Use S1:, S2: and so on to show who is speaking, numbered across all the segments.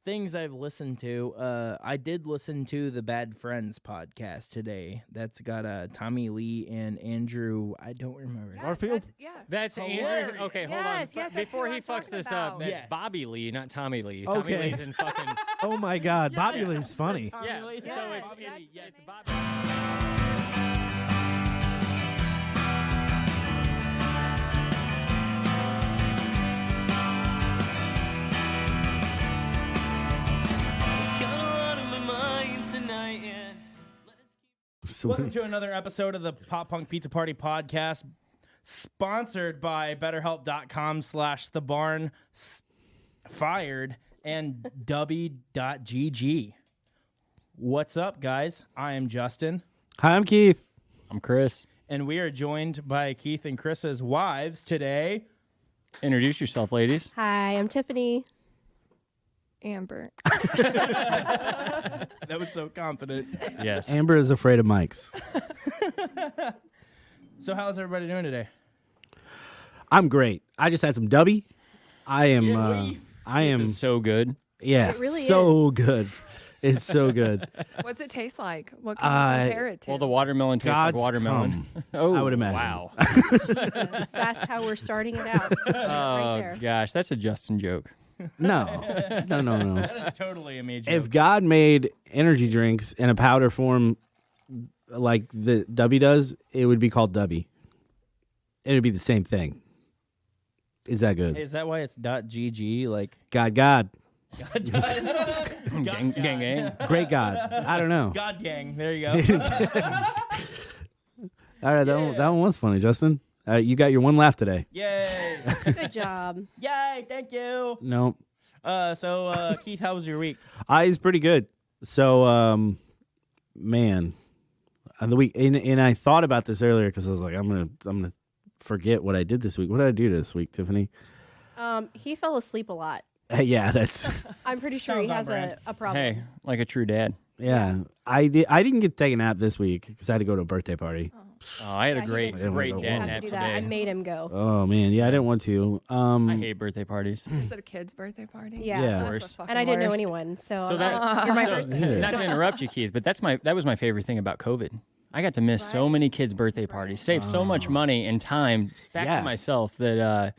S1: things I've listened to, I did listen to the Bad Friends podcast today. That's got Tommy Lee and Andrew. I don't remember.
S2: Garfield?
S3: That's Andrew. Okay, hold on.
S4: Yes, that's
S3: Before
S4: who
S3: he
S4: I'm
S3: fucks
S4: talking
S3: this up,
S4: about.
S3: that's
S1: Yes.
S3: Bobby Lee, not Tommy Lee.
S2: Okay.
S3: Tommy Lee's in fucking.
S2: Oh my God, Bobby Lee's funny.
S1: Tommy Lee.
S3: So
S4: Yes,
S3: it's
S4: that's
S3: yeah,
S4: the
S3: it's
S4: name.
S3: Bobby.
S1: Welcome to another episode of the Pop Punk Pizza Party podcast, sponsored by BetterHelp.com/thebarn-fired and Dubby.gg. What's up, guys? I am Justin,
S2: Hi, I'm Keith.
S3: I'm Chris.
S1: and we are joined by Keith and Chris's wives today.
S3: Introduce yourself, ladies.
S4: Hi, I'm Tiffany.
S5: Amber.
S1: That was so confident.
S3: Yes.
S2: Amber is afraid of mics.
S1: So how's everybody doing today?
S2: I'm great. I just had some Dubby. I am.
S3: It's so good.
S2: Yeah,
S4: It really
S2: so
S4: is.
S2: good. It's so good.
S5: What's it taste like? What can you compare it to?
S3: Well, the watermelon tastes like
S2: God's
S3: watermelon.
S2: cum,
S3: Oh,
S2: I would imagine.
S3: Wow.
S4: Jesus, that's how we're starting it out. Right
S3: Oh
S4: there.
S3: gosh, that's a Justin joke.
S2: No.
S1: That is totally a major.
S2: If God made energy drinks in a powder form like the Dubby does, it would be called Dubby. It would be the same thing. Is that good?
S1: Is that why it's .gg? Like
S2: God.
S3: Gang, gang, gang.
S2: Great God. I don't know.
S1: God gang. There you go.
S2: All right, that one was funny, Justin. You got your one laugh today.
S1: Yay!
S4: Good job.
S1: Yay! Thank you.
S2: No.
S1: So Keith, how was your week?
S2: He's pretty good. So, man, the week, and I thought about this earlier because I was like, I'm gonna forget what I did this week. What did I do this week, Tiffany?
S4: He fell asleep a lot.
S2: Yeah, that's
S4: I'm pretty sure
S1: Sounds
S4: he
S1: on
S4: has
S1: brand.
S4: a problem.
S3: Hey, like a true dad.
S2: yeah. I didn't get to take a nap this week because I had to go to a birthday party.
S3: Oh, I had a
S4: Yeah,
S3: great,
S4: I
S2: didn't
S3: great
S2: wanna go
S3: dad
S2: home.
S4: Have
S3: nap
S4: to do that. I
S3: today.
S4: made him go.
S2: Oh man, yeah, I didn't want to.
S3: I hate birthday parties.
S5: Is it a kid's birthday party?
S4: Yeah.
S2: Yeah.
S5: That's the
S3: Worse.
S5: fucking
S4: And I didn't know
S5: worst.
S4: anyone, so,
S3: So that-
S4: you're my
S3: so-
S4: person.
S3: Not to interrupt you, Keith, but that was my favorite thing about COVID. I got to miss so many kids' birthday parties, save so much money and time back
S2: Yeah.
S3: to myself that,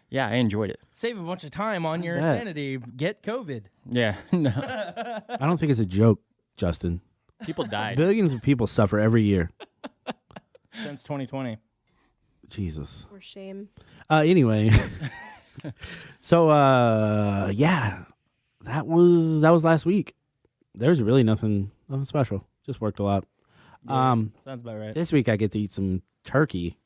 S3: yeah, I enjoyed it.
S1: Save a bunch of time on your
S2: bet.
S1: sanity. Get COVID.
S3: Yeah, no,
S2: I don't think it's a joke, Justin.
S3: people died.
S2: Billions of people suffer every year.
S1: Since 2020.
S2: Jesus.
S4: For shame.
S2: Anyway, so yeah, that was last week. There's really nothing special. Just worked a lot.
S1: Sounds about right.
S2: This week I get to eat some turkey.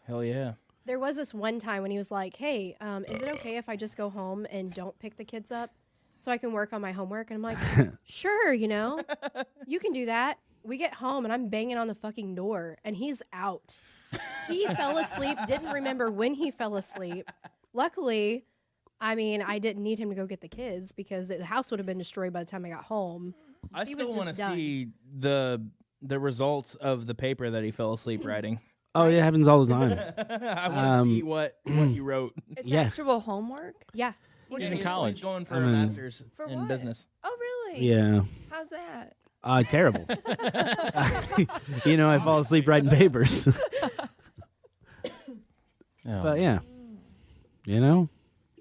S1: Hell yeah.
S4: There was this one time when he was like, hey, is it okay if I just go home and don't pick the kids up so I can work on my homework? And I'm like, sure, you can do that. We get home and I'm banging on the fucking door and he's out. He fell asleep, didn't remember when he fell asleep. Luckily, I mean, I didn't need him to go get the kids because the house would have been destroyed by the time I got home.
S1: I
S4: He was
S1: still want to
S4: just done.
S1: see the results of the paper that he fell asleep writing.
S2: Oh, it happens all the time.
S1: I want to see what he wrote.
S5: It's
S2: Yeah.
S5: actual homework?
S4: Yeah.
S3: He's in college.
S1: He's going for
S2: I
S1: a
S2: mean-
S1: master's
S5: For
S1: in
S5: what?
S1: business.
S5: Oh, really?
S2: Yeah.
S5: How's that?
S2: Terrible. I fall asleep writing papers.
S3: Oh.
S2: But yeah,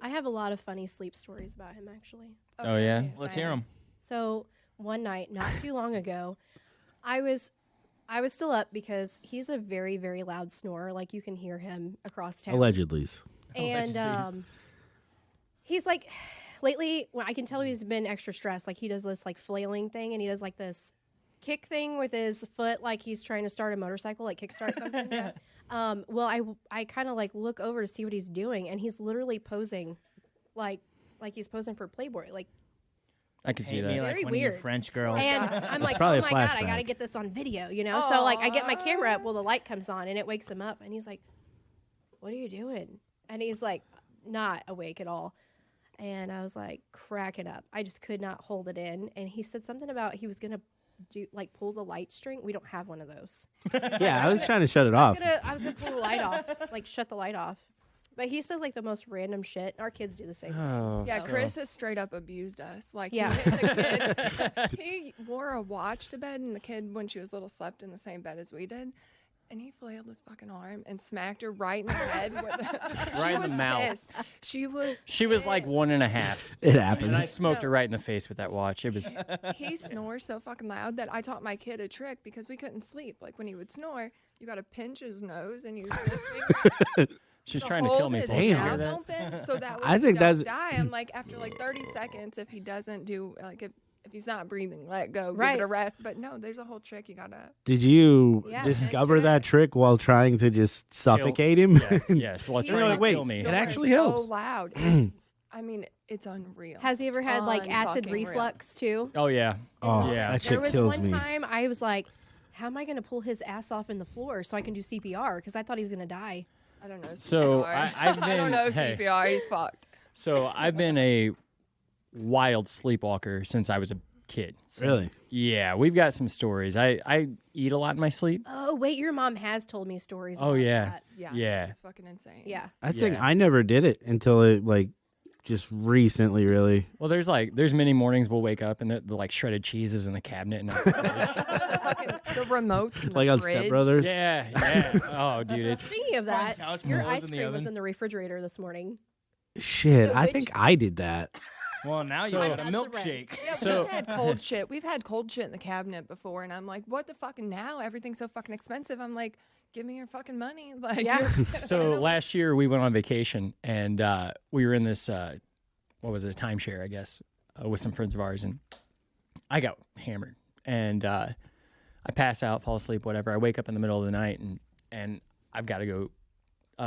S4: I have a lot of funny sleep stories about him, actually.
S3: Oh, yeah?
S5: Okay,
S1: Let's
S5: say
S1: hear
S5: it.
S1: him.
S4: So one night, not too long ago, I was still up because he's a very, very loud snorer. Like you can hear him across town.
S2: allegedly.
S4: And he's like, lately, well, I can tell he's been extra stressed. Like he does this like flailing thing, and he does like this kick thing with his foot, like he's trying to start a motorcycle, like kickstart something.
S1: Yeah.
S4: Well, I kind of like look over to see what he's doing, and he's literally posing, like he's posing for Playboy, like.
S3: I can see
S1: Made me
S3: that.
S1: like
S4: Very
S1: one of your
S4: weird.
S1: French girls.
S4: And I'm
S2: It's
S4: like,
S2: probably
S4: oh
S2: a
S4: my God, I got to
S2: flashback.
S4: get this on video, So like I get my camera up, well, the light comes on and it wakes him up and he's like, what are you doing? And he's like, not awake at all. And I was like cracking up. I just could not hold it in. And he said something about he was going to pull the light string. We don't have one of those.
S2: Yeah, I was trying to shut it off.
S4: I was gonna pull the light off, like shut the light off. But he says like the most random shit. Our kids do the same.
S3: Oh,
S5: Yeah,
S3: so-
S5: Chris has straight up abused us. Like,
S4: Yeah.
S5: he hit the kid. He wore a watch to bed, and the kid, when she was little, slept in the same bed as we did. And he flailed his fucking arm and smacked her right in the head.
S3: Right in the mouth.
S5: Pissed.
S3: She was like 1.5.
S2: It
S3: And I
S2: happens.
S3: smoked her right in the face with that watch. It was.
S5: He snores so fucking loud that I taught my kid a trick because we couldn't sleep. Like, when he would snore, you got to pinch his nose and use this finger
S3: She's
S5: to
S3: trying to kill
S5: hold
S3: me.
S5: his
S3: folks. You hear
S5: mouth
S3: that?
S5: open so that way
S2: I think
S5: he
S2: that's-
S5: doesn't die. I'm like, after like 30 seconds, if he doesn't do, like, if he's not breathing, let go, give
S4: Right.
S5: it a rest. But no, there's a whole trick you gotta.
S2: Did you
S4: Yeah.
S2: discover
S5: Make sure
S2: that trick while trying to just suffocate him?
S3: Yeah, yes. Well,
S5: He
S3: trying to
S2: like, wait,
S3: kill me.
S2: it
S5: snores
S2: actually
S5: so
S2: helps.
S5: loud. It's- I mean, it's unreal.
S4: Has he ever had like acid
S5: Unfucking real.
S4: reflux too?
S3: Oh yeah.
S2: Oh,
S3: Yeah.
S2: that
S4: There
S2: shit
S4: was
S2: kills
S4: one
S2: me.
S4: time I was like, how am I going to pull his ass off in the floor so I can do CPR? Because I thought he was going to die.
S5: I don't know.
S3: So,
S5: CPR.
S3: I've
S5: I don't
S3: been-
S5: know
S3: hey.
S5: CPR. He's fucked.
S3: So I've been a wild sleepwalker since I was a kid.
S2: Really?
S3: Yeah, we've got some stories. I eat a lot in my sleep.
S4: Oh, wait, your mom has told me stories
S3: Oh
S4: about
S3: yeah.
S4: that.
S5: Yeah.
S3: Yeah.
S5: It's fucking insane.
S4: Yeah.
S2: I think
S3: Yeah.
S2: I never did it until it like just recently, really.
S3: Well, there's many mornings we'll wake up and the like shredded cheese is in the cabinet and
S5: the remotes in the
S2: Like on
S5: fridge.
S2: Step Brothers.
S3: yeah, yeah. Oh, dude, it's
S4: Speaking of that,
S1: couch
S4: your
S1: pillows
S4: ice
S1: in the
S4: cream was
S1: oven.
S4: in the refrigerator this morning.
S2: Shit,
S5: So
S2: I
S5: which-
S2: think I did that.
S1: Well, now
S3: So-
S1: you got a
S4: That's the
S1: milkshake.
S5: Yeah,
S3: So-
S5: we've had cold shit. We've had cold shit in the cabinet before, and I'm like, what the fucking now? Everything's so fucking expensive. I'm like, give me your fucking money. Like,
S4: Yeah.
S3: So last year we went on vacation and we were in this what was it, a timeshare, I guess, with some friends of ours, and I got hammered and I pass out, fall asleep, whatever. I wake up in the middle of the night and I've got to go.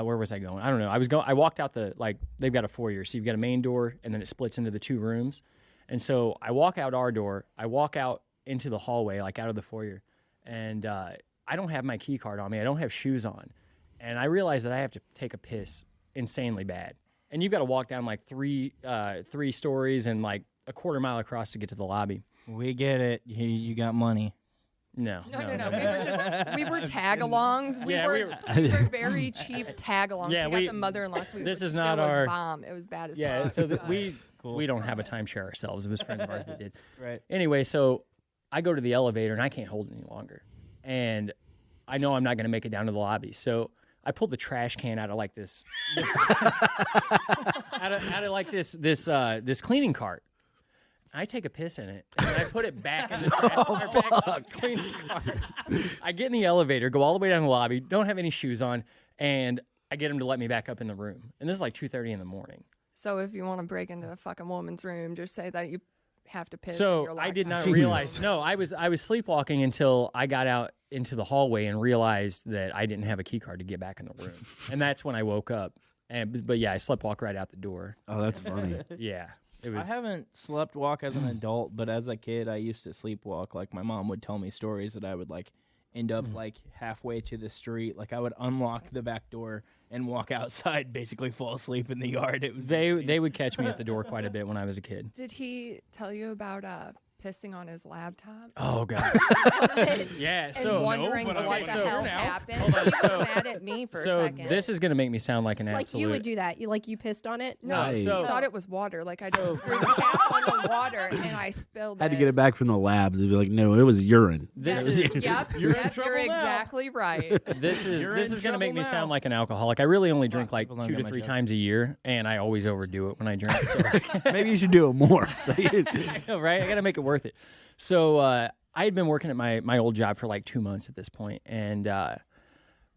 S3: Where was I going? I don't know. I walked out they've got a foyer, so you've got a main door and then it splits into the two rooms, and so I walk out our door. I walk out into the hallway, like out of the foyer, and I don't have my key card on me. I don't have shoes on. And I realize that I have to take a piss insanely bad. And you've got to walk down like three stories and like a quarter mile across to get to the lobby.
S1: We get it. You got money.
S3: No.
S5: No. We were tag-alongs. We
S3: Yeah,
S5: were very cheap tag-alongs.
S3: Yeah,
S5: we got
S3: we-
S5: the mother-in-law suite.
S3: this
S5: which
S3: is not
S5: still was
S3: our-
S5: bomb. It was bad as
S3: Yeah,
S5: fuck.
S3: so
S5: but-
S3: we don't have a timeshare ourselves. It was friends of ours that did.
S1: Right.
S3: Anyway, so I go to the elevator and I can't hold it any longer. And I know I'm not going to make it down to the lobby. So I pulled the trash can out of like this out of like this cleaning cart. I take a piss in it and I put it back in the trash or back in the cleaning cart. I get in the elevator, go all the way down the lobby, don't have any shoes on, and I get him to let me back up in the room. And this is like 2:30 in the morning.
S5: So if you want to break into a fucking woman's room, just say that you have to piss.
S3: So
S5: and you're
S3: I did not
S2: Jesus.
S3: realize. No, I was sleepwalking until I got out into the hallway and realized that I didn't have a key card to get back in the room, and that's when I woke up. But yeah, I sleptwalked right out the door.
S2: Oh, that's funny.
S3: Yeah, it
S1: I
S3: was.
S1: haven't slept walk as an adult, but as a kid, I used to sleepwalk. Like my mom would tell me stories that I would like end up like halfway to the street. Like I would unlock the back door and walk outside, basically fall asleep in the yard. It was insane.
S3: They would catch me at the door quite a bit when I was a kid.
S5: Did he tell you about pissing on his laptop?
S3: Oh god. Yeah.
S5: And
S3: So
S5: wondering
S1: but I'm
S5: what
S1: gonna
S5: the
S1: hear
S5: hell
S1: now.
S5: happened.
S3: Hold on,
S5: He was
S3: so-
S5: mad at me for a
S3: so
S5: second.
S3: this is gonna make me sound like an
S4: Like
S3: absolute.
S4: you would do that. You pissed on it?
S5: No,
S2: Nice.
S5: he
S3: So-
S5: thought it was water. Like I just screwed the cap on the water and I spilled
S2: I had to get it back from the lab. They'd be like, no, it was urine.
S3: This
S5: Yes,
S3: is
S5: yep,
S1: You're in
S5: yep,
S1: trouble
S5: you're
S1: now.
S5: exactly right.
S3: this is
S1: You're
S3: this
S1: in
S3: is gonna make me
S1: trouble
S3: sound
S1: now.
S3: like an alcoholic. I really only drink like
S1: people don't
S3: 2
S1: get
S3: to
S1: my
S3: 3
S1: joke.
S3: times a year, and I always overdo it when I drink. So.
S2: Maybe you should do it more. So you-
S3: I know, right? I got to make it worth it. So I had been working at my old job for like 2 months at this point, and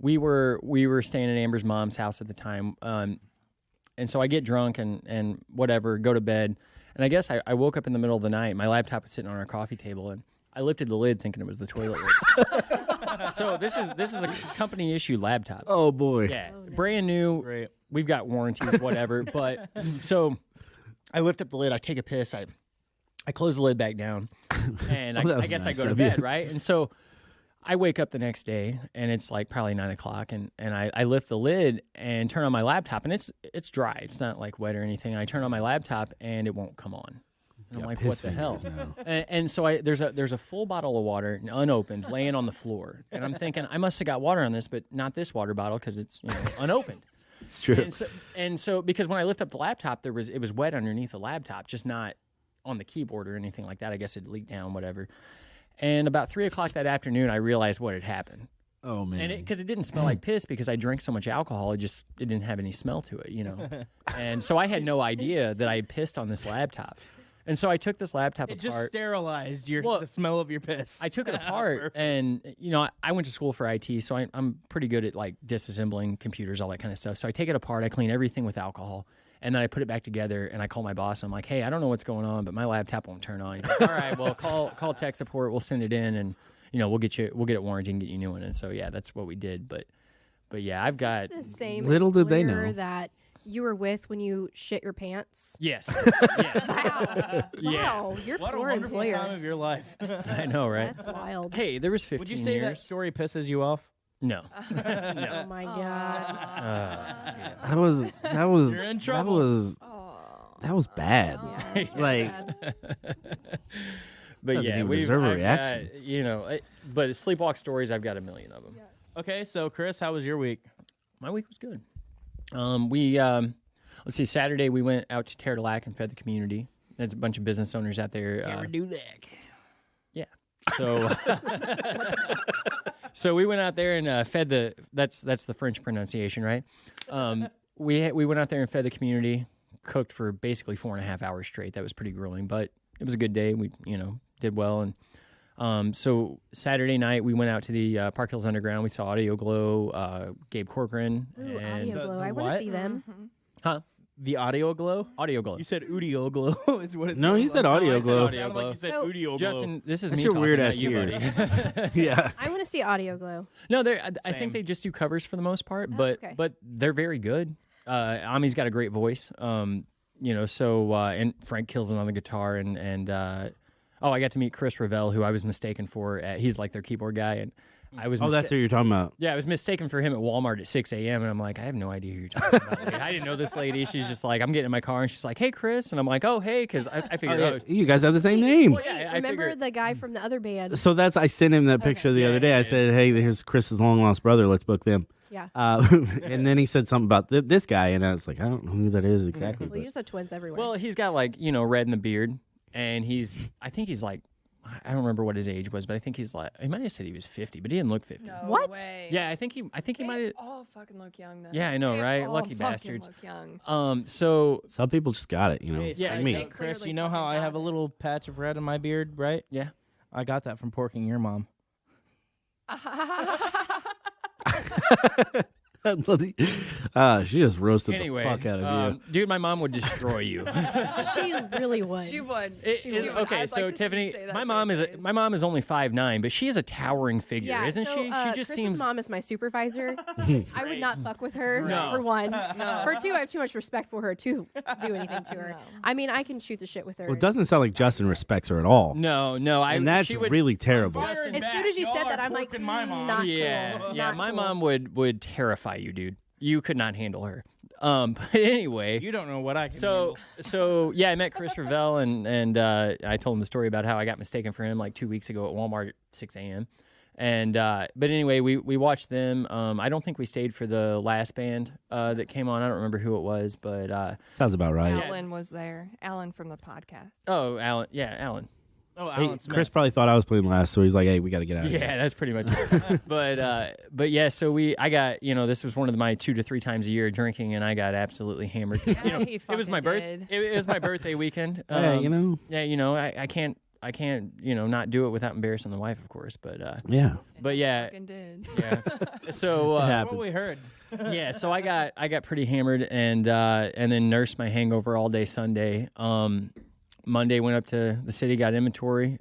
S3: we were staying at Amber's mom's house at the time. And so I get drunk and whatever, go to bed, and I guess I woke up in the middle of the night. My laptop was sitting on our coffee table, and I lifted the lid thinking it was the toilet lid. So this is a company issue laptop.
S2: oh boy.
S3: Yeah, brand new.
S1: Great.
S3: We've got warranties, whatever. But so I lift up the lid, I take a piss, I close the lid back down, and
S2: Oh, that
S3: I
S2: was
S3: guess I
S2: nice
S3: go to
S2: of you.
S3: bed, right? And so I wake up the next day, and it's like probably 9 o'clock, and I lift the lid and turn on my laptop, and it's dry. It's not like wet or anything. And I turn on my laptop, and it won't come on. And I'm like, what
S2: piss
S3: the hell?
S2: fingers now.
S3: And so there's a full bottle of water unopened laying on the floor, and I'm thinking I must have got water on this, but not this water bottle because it's unopened.
S2: It's true.
S3: And so because when I lift up the laptop, it was wet underneath the laptop, just not on the keyboard or anything like that. I guess it leaked down, whatever. And about 3:00 that afternoon, I realized what had happened.
S2: Oh man!
S3: And because it didn't smell like piss because I drank so much alcohol, it didn't have any smell to it, And so I had no idea that I had pissed on this laptop. And so I took this laptop
S1: It
S3: apart.
S1: just sterilized the smell of your piss.
S3: I took it apart, and I went to school for IT, so I'm pretty good at like disassembling computers, all that kind of stuff. So I take it apart, I clean everything with alcohol, and then I put it back together. And I call my boss, and I'm like, "Hey, I don't know what's going on, but my laptop won't turn on." He's like, "All right, well, call tech support. We'll send it in, and we'll get it warranted and get you a new one." And so yeah, that's what we did. But yeah, I've got
S4: The same
S2: Little did they
S4: employer
S2: know.
S4: that you were with when you shit your pants.
S3: yes.
S4: Wow.
S3: Yeah.
S4: Wow, you're
S1: what a
S4: poor
S1: wonderful
S4: employer.
S1: time of your life.
S3: I know, right?
S4: That's wild.
S3: Hey, there was 15
S1: Would you say that
S3: years.
S1: story pisses you off?
S3: No.
S4: Oh my god.
S2: That was
S1: You're in trouble.
S2: that was bad.
S4: Yeah, that's really
S2: Like
S4: bad.
S3: But
S2: Doesn't
S3: yeah,
S2: even
S3: we've
S2: deserve a
S3: I've
S2: reaction.
S3: got, but sleepwalk stories, I've got a million of them.
S1: Okay, so Chris, how was your week?
S3: My week was good. Let's see. Saturday we went out to Terrelac and fed the community. There's a bunch of business owners out there.
S1: do that.
S3: Yeah. So, so we went out there and fed the. That's the French pronunciation, right? We went out there and fed the community. Cooked for basically 4.5 hours straight. That was pretty grueling, but it was a good day. We did well. And so Saturday night we went out to the Park Hills Underground. We saw Audio Glow, Gabe Corcoran,
S4: Ooh,
S3: and
S4: Audio Glow.
S1: the
S4: I want to
S1: what?
S4: see them.
S3: huh?
S1: The audio glow?
S3: Audio Glow.
S1: You said Udio glow is what it
S2: No, he said audio
S3: I said
S2: glow.
S3: audio glow.
S1: Like you said
S4: So-
S1: Udio glow.
S3: Justin, this is
S2: That's
S3: me
S2: your
S3: talking,
S2: weird
S3: not
S2: ass
S3: you,
S2: ears.
S3: buddy.
S2: Yeah.
S4: I want to see Audio Glow.
S3: No, I
S1: Same.
S3: think they just do covers for the most part,
S4: okay.
S3: but they're very good. Ami's got a great voice. So and Frank kills it on the guitar and I got to meet Chris Ravel, who I was mistaken for. He's like their keyboard guy, and I was.
S2: Oh, that's what you're talking about.
S3: Yeah, I was mistaken for him at Walmart at 6 a.m. And I'm like, I have no idea who you're talking about. Like, I didn't know this lady. She's just like, I'm getting in my car, and she's like, "Hey, Chris," and I'm like, "Oh, hey," because I figured,
S2: Oh, yeah, you guys have the same name.
S3: well, yeah, I
S4: Remember
S3: figured.
S4: the guy from the other band?
S2: So I sent him that picture the other day. I said, "Hey, here's Chris's long lost brother. Let's book them."
S4: Yeah.
S2: And then he said something about this guy, and I was like, I don't know who that is exactly.
S4: Well, you
S2: but-
S4: just have twins everywhere.
S3: Well, he's got like red in the beard, and I think he's like, I don't remember what his age was, but I think he's like, he might have said he was 50, but he didn't look 50.
S5: No
S4: What?
S5: way.
S3: Yeah, I think he
S5: They
S3: might have.
S5: all fucking look young then.
S3: Yeah, I know,
S5: They
S3: right?
S5: all
S3: Lucky
S5: fucking
S3: bastards.
S5: Look young.
S3: So
S2: Some people just got it,
S1: Hey,
S3: Yeah,
S1: side
S2: me.
S1: note, Chris,
S5: Clearly
S1: you know how I
S5: fucking
S1: have a
S5: got it.
S1: little patch of red in my beard, right?
S3: yeah,
S1: I got that from porking your mom.
S2: She just roasted
S3: anyway,
S2: the fuck out of you.
S3: dude, my mom would destroy you.
S4: she really would.
S5: She would.
S3: It
S5: She
S3: is-
S5: would.
S3: okay,
S5: I'd
S3: so
S5: like to see you
S3: Tiffany,
S5: say that
S3: my
S5: to
S3: mom
S5: her
S3: is
S5: face.
S3: my mom is only 5'9", but she is a towering figure,
S4: yeah,
S3: isn't
S4: so,
S3: she? She just
S4: Chris's
S3: seems.
S4: mom is my supervisor. I would not fuck with her,
S3: No.
S4: for one. For two, I have too much respect for her to do anything to her.
S5: No.
S4: I mean, I can shoot the shit with her.
S2: Well, it doesn't sound like Justin respects her at all.
S3: No,
S2: And that's
S3: she would,
S2: really terrible.
S4: as soon as you said that, I'm like,
S1: my mom.
S4: not
S3: Yeah,
S4: cool.
S3: yeah.
S4: Not
S3: My
S4: cool.
S3: mom would terrify you, dude. You could not handle her. But anyway,
S1: You don't know what I can
S3: so yeah, I met Chris Ravel and I told him the story about how I got mistaken for him like 2 weeks ago at Walmart at 6 a.m. And but anyway, we watched them. I don't think we stayed for the last band that came on. I don't remember who it was, but
S2: Sounds about right.
S5: Alan was there. Alan from the podcast.
S3: oh, Alan. Yeah, Alan.
S1: Oh,
S2: Hey,
S1: Alan Smith.
S2: Chris probably thought I was playing last, so he's like, "Hey, we got to get out of here."
S3: Yeah, that's pretty much it. But yeah, so I got, this was one of my 2 to 3 times a year drinking, and I got absolutely hammered.
S5: He
S3: It was my
S5: fucking did.
S3: It was my birthday weekend.
S2: Hey,
S3: Yeah, I can't not do it without embarrassing the wife, of course. But
S2: yeah.
S3: but yeah,
S5: Fucking did.
S3: yeah. So
S2: It
S1: That's
S2: happens.
S1: what we heard.
S3: yeah, so I got pretty hammered and then nursed my hangover all day Sunday. Monday went up to the city, got inventory,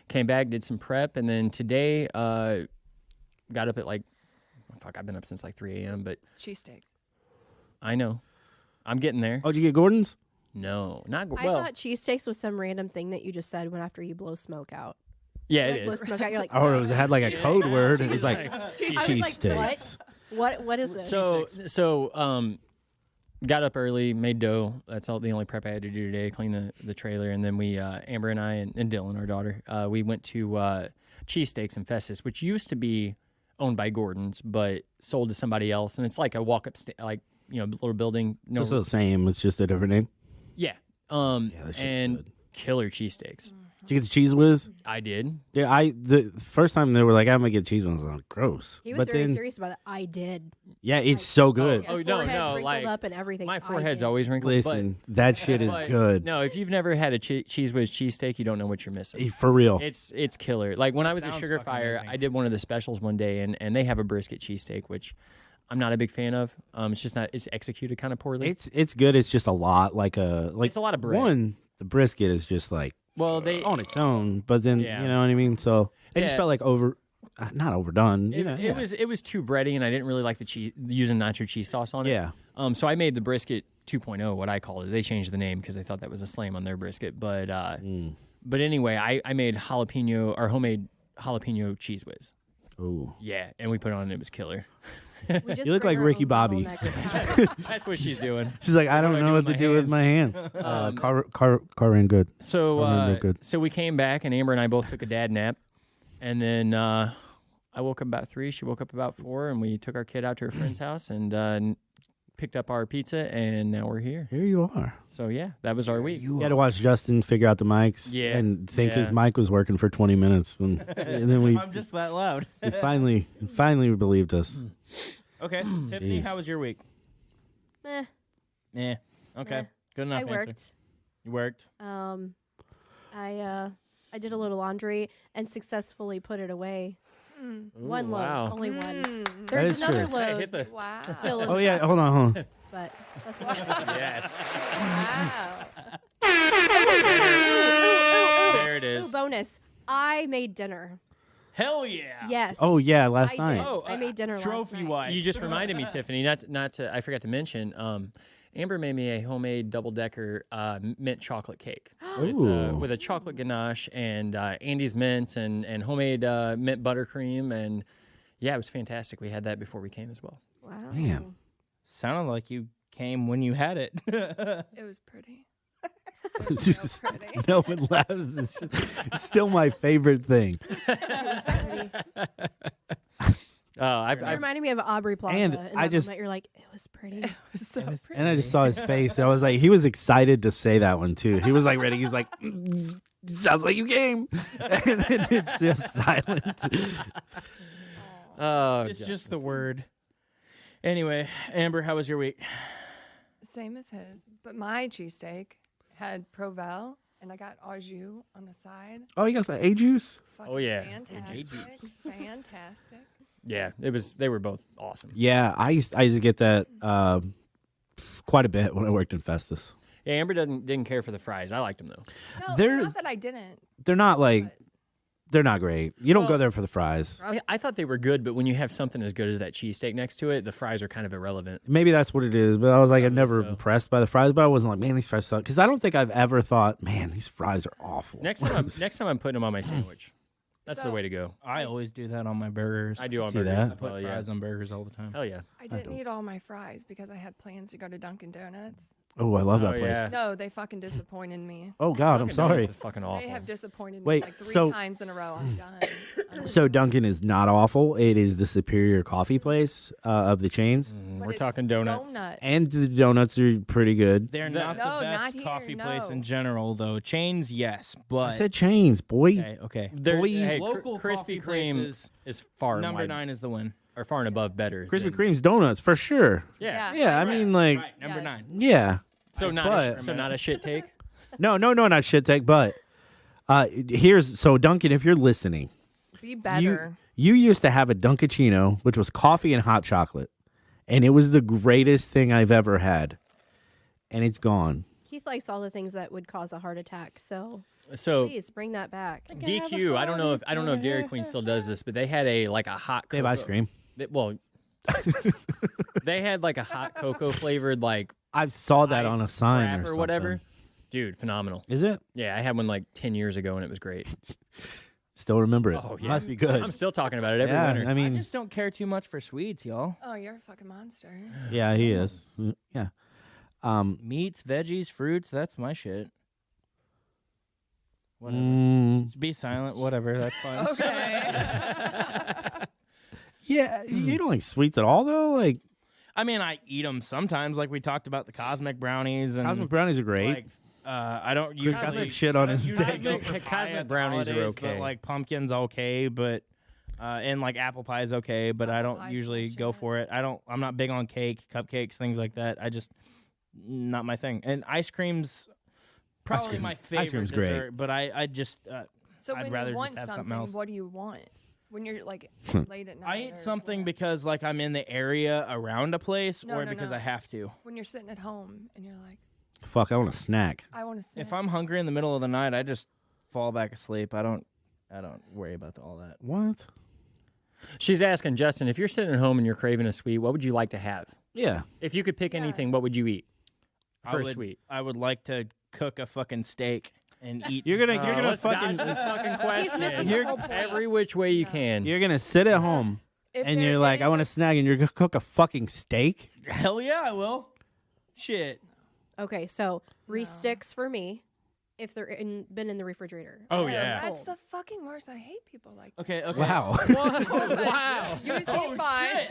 S3: came back, did some prep, and then today got up at I've been up since like 3 a.m. But
S5: Cheesesteaks.
S3: I know, I'm getting there.
S2: Oh, did you get Gordon's?
S3: No, not
S4: I
S3: well.
S4: thought cheesesteaks was some random thing that you just said when after you blow smoke out.
S3: Yeah,
S4: Like,
S3: it
S4: blow
S3: is.
S4: smoke out, you're like,
S2: Oh, it had like a code word. It was like
S4: I was
S2: cheese
S4: like,
S2: steaks.
S4: what is this?
S3: So got up early, made dough. That's the only prep I had to do today. Clean the trailer, and then we Amber and I and Dylan, our daughter, we went to Cheesesteaks and Festus, which used to be owned by Gordon's, but sold to somebody else, and it's like a walk-up, little building.
S2: So it's the same. It's just a different name.
S3: Yeah.
S2: Yeah, that shit's
S3: And
S2: good.
S3: killer cheesesteaks.
S2: Did you get the cheese whiz?
S3: I did.
S2: Yeah, the first time they were like, I'm gonna get cheese whiz. I was like, gross.
S4: He was
S2: but
S4: very
S2: then,
S4: serious about it. I did.
S2: yeah, it's so good.
S3: Oh,
S4: My
S3: no,
S4: forehead's
S3: no,
S4: wrinkled
S3: like,
S4: up and everything.
S3: My
S4: I
S3: forehead's
S4: did.
S3: always wrinkled.
S2: Listen, that shit is
S3: but
S2: good.
S3: No, if you've never had a cheese whiz cheesesteak, you don't know what you're missing.
S2: For real.
S3: It's killer. Like when I was at
S1: Sounds
S3: Sugar
S1: fucking
S3: Fire,
S1: amazing.
S3: I did one of the specials one day, and they have a brisket cheesesteak, which I'm not a big fan of. It's just not. It's executed kind of poorly.
S2: It's good. It's just a lot.
S3: It's a lot of bread.
S2: One, the brisket is just like
S3: Well, they
S2: on its own, but then
S3: Yeah.
S2: you know what I mean. So it just
S3: Yeah.
S2: felt like not overdone. You know,
S3: it was too bready, and I didn't really like the cheese using nacho cheese sauce on it.
S2: Yeah.
S3: So I made the brisket 2.0, what I call it. They changed the name because they thought that was a slam on their brisket. But anyway, I made homemade jalapeno cheese whiz.
S2: Ooh.
S3: Yeah, and we put it on, and it was killer.
S4: We just
S2: You look
S4: bring
S2: like
S4: our
S2: Ricky
S4: own
S2: Bobby.
S4: bottleneck.
S3: That's what she's doing.
S2: She's like, I don't
S3: do I
S2: know
S3: do
S2: what
S3: with
S2: to
S3: my
S2: do with my hands. Car ran good.
S3: So
S2: Remember, good.
S3: so we came back, and Amber and I both took a dad nap, and then I woke up about 3. She woke up about 4, and we took our kid out to her friend's house and picked up our pizza, and now we're here.
S2: Here you are.
S3: So yeah, that was our week.
S2: You had to watch Justin figure out the mics
S3: Yeah.
S2: and think his
S3: Yeah.
S2: mic was working for 20 minutes. And then we
S1: I'm just that loud.
S2: he finally believed us.
S1: Okay, Tiffany,
S2: Jeez.
S1: how was your week?
S4: Eh,
S1: Yeah. Okay.
S4: Eh.
S1: Good enough.
S4: I
S1: answer.
S4: worked.
S1: You worked.
S4: I did a little laundry and successfully put it away. One load,
S3: wow.
S4: only one.
S2: That
S4: There's
S2: is
S4: another
S2: true.
S3: Hey,
S4: load
S3: hit the
S5: Wow.
S4: still in
S2: Oh
S4: the
S2: yeah,
S4: basket,
S2: hold on.
S4: but that's about it.
S3: yes.
S5: Wow.
S3: There it is.
S4: Ooh, bonus. I made dinner.
S1: Hell yeah.
S4: Yes.
S2: Oh yeah, last
S4: I
S2: night.
S4: did.
S1: Oh,
S4: I made dinner
S1: trophy
S4: last night.
S1: wife.
S3: You just reminded me, Tiffany. Not to. I forgot to mention. Amber made me a homemade double-decker mint chocolate cake
S2: Ooh.
S3: with a chocolate ganache and Andy's mints and homemade mint buttercream, and yeah, it was fantastic. We had that before we came as well.
S4: Wow.
S2: Man.
S1: Sounded like you came when you had it.
S5: It was pretty.
S2: It's
S5: So
S2: just-
S5: pretty.
S2: no one laughs. It's still my favorite thing.
S3: I've
S4: It reminded me of Aubrey Plaza.
S2: And
S4: in
S2: I
S4: that
S2: just-
S4: moment. You're like, it was pretty.
S5: It was so pretty.
S2: And I just saw his face. I was like, he was excited to say that one too. He was like ready. He's like, sounds like you came. And then it's just silent.
S3: oh,
S1: It's just the word. Anyway, Amber, how was your week?
S5: Same as his. But my cheesesteak had Provel, and I got au jus on the side.
S2: Oh, you got some A juice?
S5: Fucking
S3: yeah.
S5: Fantastic. Fantastic.
S3: yeah. It was. They were both awesome.
S2: Yeah, I used to get that quite a bit when I worked in Festus.
S3: Yeah, Amber didn't care for the fries. I liked them though.
S5: No,
S2: There's-
S5: it's not that I didn't.
S2: They're not like, they're not great. You don't
S3: Well-
S2: go there for the fries.
S3: I thought they were good, but when you have something as good as that cheesesteak next to it, the fries are kind of irrelevant.
S2: Maybe that's what it is, but I was like, I'm
S3: Probably
S2: never
S3: so.
S2: impressed by the fries, but I wasn't like, man, these fries suck. Because I don't think I've ever thought, man, these fries are awful.
S3: Next time I'm putting them on my sandwich. That's the
S5: So-
S3: way to go.
S1: I always do that on my burgers.
S3: I do on
S2: See
S3: burgers
S2: that?
S3: as
S1: I put
S3: well, yeah.
S1: fries on burgers all the time.
S3: Hell yeah.
S5: I didn't eat all my fries because I had plans to go to Dunkin' Donuts.
S2: Oh, I love that
S3: Oh,
S2: place.
S3: yeah.
S5: No, they fucking disappointed me.
S2: Oh, God, I'm
S3: Dunkin' Donuts
S2: sorry.
S3: is fucking awful.
S5: They have disappointed me
S2: Wait,
S5: like 3
S2: so-
S5: times in a row. I'm done. I'm
S2: So
S5: done.
S2: Dunkin' is not awful. It is the superior coffee place of the chains.
S5: But
S3: We're
S5: it's
S3: talking donuts.
S5: Donut.
S2: And the donuts are pretty good.
S1: They're not the
S5: No,
S1: best
S5: not here,
S1: coffee place
S5: no.
S1: in general, though. Chains, yes, but
S2: I said chains, boy.
S1: okay.
S3: They're,
S2: Boy,
S3: hey,
S1: Local
S3: Krispy
S1: coffee
S3: Kreme
S1: places,
S3: is far
S1: number
S3: wide,
S1: 9 is the win.
S3: or far and above better.
S2: Krispy
S3: than-
S2: Kreme's donuts, for sure.
S3: Yeah.
S2: Yeah, I mean, like,
S1: Right, number
S5: Yes.
S1: 9.
S2: yeah.
S3: So not
S2: But-
S3: so not a shit take.
S2: No, not shit take, but so Dunkin', if you're listening,
S5: Be better.
S2: you used to have a Dunkachino, which was coffee and hot chocolate, and it was the greatest thing I've ever had, and it's gone.
S4: Keith likes all the things that would cause a heart attack. So
S3: So
S4: please bring that back.
S3: DQ, I don't know if Dairy Queen still does this, but they had a hot.
S2: They have ice cream.
S3: They had like a hot cocoa flavored like
S2: I saw that
S3: ice
S2: on a sign
S3: wrap
S2: or something.
S3: whatever. Dude, phenomenal.
S2: Is it?
S3: Yeah, I had one like 10 years ago and it was great.
S2: Still remember it.
S3: Oh, yeah.
S2: Must be good.
S3: I'm still talking about it every
S2: yeah,
S3: winter.
S2: I
S1: I
S2: mean,
S1: just don't care too much for sweets, y'all.
S5: Oh, you're a fucking monster.
S2: yeah, he is. Yeah.
S1: Meats, veggies, fruits, that's my shit. Whatever.
S2: mm,
S1: Just be silent, whatever, that's fine.
S5: Okay.
S2: Yeah, you don't like sweets at all though. Like
S1: I mean, I eat them sometimes. Like we talked about the cosmic brownies and
S2: cosmic brownies are great.
S1: Like, I don't
S2: Chris
S1: usually
S2: got some shit on his
S1: usually
S2: steak.
S1: go for
S3: Cosmic
S1: pie at the
S3: brownies are
S1: holidays,
S3: okay.
S1: but like pumpkin's okay, but and like apple pie's okay, but I don't
S5: pie's
S1: usually go
S5: bullshit.
S1: for it. I'm not big on cake, cupcakes, things like that. I just not my thing. And ice cream's probably
S2: cream's-
S1: my
S2: ice
S1: favorite
S2: cream's great.
S1: dessert, but I just
S5: So
S1: I'd
S5: when
S1: rather
S5: you
S1: just
S5: want
S1: have something
S5: something,
S1: else.
S5: what do you want? When you're like late at night.
S1: I eat
S5: or
S1: something
S5: whatever.
S1: because like I'm in the area around a place,
S5: No,
S1: or
S5: no,
S1: because
S5: no.
S1: I have to.
S5: When you're sitting at home and you're like,
S2: Fuck, I want a snack.
S5: I want to snack.
S1: If I'm hungry in the middle of the night, I just fall back asleep. I don't worry about all that.
S2: What?
S3: She's asking Justin, if you're sitting at home and you're craving a sweet, what would you like to have?
S2: Yeah.
S3: If you could pick anything, what would you eat for a sweet?
S1: I would like to cook a fucking steak and eat.
S2: You're gonna
S3: Let's
S2: fucking
S3: dodge this fucking question.
S4: missing the
S2: You're-
S4: whole point.
S3: Every which way you can.
S2: you're gonna sit at home
S5: If
S2: and
S5: there
S2: you're like,
S5: is
S2: I want a snack, and you're gonna cook a fucking steak.
S1: Hell yeah, I will. Shit.
S4: Okay, so Reese sticks for me if they're been in the refrigerator.
S3: Oh,
S4: They're
S3: yeah.
S5: That's
S4: cold.
S5: the fucking worst. I hate people like that.
S1: Okay. Okay.
S2: Wow.
S3: Wow.
S5: You seem fine.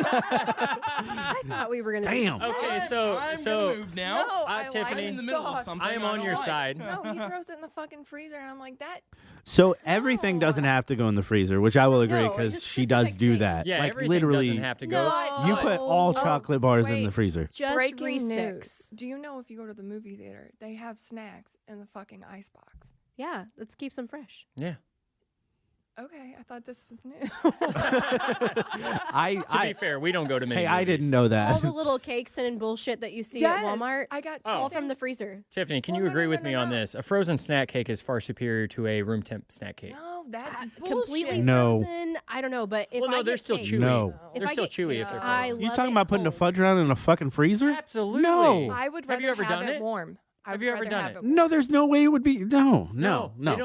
S4: I thought we were gonna.
S2: Damn.
S3: Okay, so
S1: I'm gonna move now.
S5: No, I
S3: Tiffany.
S5: like
S1: in the middle of
S5: sauce.
S1: something.
S3: I am on
S1: don't
S3: your
S1: like.
S3: side.
S5: No, he throws it in the fucking freezer, and I'm like, that.
S2: So everything doesn't have to go in the freezer, which I will agree
S5: No,
S2: because
S5: it's
S2: she does
S5: specific
S2: do
S5: things.
S2: that.
S3: Yeah,
S2: like
S3: everything
S2: literally,
S3: doesn't have to go.
S4: No.
S2: you put all
S4: Oh,
S2: chocolate bars in
S5: wait.
S2: the freezer.
S4: Just
S5: Breaking
S4: Reese
S5: news.
S4: sticks.
S5: Do you know if you go to the movie theater, they have snacks in the fucking icebox?
S4: Yeah, let's keep them fresh.
S3: Yeah.
S5: Okay, I thought this was new.
S3: To be fair, we don't go to many
S2: Hey, I
S3: movies.
S2: didn't know
S4: All
S2: that.
S4: the little cakes and bullshit that you see
S5: Yes,
S4: at Walmart,
S5: I got
S4: all
S5: two
S4: from the
S5: things-
S4: freezer.
S3: Tiffany, can
S5: Well,
S3: you
S5: no,
S3: agree
S5: no,
S3: with
S5: no,
S3: me on
S5: no.
S3: this? A frozen snack cake is far superior to a room temp snack cake.
S5: No, that's bullshit.
S4: Completely
S2: No.
S4: frozen. I don't know, but if
S3: Well, no,
S4: I
S3: they're
S4: get
S3: still
S4: cake,
S3: chewy.
S2: No.
S4: If
S3: They're
S4: I
S3: still
S4: get
S3: chewy
S4: cake,
S3: if they're
S4: I
S3: frozen.
S2: You
S4: love
S2: talking
S4: it
S2: about putting a
S4: cold.
S2: fudge round in a fucking freezer?
S3: Absolutely.
S2: No.
S5: I would
S3: Have
S5: rather
S3: you ever
S5: have
S3: done it?
S5: warm. I
S3: Have
S5: would
S3: you ever
S5: rather
S3: done
S5: have
S3: it?
S5: warm.
S2: No, there's no way it would be. No.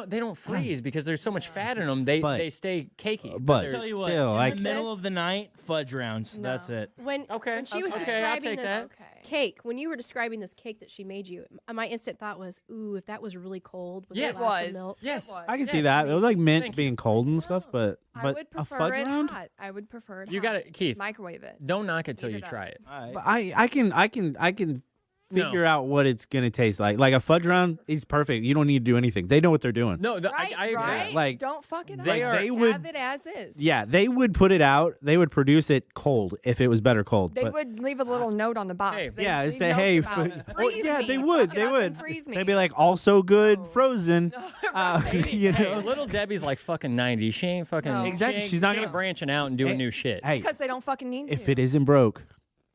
S3: They don't freeze because there's so much fat in them. They
S2: But-
S3: stay cakey.
S2: but-
S3: they're-
S1: Tell you what,
S2: Still,
S1: in
S2: I
S1: the
S2: can't-
S1: middle of the night, fudge rounds.
S5: No.
S1: That's it.
S4: When
S3: Okay,
S4: when she was
S3: okay, I'll
S4: describing
S3: take
S4: this
S3: that.
S5: Okay.
S4: cake, when you were describing this cake that she made you, my instant thought was, "Ooh, if that was really cold with
S3: Yes.
S4: a glass
S5: It
S4: of milk."
S3: yes.
S5: was.
S2: I can see
S3: Yes.
S2: that. It was like mint
S3: Thank you.
S2: being cold and stuff, but
S5: I would
S2: a
S5: prefer
S2: fudge
S5: it
S2: round.
S5: hot. I would prefer it
S3: You
S5: hot.
S3: got it, Keith.
S5: Microwave it.
S3: Don't knock it till
S5: Heat
S3: you
S5: it up.
S3: try it.
S2: But I can
S3: No.
S2: figure out what it's gonna taste like. Like a fudge round is perfect. You don't need to do anything. They know what they're doing.
S3: No,
S5: Right,
S3: I agree.
S5: right?
S2: Like,
S5: don't fuck it
S3: they
S5: up.
S3: are-
S2: they
S5: Have
S2: would-
S5: it as is.
S2: Yeah, they would put it out. They would produce it cold if it was better cold.
S5: They
S2: but
S5: would leave a little note on the box.
S3: Hey.
S5: They'd
S2: yeah,
S5: leave
S2: say
S5: notes
S2: hey.
S5: about,
S2: Well,
S5: freeze
S2: yeah,
S5: me,
S2: they
S5: fuck
S2: would.
S5: it
S2: They
S5: up
S2: would.
S5: and freeze me.
S2: They'd be like, also good
S5: No.
S2: frozen. You
S3: Hey,
S2: know.
S3: little Debbie's like fucking 90. She ain't fucking
S5: No.
S2: Exactly,
S3: She ain't,
S2: she's not
S3: she ain't
S2: gonna-
S3: branching out and doing
S2: Hey,
S3: new shit.
S2: Hey,
S5: because they don't fucking need
S2: if
S5: to.
S2: it isn't broke,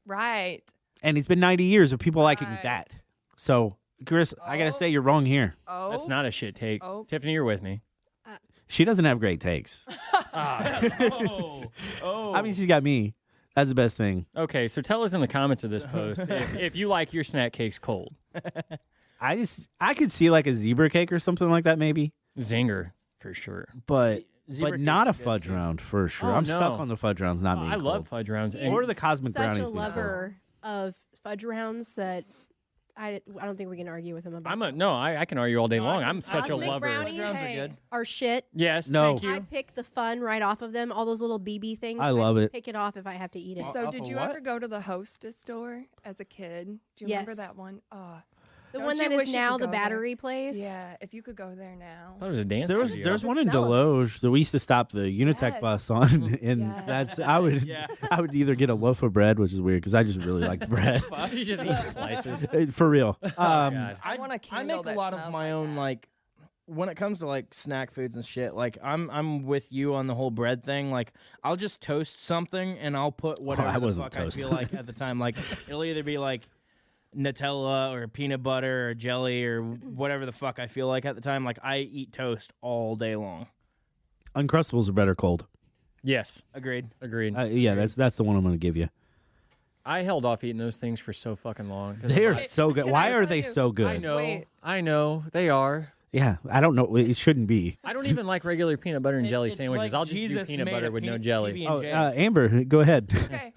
S5: Right.
S2: and it's been 90 years of people liking
S5: Right.
S2: that, so Chris, I gotta
S5: Oh.
S2: say you're wrong here.
S5: Oh.
S3: That's not a shit take.
S5: Oh.
S3: Tiffany, you're with me.
S2: She doesn't have great takes.
S1: Oh.
S2: I mean, she's got me. That's the best thing.
S3: Okay, so tell us in the comments of this post if you like your snack cakes cold.
S2: I could see like a zebra cake or something like that maybe,
S3: Zinger, for sure.
S2: but
S1: Zebra
S2: but not a
S1: cakes are good,
S2: fudge
S1: too.
S2: round for sure.
S3: Oh,
S2: I'm
S3: no.
S2: stuck on the fudge rounds, not
S3: Oh,
S2: being
S3: I
S2: cold.
S3: love fudge rounds.
S4: He's
S3: And
S2: Or the cosmic
S4: such
S2: brownies
S4: a
S2: being cold.
S4: lover of fudge rounds that I don't think we can argue with him about.
S3: I can argue all day long. I'm such a
S4: Cosmic
S3: lover.
S4: brownies
S1: Fudge rounds are
S5: Hey.
S1: good.
S4: are shit.
S3: Yes,
S2: No.
S3: thank you.
S4: I pick the fun right off of them. All those little BB things.
S2: I love it.
S4: Pick it off if I have to eat it.
S5: So
S1: Off
S5: did
S1: of
S5: you
S1: what?
S5: ever go to the Hostess store as a kid? Do you remember
S4: Yes.
S5: that one? Oh,
S4: The
S5: Don't
S4: one
S5: you
S4: that
S5: wish
S4: is
S5: you
S4: now
S5: could
S4: the
S5: go there?
S4: battery place.
S5: yeah. If you could go there now.
S3: I thought it was a dance
S2: There's
S3: studio.
S4: love the
S2: one in
S4: smell of it.
S2: Deloge that we used to stop the Unitech
S5: Yes.
S2: bus on, and
S5: Yes.
S2: that's I would
S1: Yeah.
S2: I would either get a loaf of bread, which is weird because I just really like the bread.
S3: You just eat slices.
S2: For real.
S3: God.
S5: I want a
S1: I
S5: candle
S1: make a
S5: that
S1: lot of
S5: smells
S1: my
S5: like
S1: own
S5: that.
S1: like when it comes to like snack foods and shit. Like I'm with you on the whole bread thing. Like I'll just toast something and I'll put whatever
S2: I
S1: the
S2: wasn't
S1: fuck
S2: toast.
S1: I feel like at the time. Like it'll either be like Nutella or peanut butter or jelly or whatever the fuck I feel like at the time. Like I eat toast all day long.
S2: Uncrustables are better cold.
S3: Yes,
S1: Agreed.
S3: agreed.
S2: Yeah, that's the one I'm going to give you.
S3: I held off eating those things for so fucking long. 'cause
S2: They
S3: I'm
S2: are
S3: like,
S2: so good.
S5: Can
S2: Why
S5: I
S2: are
S5: tell
S2: they
S5: you-
S2: so good?
S3: I know,
S5: Wait.
S3: I know, they are.
S2: Yeah, I don't know. It shouldn't be.
S3: I don't even like regular peanut butter and jelly
S1: It's
S3: sandwiches.
S1: like
S3: I'll just
S1: Jesus
S3: do peanut
S1: made
S3: butter
S1: a
S3: with no
S1: peanut-
S3: jelly.
S1: PB&J.
S2: Oh, Amber, go ahead.
S5: Okay.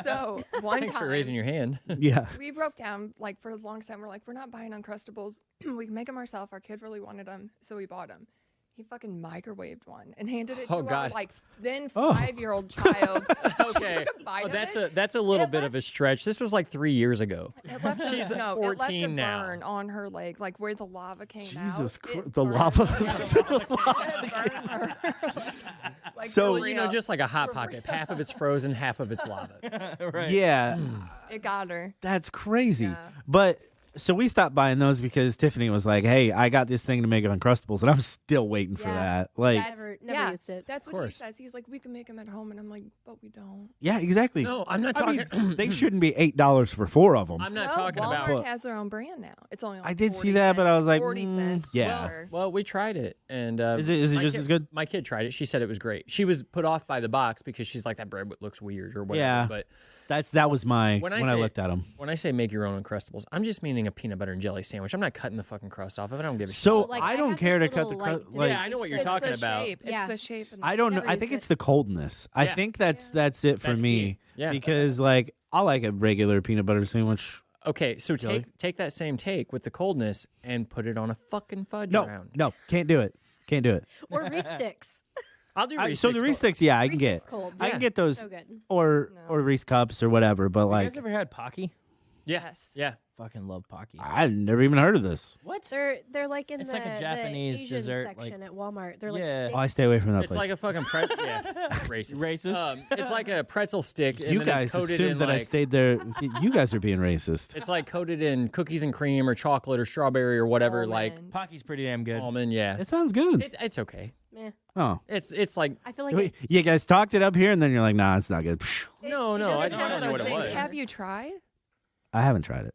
S5: So one
S3: Thanks
S5: time
S3: for raising your hand.
S2: Yeah.
S5: we broke down like for the longest time. We're like, we're not buying Uncrustables. We can make them ourselves. Our kid really wanted them, so we bought them. He fucking microwaved one and handed it
S3: Oh,
S5: to
S3: God.
S5: our like then
S2: Oh.
S5: 5-year-old child.
S3: Okay.
S5: She took a bite
S3: Oh,
S5: of
S3: that's a little bit of a stretch. This was like 3 years ago.
S5: It left
S3: She's
S5: a, no, it left a
S3: 14 now.
S5: burn on her leg, like where the lava came
S2: Jesus
S5: out.
S2: Christ,
S5: It
S2: the
S5: burned-
S2: lava-
S5: yeah, it burned her. Like,
S2: So-
S5: for
S3: Well, you know,
S5: real.
S3: just like a hot
S5: For
S3: pocket.
S5: real.
S3: Half of it's frozen, half of it's lava.
S1: Right.
S2: Yeah,
S5: It got her.
S2: that's crazy.
S5: Yeah.
S2: But so we stopped buying those because Tiffany was like, "Hey, I got this thing to make Uncrustables," and I'm still waiting for
S4: Yeah.
S2: that. Like,
S4: Never
S5: yeah,
S4: used it.
S5: That's
S3: Of
S5: what he
S3: course.
S5: says. He's like, we can make them at home, and I'm like, but we don't.
S2: yeah, exactly.
S3: No, I'm not
S2: I
S3: talking.
S2: mean, they shouldn't be $8 for 4 of them.
S3: I'm not
S5: No,
S3: talking
S5: Walmart
S3: about.
S5: has their own brand now. It's only. Like
S2: I did
S5: 40
S2: see that, but I
S5: cents,
S2: was like,
S5: 40 cents.
S2: yeah.
S5: cheaper.
S3: Well, we tried it, and
S2: Is it
S3: my
S2: just
S3: kid-
S2: as good?
S3: My kid tried it. She said it was great. She was put off by the box because she's like, that bread looks weird or whatever.
S2: Yeah.
S3: But
S2: That was my
S3: When I
S2: when I
S3: say-
S2: looked at them.
S3: when I say make your own Uncrustables, I'm just meaning a peanut butter and jelly sandwich. I'm not cutting the fucking crust off of it. I don't give a
S2: So
S3: shit.
S4: Like,
S2: I
S4: I
S2: don't
S4: have
S2: care to
S4: this
S2: cut the
S4: little,
S2: crust.
S4: like,
S2: Like,
S3: Yeah, I know what you're
S5: It's
S3: talking
S5: the
S3: about.
S5: Shape.
S4: Yeah.
S5: It's the shape. And
S2: I don't know.
S4: Never
S2: I think
S4: used
S2: it's the coldness. I
S3: Yeah.
S2: think that's it for
S3: That's
S2: me.
S3: key. Yeah.
S2: Because like I like a regular peanut butter sandwich.
S3: Okay, so
S2: Jelly?
S3: take that same take with the coldness and put it on a fucking fudge
S2: No,
S3: round.
S2: no, can't do it. Can't do it.
S4: Or Reese sticks.
S3: I'll do Reese
S2: So the
S3: sticks
S2: Reese
S3: cold.
S2: sticks, yeah, I can
S4: Reese
S2: get.
S4: sticks cold.
S2: I
S3: Yeah.
S2: can get those,
S4: So good.
S2: or Reese cups or whatever. But
S1: You
S2: like,
S1: guys ever had Pocky?
S3: Yeah,
S5: Yes.
S3: yeah.
S1: Fucking love Pocky.
S2: I'd never even heard of this.
S1: What?
S4: They're like in
S1: It's
S4: the,
S1: like a
S4: the
S1: Japanese
S4: Asian
S1: dessert,
S4: section
S1: like-
S4: at Walmart. They're
S1: Yeah.
S4: like
S2: Oh, I stay away from that
S3: It's
S2: place.
S3: like a fucking yeah, racist.
S1: Racist?
S3: It's like a pretzel stick. And
S2: you
S3: then
S2: guys
S3: it's coated
S2: assumed
S3: in
S2: that I
S3: like,
S2: stayed there. You guys are being racist.
S3: It's like coated in cookies and cream or chocolate or strawberry or whatever. Like
S5: Almond.
S1: Pocky's pretty damn good.
S3: almond. Yeah,
S2: It sounds good.
S3: it's okay.
S4: Meh.
S2: Oh,
S3: It's like
S4: I feel like
S2: Wait, you guys talked it up here, and then you're like, nah, it's not good. Psh,
S3: no.
S5: It
S3: I
S5: doesn't
S3: just
S5: have
S3: wanted to know
S5: those
S3: what it
S5: things.
S3: was.
S5: Have you tried?
S2: I haven't tried it.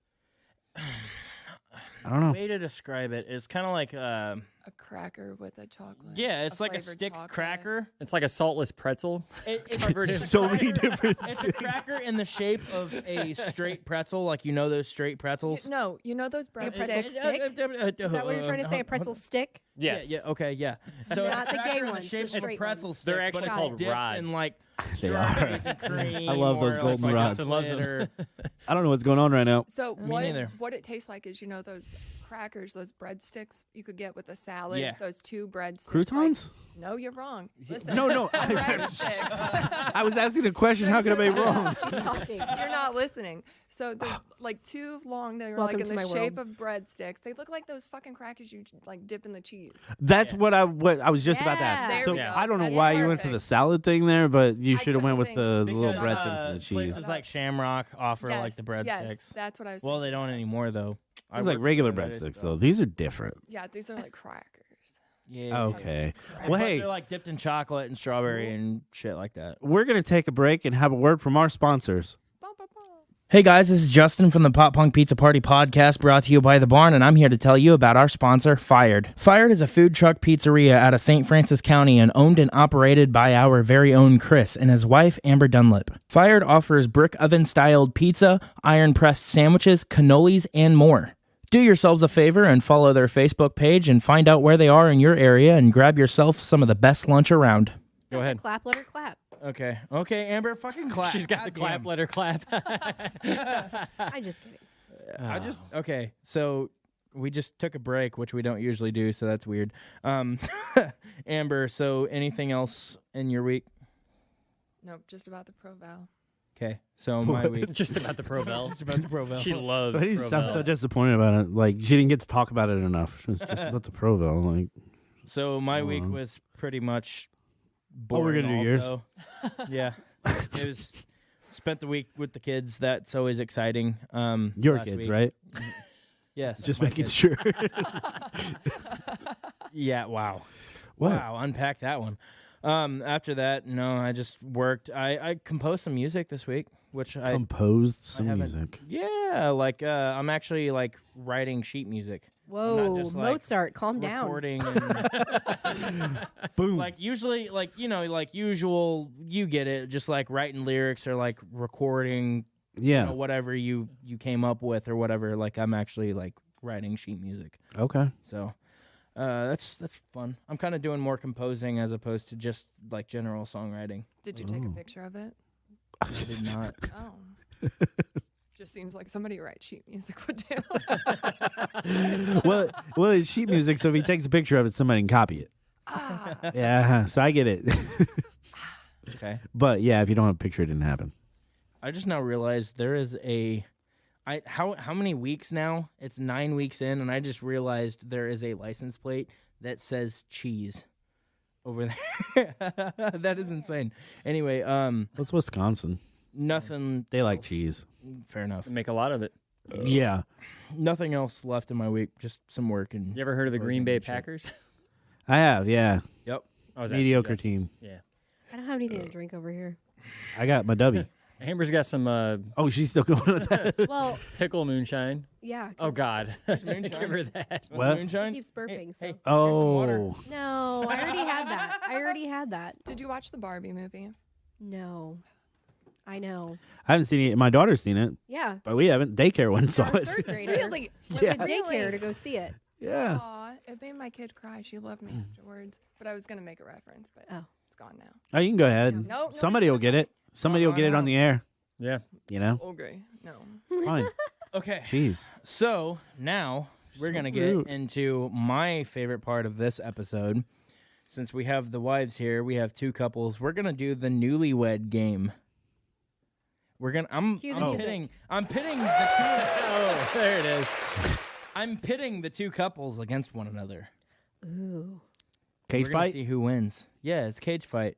S2: I don't know.
S1: Way to describe it is kind of like,
S5: A cracker with a chocolate.
S1: yeah, it's like a
S5: flavored
S1: stick
S5: chocolate.
S1: cracker.
S3: It's like a saltless pretzel.
S1: It's
S3: Covered in
S2: So many different.
S1: It's a cracker in the shape of a straight pretzel, like you know those straight pretzels.
S5: No, you know those bread
S4: pretzel
S5: sticks?
S4: stick? Is that what you're trying to say? A pretzel stick?
S3: Yes.
S1: Yeah, okay, yeah. So
S4: Not
S1: it's a
S4: the gay
S1: cracker in
S4: ones, the
S1: shape of a
S4: straight
S1: pretzel
S4: ones.
S1: stick,
S3: They're
S1: but
S3: actually
S1: it's
S3: called
S1: dipped
S3: rods.
S1: in like
S2: They are.
S1: strawberries and cream.
S2: I love those
S1: or,
S2: golden
S1: like,
S2: rods.
S3: Justin loves
S1: chocolate
S3: them.
S1: or-
S2: I don't know what's going on right now.
S5: So
S1: Me neither.
S5: what it tastes like is those crackers, those breadsticks you could get with a salad.
S1: Yeah.
S5: Those 2 breadsticks.
S2: Croutons?
S5: No, you're wrong. Listen.
S2: No.
S5: Breadsticks.
S2: I was asking a question. How could I be wrong?
S4: She's talking.
S5: You're not listening. So they're like 2 long. They're
S4: Welcome
S5: like in
S4: to
S5: the
S4: my
S5: shape
S4: world.
S5: of breadsticks. They look like those fucking crackers you like dip in the cheese.
S2: That's what I was just about to
S4: Yeah.
S2: ask.
S5: There
S2: So
S5: we go.
S2: I don't know
S5: That's
S2: why you went to the
S5: perfect.
S2: salad thing there, but you
S5: I
S2: should have went with
S5: couldn't
S2: the
S5: think.
S2: little
S1: Because,
S2: bread dips and the cheese.
S1: Places like Shamrock offer like the breadsticks.
S5: Yes, that's what I was.
S1: Well, they
S5: thinking.
S1: don't anymore though. I
S2: It's like
S1: worked
S2: regular
S1: there,
S2: breadsticks
S1: so-
S2: though. These are different.
S5: Yeah, these are like crackers.
S1: Yeah.
S2: Okay.
S1: But
S2: Well, hey,
S1: they're like dipped in chocolate and strawberry and shit like that.
S2: we're gonna take a break and have a word from our sponsors.
S5: Bum, bum, bum.
S1: Hey guys, this is Justin from the Pop Punk Pizza Party podcast brought to you by The Barn, and I'm here to tell you about our sponsor, Fired. Fired is a food truck pizzeria out of St. Francis County and owned and operated by our very own Chris and his wife, Amber Dunlip. Fired offers brick oven-styled pizza, iron-pressed sandwiches, cannolis, and more. Do yourselves a favor and follow their Facebook page and find out where they are in your area and grab yourself some of the best lunch around.
S3: Go ahead.
S4: Clap, let her clap.
S1: Okay, Amber, fucking clap.
S3: She's got the clap. Let her clap.
S4: I'm just kidding.
S1: Okay, so we just took a break, which we don't usually do, so that's weird. Amber, so anything else in your week?
S5: Nope, just about the Proval.
S1: Okay, so my week.
S3: Just about the Provel.
S1: Just about the Provel.
S3: She loves
S2: But he sounds so
S3: Provel.
S2: disappointed about it. Like she didn't get to talk about it enough. She was just about the Provel. Like
S1: So my week was pretty much
S2: Oh, we're
S1: boring.
S2: gonna do yours?
S1: also. Yeah, it was. Spent the week with the kids. That's always exciting.
S2: your
S1: last
S2: kids,
S1: week.
S2: right?
S1: Yes.
S2: Just
S1: my
S2: making
S1: kids.
S2: sure.
S1: Yeah. Wow.
S2: What?
S1: Wow. Unpack that one. After that, no, I just worked. I composed some music this week, which I
S2: Composed some
S1: haven't-
S2: music.
S1: yeah, like I'm actually like writing sheet music.
S4: Whoa,
S1: just, like,
S4: Mozart, calm down.
S1: Recording and
S2: Boom.
S1: like usually like like usual you get it, just like writing lyrics or like recording
S2: Yeah.
S1: whatever you came up with or whatever. Like I'm actually like writing sheet music.
S2: Okay.
S1: So that's fun. I'm kind of doing more composing as opposed to just like general songwriting.
S5: Did you take a picture of it?
S1: I did not.
S5: Oh. Just seems like somebody who writes sheet music would do.
S2: well, it's sheet music, so if he takes a picture of it, somebody can copy it. Yeah, so I get it.
S1: Okay.
S2: But yeah, if you don't have a picture, it didn't happen.
S1: I just now realized there is how many weeks now? It's 9 weeks in, and I just realized there is a license plate that says cheese over there. That is insane. Anyway,
S2: What's Wisconsin?
S1: nothing.
S2: They like
S1: else.
S2: cheese.
S1: Fair enough.
S3: Make a lot of it.
S2: Yeah.
S1: Nothing else left in my week. Just some work and.
S3: You ever heard of the
S1: clothes
S3: Green
S1: and
S3: Bay
S1: shit.
S3: Packers?
S2: I have, yeah.
S1: Yep.
S3: I was asking
S2: Mediocre
S3: Justin.
S2: team.
S3: Yeah.
S4: I don't have anything to drink over here.
S2: I got my W.
S3: Amber's got some
S2: Oh, she's still going with that?
S4: Well,
S3: pickle moonshine.
S4: yeah.
S3: Oh
S4: 'cause
S3: God.
S1: moonshine?
S3: Give her that.
S1: Want
S2: What?
S1: some
S4: He
S1: moonshine?
S4: keeps burping.
S1: Hey,
S4: So.
S1: Here's some water.
S2: Oh.
S4: No, I already had that. I already had that.
S5: Did you watch the Barbie movie?
S4: No. I know.
S2: I haven't seen it. My daughter's seen it,
S4: Yeah.
S2: but we haven't. Daycare one saw
S4: Our
S2: it.
S4: third grader
S5: Really?
S4: went
S2: Yeah.
S4: with daycare
S5: Really?
S4: to go see it.
S2: Yeah.
S5: Aw, it made my kid cry. She loved me afterwards. But I was gonna make a reference, but
S4: Oh.
S5: it's gone now.
S2: Oh, you can go ahead.
S5: No, nobody's
S2: Somebody will
S5: gonna
S2: get it. Somebody will get it on the air.
S3: Yeah.
S2: You know?
S5: Okay, no.
S2: Fine.
S1: Okay.
S2: Jeez.
S1: So now we're
S2: So
S1: gonna
S2: rude.
S1: get into my favorite part of this episode. Since we have the wives here, we have two couples. We're gonna do the Newlywed Game. We're gonna.
S4: Cue the music.
S1: I'm pitting the two.
S3: Oh, there it is.
S1: I'm pitting the two couples against one another.
S4: Ooh.
S2: Cage
S1: We're gonna
S2: fight?
S1: see who wins. Yeah, it's cage fight.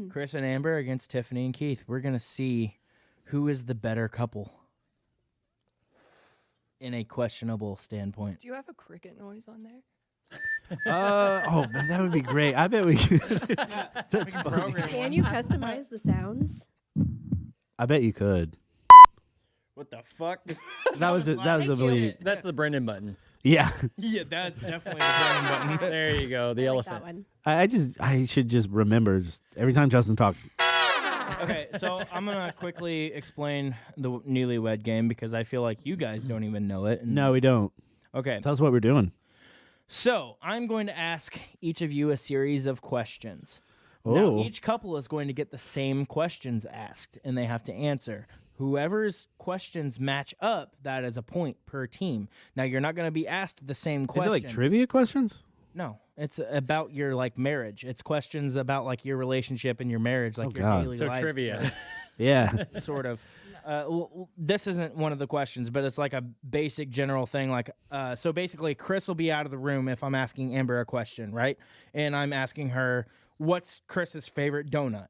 S1: Chris and Amber against Tiffany and Keith. We're gonna see who is the better couple in a questionable standpoint.
S5: Do you have a cricket noise on there?
S2: Oh, man, that would be great. I bet we could. That's funny.
S4: Can you customize the sounds?
S2: I bet you could.
S1: What the fuck?
S2: That was a bleep.
S3: That's the Brendan button.
S2: Yeah.
S1: Yeah, that's definitely the burn button.
S3: There you go. The
S4: I like
S3: elephant.
S4: that one.
S2: I should just remember just every time Justin talks.
S1: Okay, so I'm gonna quickly explain the Newlywed Game because I feel like you guys don't even know it. and-
S2: No, we don't.
S1: Okay.
S2: Tell us what we're doing.
S1: So I'm going to ask each of you a series of questions. Now,
S2: Oh.
S1: each couple is going to get the same questions asked, and they have to answer. Whoever's questions match up, that is a point per team. Now, you're not going to be asked the same
S2: Is
S1: questions.
S2: it like trivia questions?
S1: No, it's about your like marriage. It's questions about like your relationship and your marriage, like
S2: Oh,
S1: your
S2: God.
S1: daily
S3: So
S1: lives,
S3: trivia.
S2: Yeah.
S1: sort of. This isn't one of the questions, but it's like a basic general thing. Like, so basically, Chris will be out of the room if I'm asking Amber a question, right? And I'm asking her, what's Chris's favorite donut?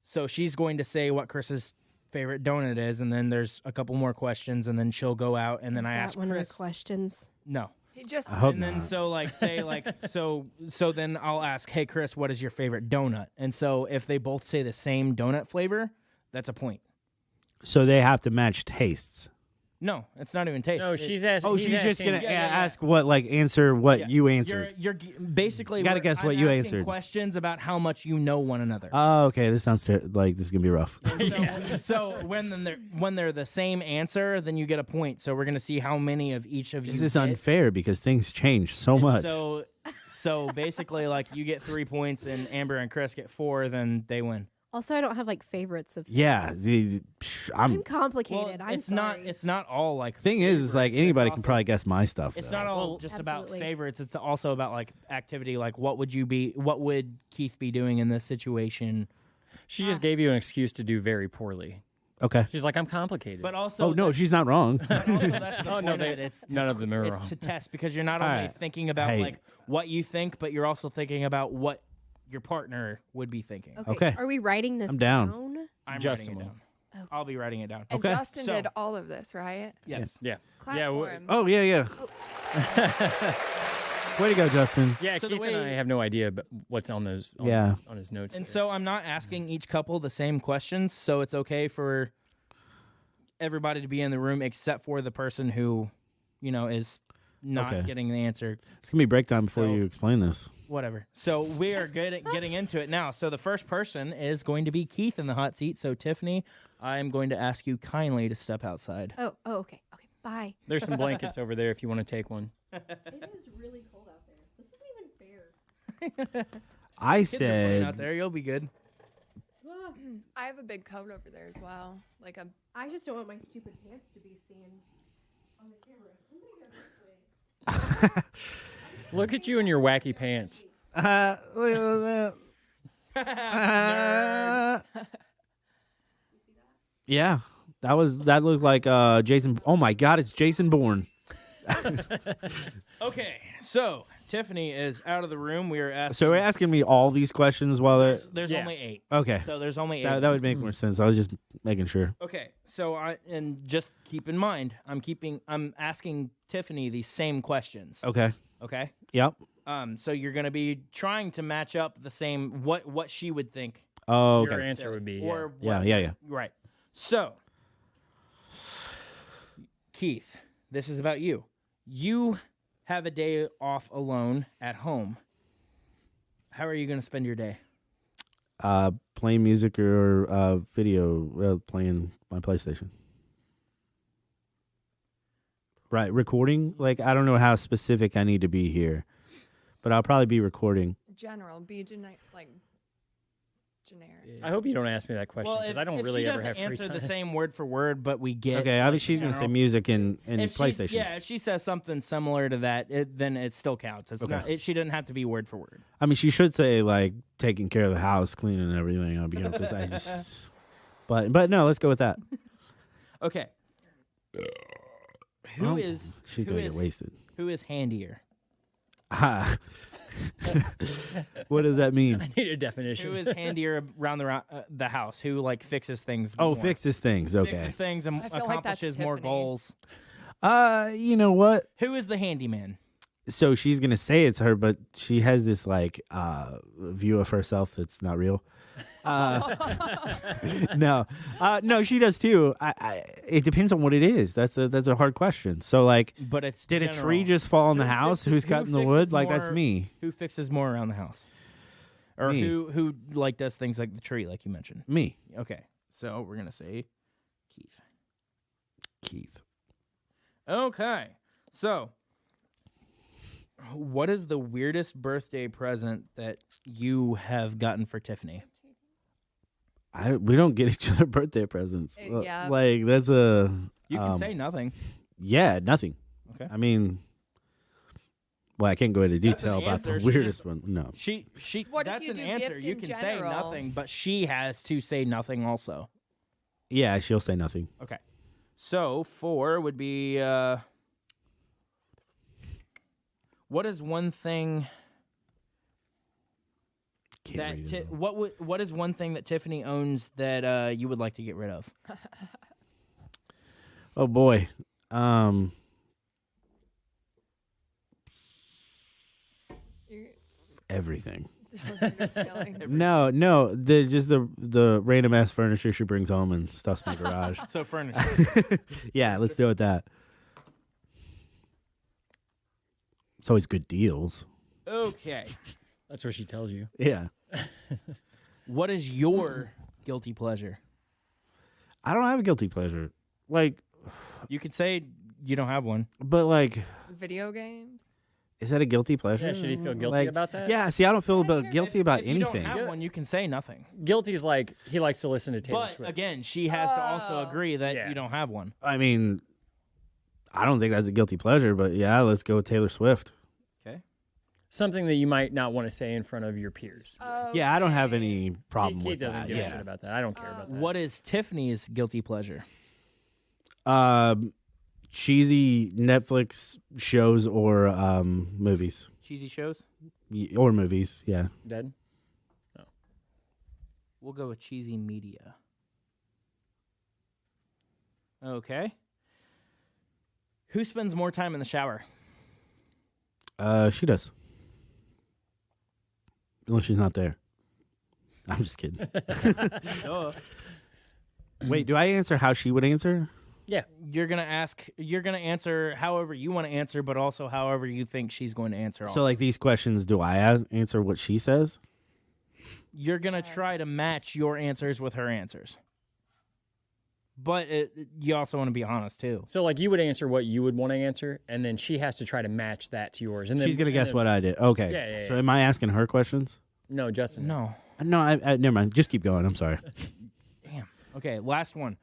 S1: So she's going to say what Chris's favorite donut is, and then there's a couple more questions, and then she'll go out, and then
S4: Is
S1: I
S4: that
S1: ask
S4: one
S1: Chris.
S4: of the questions.
S1: No.
S5: He just
S2: I hope
S1: And then
S2: not.
S1: so like say like so then I'll ask, hey Chris, what is your favorite donut? And so if they both say the same donut flavor, that's a point.
S2: So they have to match tastes.
S1: No, it's not even taste.
S3: No, she's asking.
S2: Oh,
S3: he's
S2: she's just
S3: asking-
S2: gonna
S1: Yeah, yeah, yeah.
S2: ask what, like, answer what
S1: Yeah.
S2: you answered.
S1: You're basically
S2: You gotta
S1: we're-
S2: guess what
S1: I'm
S2: you
S1: asking
S2: answered.
S1: questions about how much you know one another.
S2: Oh, okay. This sounds like this is gonna be rough.
S1: So when they're the same answer, then you get a point. So we're gonna see how many of each of you.
S2: This is
S1: get.
S2: unfair because things change so
S1: And
S2: much.
S1: So basically, like you get 3 points and Amber and Chris get 4, then they win.
S4: Also, I don't have like favorites of.
S2: Yeah,
S4: I'm
S2: I'm.
S4: complicated.
S1: Well,
S4: I'm
S1: it's
S4: sorry.
S1: not. It's not all like.
S2: Thing is like
S1: favorites.
S2: anybody
S1: It's
S2: can
S1: also-
S2: probably guess my stuff.
S1: It's
S2: though.
S1: not all
S4: Well,
S1: just
S4: absolutely.
S1: about favorites. It's also about like activity. Like what would Keith be doing in this situation?
S3: She just gave you an excuse to do very poorly.
S2: Okay.
S3: She's like, I'm complicated.
S1: But also,
S2: Oh no, she's not wrong.
S1: that's the
S3: Oh, no,
S1: point of
S3: they-
S1: it. It's
S3: none of them are
S1: it's
S3: wrong.
S1: to test because you're not
S2: All
S1: only
S2: right.
S1: thinking about
S2: Hey.
S1: like what you think, but you're also thinking about what your partner would be thinking.
S2: Okay.
S4: Are we writing this
S2: I'm down.
S1: I'm
S3: Justin
S1: writing it
S3: will.
S1: down.
S4: Okay.
S1: I'll be writing it down.
S5: and
S2: Okay.
S5: Justin
S1: So-
S5: did all of this, right?
S1: Yes.
S3: yeah.
S5: Clap
S3: Yeah,
S5: for
S3: wh-
S5: him.
S2: Oh yeah. Way to go, Justin.
S3: Yeah,
S1: So the
S3: Keith
S1: way-
S3: and I have no idea but what's on those on,
S2: Yeah.
S3: on his notes.
S1: And
S3: there.
S1: so I'm not asking each couple the same questions, so it's okay for everybody to be in the room except for the person who, is not
S2: Okay.
S1: getting the answer.
S2: It's gonna be break time before
S1: So-
S2: you explain this.
S1: Whatever. So we are good at getting into it now. So the first person is going to be Keith in the hot seat. So Tiffany, I'm going to ask you kindly to step outside.
S4: Oh, okay. Okay. Bye.
S3: There's some blankets over there if you want to take one.
S4: It is really cold out there. This isn't even fair.
S2: I
S1: Kids are playing out
S2: said
S1: there. You'll be good.
S5: I have a big coat over there as well. Like a
S4: I just don't want my stupid pants to be seen on the camera. Somebody go this way.
S3: Look at you in your wacky pants.
S2: Look at that. Yeah, that looked like Jason. Oh my God, it's Jason Bourne.
S1: Okay, so Tiffany is out of the room. We are asking.
S2: So you're asking me all these questions while
S1: There's
S3: Yeah.
S1: only 8.
S2: okay.
S1: So there's only 8.
S2: That would make more sense. I was just making sure.
S1: Okay, so and just keep in mind, I'm asking Tiffany the same questions.
S2: Okay.
S1: Okay.
S2: Yep.
S1: So you're gonna be trying to match up the same what she would think.
S2: Oh,
S3: Your
S2: okay.
S3: answer would be
S1: Or
S2: Yeah,
S1: what-
S2: yeah.
S1: Right. So, Keith, this is about you. You have a day off alone at home. How are you going to spend your day?
S2: Playing music or video, playing my PlayStation. Right, recording. Like I don't know how specific I need to be here, but I'll probably be recording.
S5: General, be generic.
S3: I hope you don't ask me that question because I don't really ever have free
S1: answer
S3: time.
S1: the same word for word, but we get.
S2: Okay, I mean she's gonna say
S1: general.
S2: music and
S1: If
S2: PlayStation.
S1: if she says something similar to that, then it still counts. It's
S2: Okay.
S1: not. She doesn't have to be word for word.
S2: I mean she should say like taking care of the house, cleaning and everything. I'll be because I just. But no, let's go with that.
S1: Okay.
S2: Oh,
S1: Who is
S2: She's
S1: who
S2: gonna
S1: is-
S2: get wasted.
S1: Who is handier?
S2: What does that mean?
S3: I need a definition.
S1: Who is handier around the house? Who like fixes things?
S2: Oh,
S1: more?
S2: fixes things. Okay.
S1: Fixes things and
S5: I feel like that's
S1: accomplishes more
S5: Tiffany.
S1: goals.
S2: You know what?
S1: Who is the handyman?
S2: So she's gonna say it's her, but she has this like view of herself that's not real. No, she does too. It depends on what it is. That's a hard question. So like,
S1: But it's
S2: did a
S1: general.
S2: tree just fall in the
S1: Who
S2: house?
S1: fixes-
S2: Who's
S1: who
S2: cutting the
S1: fixes
S2: wood? Like that's
S1: more-
S2: me.
S1: Who fixes more around the house? Or
S2: Me.
S1: who like does things like the tree, like you mentioned?
S2: Me,
S1: Okay, so we're gonna say Keith.
S2: Keith.
S1: Okay, so what is the weirdest birthday present that you have gotten for Tiffany?
S2: We don't get each other birthday presents.
S5: Yeah.
S2: Like that's a.
S1: You can say nothing.
S2: Yeah, nothing.
S1: Okay.
S2: I mean, well, I can't go into
S1: That's an
S2: detail about
S1: answer.
S2: the
S1: She
S2: weirdest
S1: just-
S2: one. No.
S1: She.
S5: What if
S1: That's
S5: you
S1: an
S5: do
S1: answer.
S5: gift
S1: You
S5: in
S1: can say
S5: general?
S1: nothing, but she has to say nothing also.
S2: Yeah, she'll say nothing.
S1: Okay. So 4 would be. What is one thing
S2: Can't
S1: that
S2: read his own.
S1: what is one thing that Tiffany owns that you would like to get rid of?
S2: Oh boy.
S5: You-
S2: Everything.
S5: don't hurt your feelings.
S2: No, the random ass furniture she brings home and stuffs my garage.
S1: So furniture.
S2: Yeah, let's do it with that. It's always good deals.
S1: Okay.
S3: That's what she tells you.
S2: Yeah.
S1: What is your guilty pleasure?
S2: I don't have a guilty pleasure. Like,
S1: You could say you don't have one.
S2: but like,
S5: Video games.
S2: is that a guilty pleasure?
S3: Yeah, should he feel guilty
S2: Like,
S3: about that?
S2: Yeah, see, I don't feel
S5: sure.
S2: guilty about
S1: if you
S2: anything.
S1: don't have one, you can say nothing.
S3: Guilty's like he likes to listen to Taylor
S1: But
S3: Swift.
S1: again, she has to also
S5: Oh.
S1: agree that
S3: Yeah.
S1: you don't have one.
S2: I mean, I don't think that's a guilty pleasure, but yeah, let's go with Taylor Swift.
S1: Okay.
S3: Something that you might not want to say in front of your peers.
S2: Yeah, I don't have any problem
S3: Keith
S2: with
S3: doesn't
S2: that.
S3: give a
S2: Yeah.
S3: shit about that. I don't care about that.
S1: What is Tiffany's guilty pleasure?
S2: Cheesy Netflix shows or movies.
S1: Cheesy shows?
S2: Or movies, yeah.
S3: Dead?
S1: We'll go with cheesy media. Okay. Who spends more time in the shower?
S2: She does. Unless she's not there. I'm just kidding.
S1: Duh.
S2: Wait, do I answer how she would answer?
S3: Yeah.
S1: You're gonna answer however you want to answer, but also however you think she's going to answer.
S2: So, like these questions, do I answer what she says?
S1: You're gonna try to match your answers with her answers, but you also want to be honest too.
S3: So like you would answer what you would want to answer, and then she has to try to match that to yours. And then
S2: She's gonna guess what I did. Okay.
S3: Yeah.
S2: So, am I asking her questions?
S3: No, Justin. is.
S1: No.
S2: No, I never mind. Just keep going. I'm sorry.
S1: Damn. Okay, last one.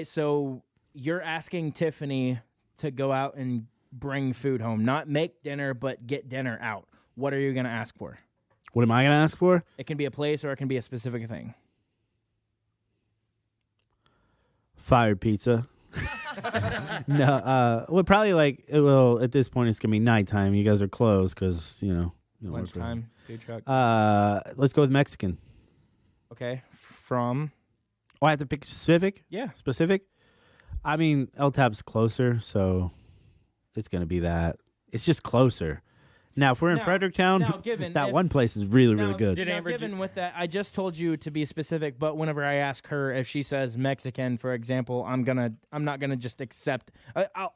S1: So you're asking Tiffany to go out and bring food home, not make dinner, but get dinner out. What are you going to ask for?
S2: What am I gonna ask for?
S1: It can be a place or it can be a specific thing.
S2: Fired pizza. No, well, probably like at this point it's gonna be nighttime. You guys are closed because you don't work for-
S1: Lunchtime, food truck.
S2: Let's go with Mexican.
S1: Okay. From?
S2: Oh, I have to pick specific.
S1: Yeah.
S2: Specific. I mean, El Tap's closer, so it's gonna be that. It's just closer. Now, if we're in
S1: Now-
S2: Fredericktown,
S1: now, given
S2: that
S1: if-
S2: one place is really
S1: Now,
S2: good.
S3: Did
S1: now,
S3: Amber
S1: given with that, I just told you to be specific, but whenever I ask her if she says Mexican, for example, I'm not gonna just accept.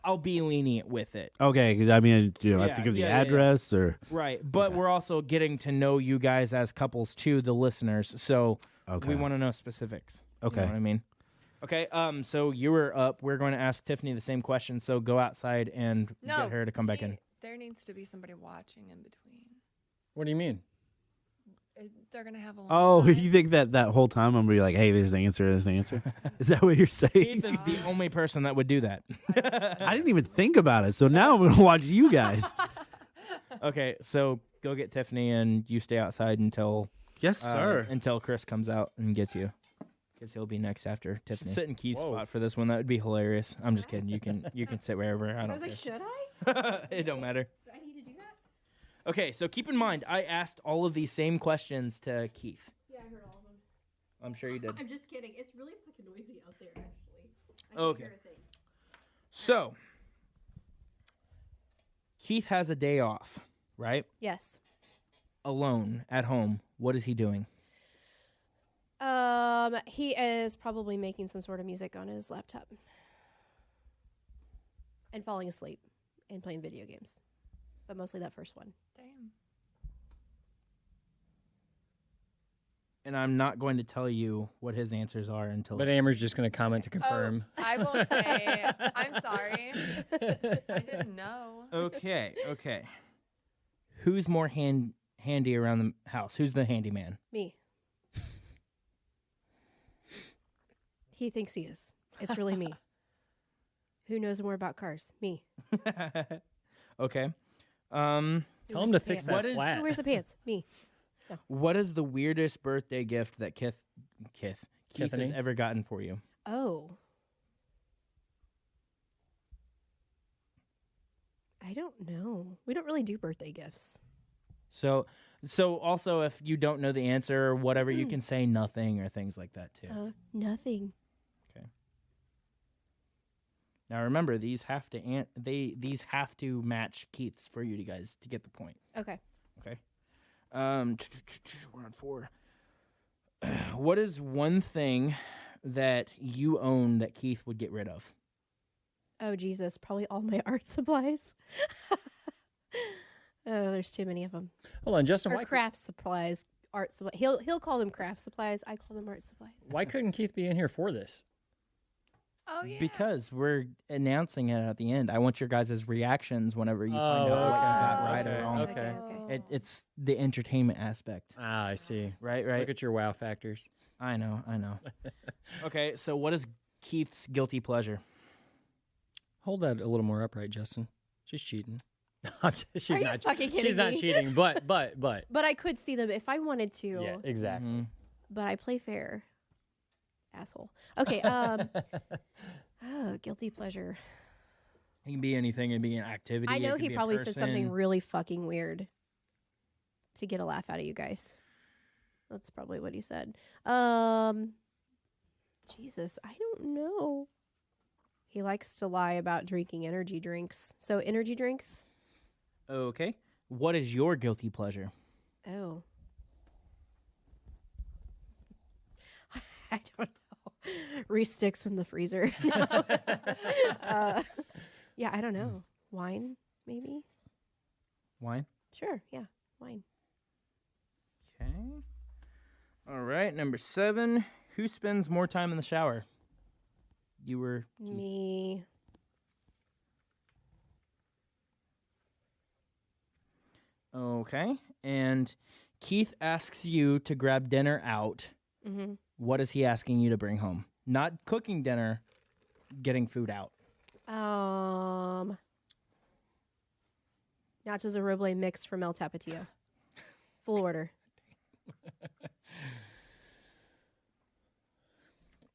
S1: I'll be lenient with it.
S2: Okay, because I mean, do I have to
S1: Yeah,
S2: give the
S1: yeah, yeah.
S2: address or?
S1: Right, but we're also getting to know you guys as couples too, the listeners. So
S2: Okay.
S1: we want to know specifics.
S2: Okay.
S1: You know what I mean? Okay. So you were up. We're going to ask Tiffany the same question. So go outside and
S5: No,
S1: get her to come back in.
S5: There needs to be somebody watching in between.
S3: What do you mean?
S5: They're gonna have a long
S2: Oh,
S5: time.
S2: you think that whole time I'm gonna be like, hey, there's the answer, there's the answer? Is that what you're saying?
S1: Keith is the only person that would do that.
S2: I didn't even think about it, so now I'm gonna watch you guys.
S1: Okay, so go get Tiffany and you stay outside until
S2: Yes,
S1: until Chris comes out and gets you, because he'll be next after Tiffany. Sit in Keith's
S3: Whoa.
S1: spot for this one. That would be hilarious. I'm just kidding. You can sit wherever. I
S4: I
S1: don't
S4: was like,
S1: care.
S4: should I?
S1: It don't matter.
S4: Do I need to do that?
S1: Okay, so keep in mind, I asked all of these same questions to Keith.
S4: Yeah, I heard all of them.
S1: I'm sure you did.
S4: I'm just kidding. It's really fucking noisy out there, actually. I can
S1: Okay.
S4: hear a thing.
S1: So, Keith has a day off, right?
S4: Yes.
S1: Alone at home. What is he doing?
S4: He is probably making some sort of music on his laptop and falling asleep and playing video games, but mostly that first one.
S5: Damn.
S1: And I'm not going to tell you what his answers are until.
S3: But Amber's just going to comment to confirm.
S5: Oh, I will say, I'm sorry. I didn't know.
S1: Okay. Who's more handy around the house? Who's the handyman?
S4: Me. He thinks he is. It's really me. Who knows more about cars? Me.
S1: Okay.
S4: Who
S3: Tell him
S4: wears
S3: to
S4: the
S3: fix
S4: pants?
S3: that
S1: What is-
S3: flat.
S4: Who wears the pants? Me.
S1: What is the weirdest birthday gift that Keith has
S3: Tiffany?
S1: ever gotten for you?
S4: Oh. I don't know. We don't really do birthday gifts.
S1: So also, if you don't know the answer or whatever, you can say nothing or things like that too.
S4: Nothing.
S1: Now remember, these have to match Keith's for you guys to get the point.
S4: Okay.
S1: We're on 4. What is one thing that you own that Keith would get rid of?
S4: Oh, Jesus. Probably all my art supplies. Oh, there's too many of them.
S3: Hold on, Justin.
S4: Or craft supplies, art supplies. He'll call them craft supplies. I call them art supplies.
S3: Why couldn't Keith be in here for this?
S5: Oh, yeah.
S1: Because we're announcing it at the end. I want your guys' reactions whenever you find
S3: Oh,
S1: out what you got
S3: okay,
S1: right or
S3: okay,
S1: wrong.
S3: okay.
S1: It's the entertainment aspect,
S3: Ah, I see.
S1: right?
S3: Look at your wow factors.
S1: I know. Okay, so what is Keith's guilty pleasure?
S3: Hold that a little more upright, Justin. She's cheating. She's
S4: Are you
S3: not.
S4: fucking kidding
S3: She's not
S4: me?
S3: cheating, but.
S4: But I could see them if I wanted to.
S3: Yeah, exactly.
S1: Mhm.
S4: But I play fair. Asshole. Okay. Oh, guilty pleasure.
S1: It can be anything. It can be an activity.
S4: I
S1: it
S4: know
S1: could
S4: he
S1: be a
S4: probably said something
S1: person.
S4: really fucking weird to get a laugh out of you guys. That's probably what he said. Jesus, I don't know. He likes to lie about drinking energy drinks. So energy drinks?
S1: Okay. What is your guilty pleasure?
S4: Oh. I don't know. Reese sticks in the freezer. No. Yeah, I don't know. Wine, maybe?
S1: Wine.
S4: Sure, yeah, wine.
S1: Okay. All right. Number 7. Who spends more time in the shower? You were. Keith.
S4: Me.
S1: Okay. And Keith asks you to grab dinner out.
S4: Mm-hmm.
S1: What is he asking you to bring home? Not cooking dinner, getting food out.
S4: Nachos au roble mixed from El Tapatio. Full order.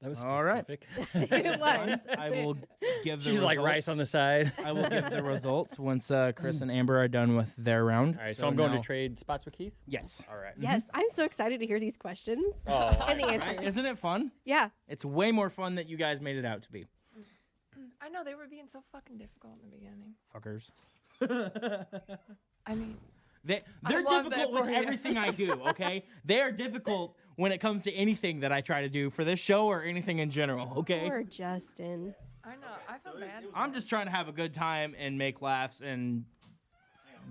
S3: That was
S1: All right.
S3: specific.
S4: It was.
S1: I will give the
S3: She's like
S1: results.
S3: rice on the side.
S1: I will give the results once Chris and Amber are done with their round.
S3: All right, so I'm going
S1: now-
S3: to trade spots with Keith.
S1: Yes.
S3: All right.
S4: Yes, I'm so excited to hear these questions
S3: Oh,
S4: and the
S1: Right?
S4: answers.
S1: Isn't it fun?
S4: Yeah.
S1: It's way more fun than you guys made it out to be.
S5: I know they were being so fucking difficult in the beginning.
S1: Fuckers.
S5: I mean,
S1: They're
S5: love that
S1: difficult with
S5: for you.
S1: everything I do, okay? They are difficult when it comes to anything that I try to do for this show or anything in general, okay?
S4: Poor Justin.
S5: I know. I feel bad.
S1: I'm just trying to have a good time and make laughs and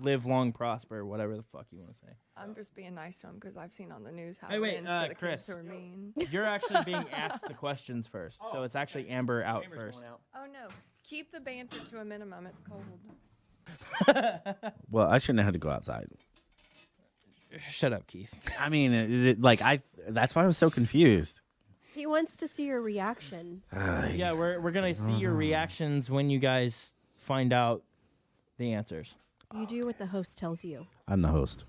S1: live long, prosper, whatever the fuck you want to say.
S5: I'm just being nice to him because I've seen on the news how
S1: Hey,
S5: it
S1: wait,
S5: ends for the
S1: Chris.
S5: kids who are mean.
S1: You're actually being asked the questions first, so it's actually Amber out
S3: Amber's
S1: first.
S3: going out.
S5: Oh no, keep the banter to a minimum. It's cold.
S2: Well, I shouldn't have had to go outside.
S1: Shut up, Keith.
S2: I mean, is it like that's why I was so confused.
S4: He wants to see your reaction.
S1: Yeah, we're gonna see your reactions when you guys find out the answers.
S4: You do what the host tells you.
S2: I'm the host.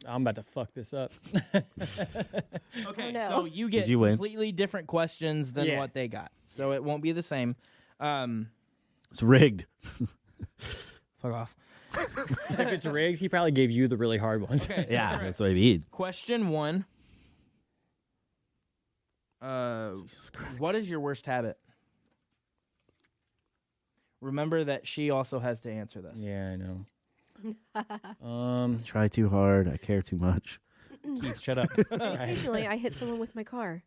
S3: I'm about to fuck this up.
S1: Okay,
S4: no.
S1: so you get
S2: you win?
S1: completely different questions than
S3: Yeah.
S1: what they got, so it won't be the same.
S2: It's rigged.
S1: Fuck off.
S3: If it's rigged, he probably gave you the really hard ones.
S2: Yeah, that's what I mean.
S1: Question 1. What is your worst habit? Remember that she also has to answer this.
S3: Yeah, I know.
S2: Try too hard. I care too much.
S1: Keith, shut up.
S4: Occasionally, I hit someone with my car.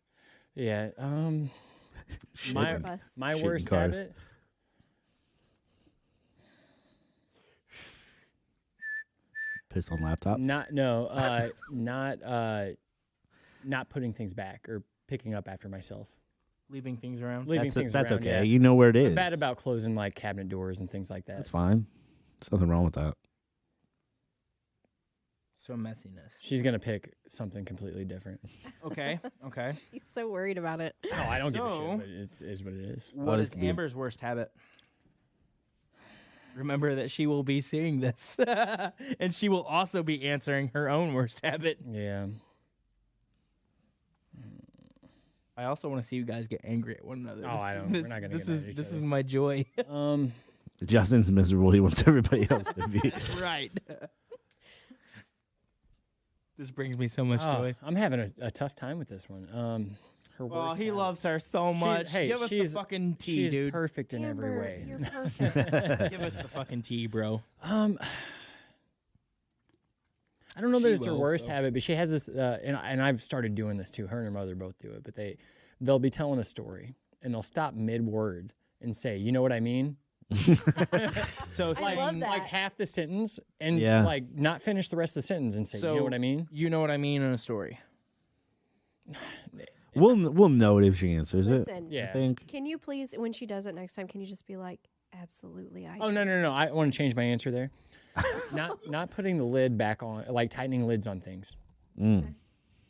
S3: Yeah. My
S2: Shitting.
S4: Bus.
S3: my
S2: Shitting
S3: worst
S2: cars.
S3: habit.
S2: Piss on laptop.
S3: Not putting things back or picking up after myself.
S1: Leaving things around.
S3: Leaving
S2: That's
S3: things
S2: that's
S3: around,
S2: okay.
S3: yeah.
S2: You know where it is.
S3: I'm bad about closing like cabinet doors and things like that.
S2: That's fine. There's nothing wrong with that.
S1: So messiness.
S3: She's gonna pick something completely different.
S1: Okay. Okay.
S4: He's so worried about it.
S3: No, I don't give a
S1: So-
S3: shit. But it is what it is.
S1: What
S2: is
S1: is
S2: to be-
S1: Amber's worst habit? Remember that she will be seeing this, and she will also be answering her own worst habit.
S3: Yeah.
S1: I also want to see you guys get angry at one another.
S3: Oh, I don't-
S1: This,
S3: we're not gonna
S1: this
S3: get mad
S1: is
S3: at each
S1: this
S3: other.
S1: is my joy.
S2: Justin's miserable. He wants everybody else to be.
S1: Right. This brings me so much joy.
S3: I'm having a tough time with this one. Her
S1: Oh,
S3: worst
S1: he
S3: habit.
S1: loves her so much.
S3: Hey,
S1: Give us the
S3: she's-
S1: fucking tea,
S3: She's
S1: dude.
S3: perfect in every
S4: Amber,
S3: way.
S4: You're perfect.
S1: Give us the fucking tea, bro.
S3: I don't know that
S1: She
S3: it's her
S1: will,
S3: worst
S1: so.
S3: habit, but she has this, and I've started doing this too. Her and her mother both do it, but they'll be telling a story and they'll stop mid-word and say, "You know what I mean?"
S1: So
S4: I love that.
S3: Like half the sentence and
S2: Yeah.
S3: like not finish the rest of the sentence and say,
S1: So
S3: "You know what I mean?"
S1: You know what I mean in a story.
S2: We'll know it if she answers it.
S4: Listen,
S3: Yeah.
S2: I think.
S4: can you please, when she does it next time, can you just be like, absolutely, I
S3: Oh
S4: do."
S3: no! I want to change my answer there. not putting the lid back on, like tightening lids on things.